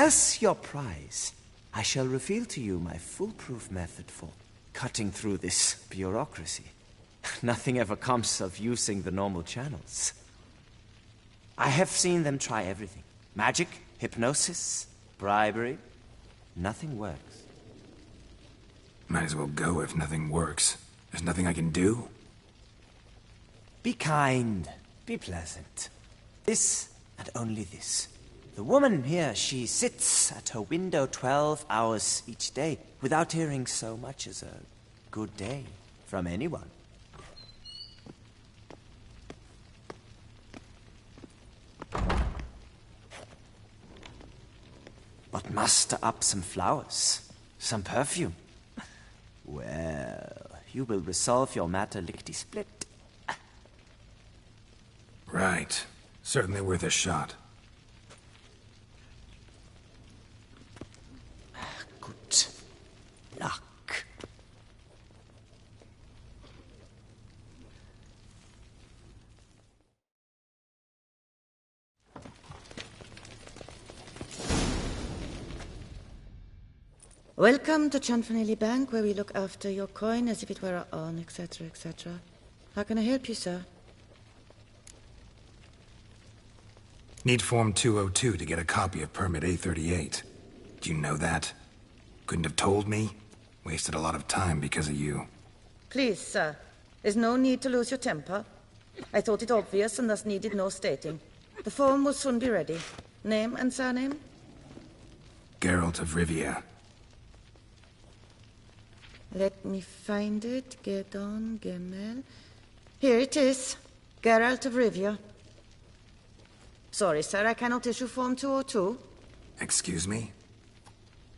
As your prize, I shall reveal to you my foolproof method for cutting through this bureaucracy. Nothing ever comes of using the normal channels. I have seen them try everything. Magic, hypnosis, bribery. Nothing works. Might as well go if nothing works. There's nothing I can do. Be kind. Be pleasant. This and only this. The woman here, she sits at her window 12 hours each day without hearing so much as a good day from anyone. But muster up some flowers, some perfume. Well, you will resolve your matter lickety-split. Right. Certainly worth a shot. Good luck. Welcome to Chanfanelli Bank, where we look after your coin as if it were our own, etc., etc. How can I help you, sir? Need Form 202 to get a copy of Permit A38. Do you know that? Couldn't have told me? Wasted a lot of time because of you. Please, sir. There's no need to lose your temper. I thought it obvious and thus needed no stating. The form will soon be ready. Name and surname? Geralt of Rivia. Let me find it. Gedon Gemel. Here it is. Geralt of Rivia. Sorry, sir, I cannot issue Form 202. Excuse me?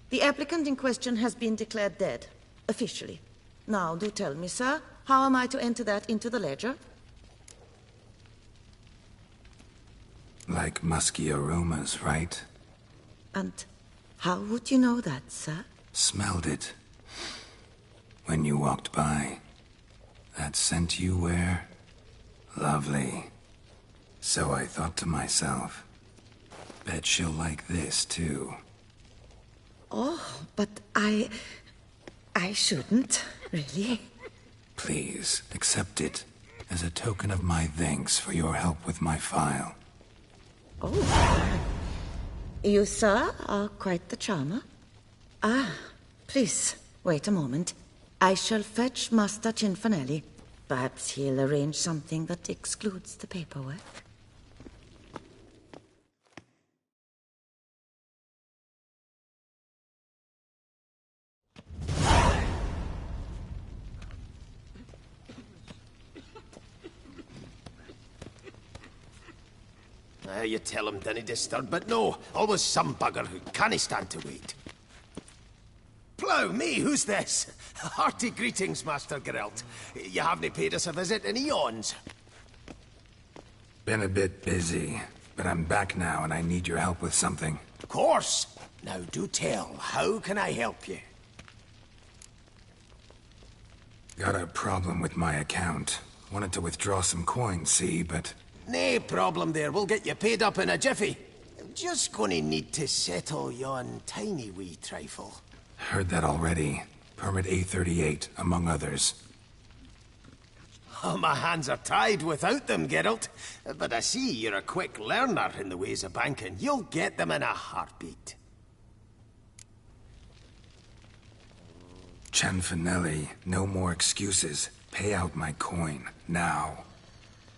The applicant in question has been declared dead, officially. Now, do tell me, sir, how am I to enter that into the ledger? Like musky aromas, right? And how would you know that, sir? Smelled it. When you walked by. That scent you wear? Lovely. So I thought to myself, bet she'll like this, too. Oh, but I shouldn't, really. Please, accept it as a token of my thanks for your help with my file. Oh. You, sir, are quite the charmer. Ah, please, wait a moment. I shall fetch Master Cinfanelli. Perhaps he'll arrange something that excludes the paperwork. You tell him dinna disturb, but no, always some bugger who can't stand to wait. Plough me, who's this? Hearty greetings, Master Geralt. You haven't paid us a visit in eons. Been a bit busy, but I'm back now and I need your help with something. Of course. Now do tell, how can I help you? Got a problem with my account. Wanted to withdraw some coins, see, but... No problem there, we'll get you paid up in a jiffy. Just gonna need to settle yon tiny wee trifle. Heard that already. Permit A38, among others. Oh, my hands are tied without them, Geralt. But I see you're a quick learner in the ways of banking. You'll get them in a heartbeat. Chanfanelli, no more excuses. Pay out my coin, now.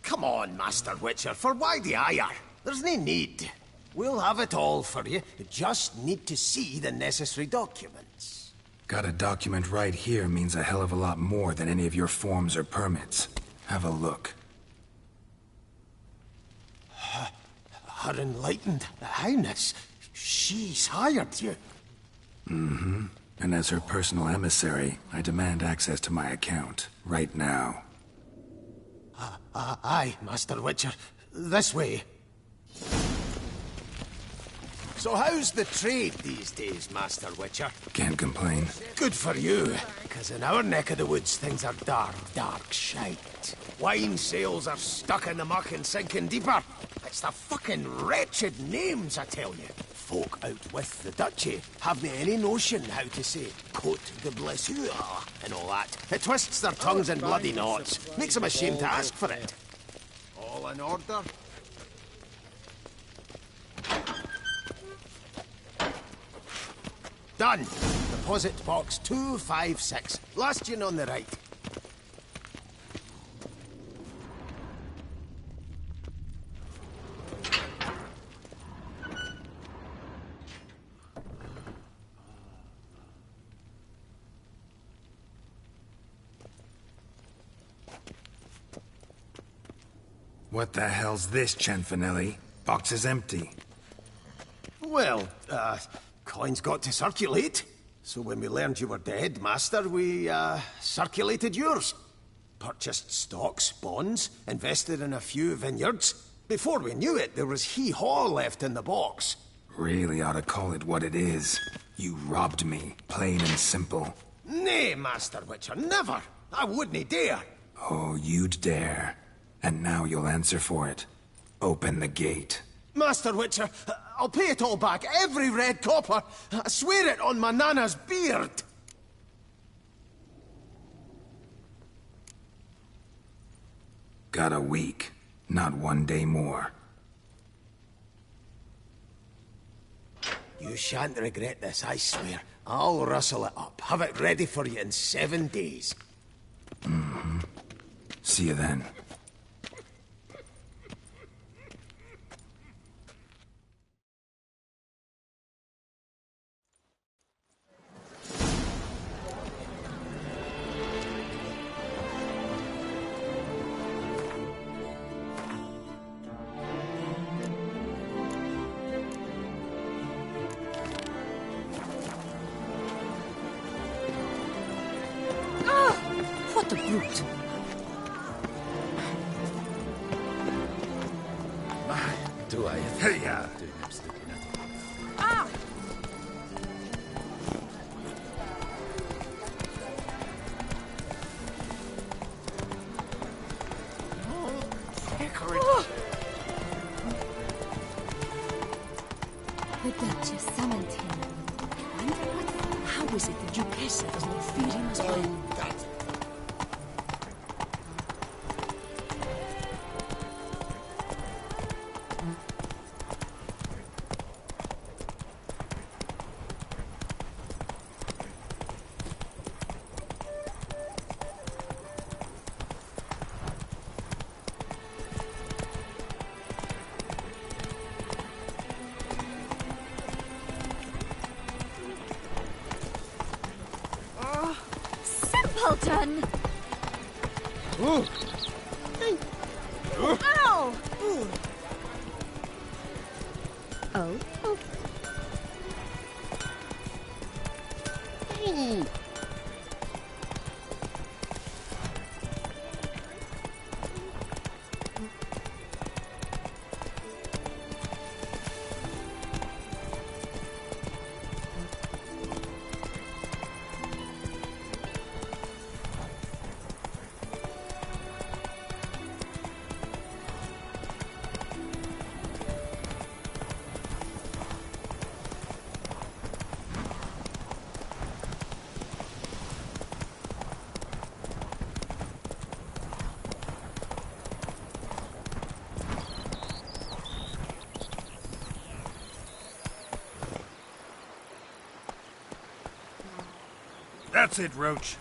Come on, Master Witcher, for why the ire? There's no need. We'll have it all for you. You just need to see the necessary documents. Got a document right here means a hell of a lot more than any of your forms or permits. Have a look. Her Enlightened Highness, she's hired you. Mm-hmm. And as her personal emissary, I demand access to my account, right now. Aye, Master Witcher. This way. So how's the trade these days, Master Witcher? Can't complain. Good for you, because in our neck of the woods, things are dark, dark shite. Wine sales are stuck in the muck and sinking deeper. It's the fucking wretched names, I tell you. Folk out with the duchy haven't any notion how to say Côte de Blessure and all that. It twists their tongues in bloody knots. Makes them ashamed to ask for it. All in order? Done. Deposit box 256. Last one on the right. What the hell's this, Cianfanelli? Box is empty. Well, coins got to circulate. So when we learned you were dead, Master, we, circulated yours. Purchased stocks, bonds, invested in a few vineyards. Before we knew it, there was hee-haw left in the box. Really ought to call it what it is. You robbed me, plain and simple. Nay, Master Witcher, never! I wouldn't dare! Oh, you'd dare. And now you'll answer for it. Open the gate. Master Witcher, I'll pay it all back, every red copper. I swear it on my nana's beard. Got a week, not 1 day more. You shan't regret this, I swear. I'll rustle it up, have it ready for you in 7 days. Mm-hmm. See you then. What a brute! Do I? Hey, doing absolutely nothing. Ah! The Duchess summoned him. How is it the Duchessa does not fear him as well? Simpleton! Ooh. Ow! Oh? Hey. That's it, Roach.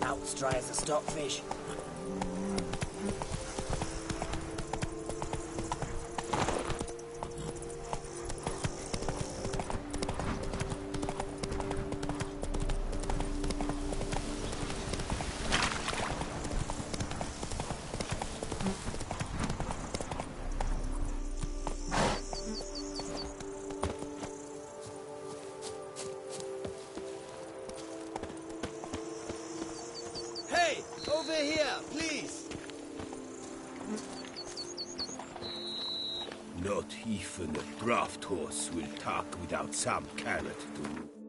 Out as dry as a stockfish. Hey, over here, please. Not even a draft horse will talk without some carrot to.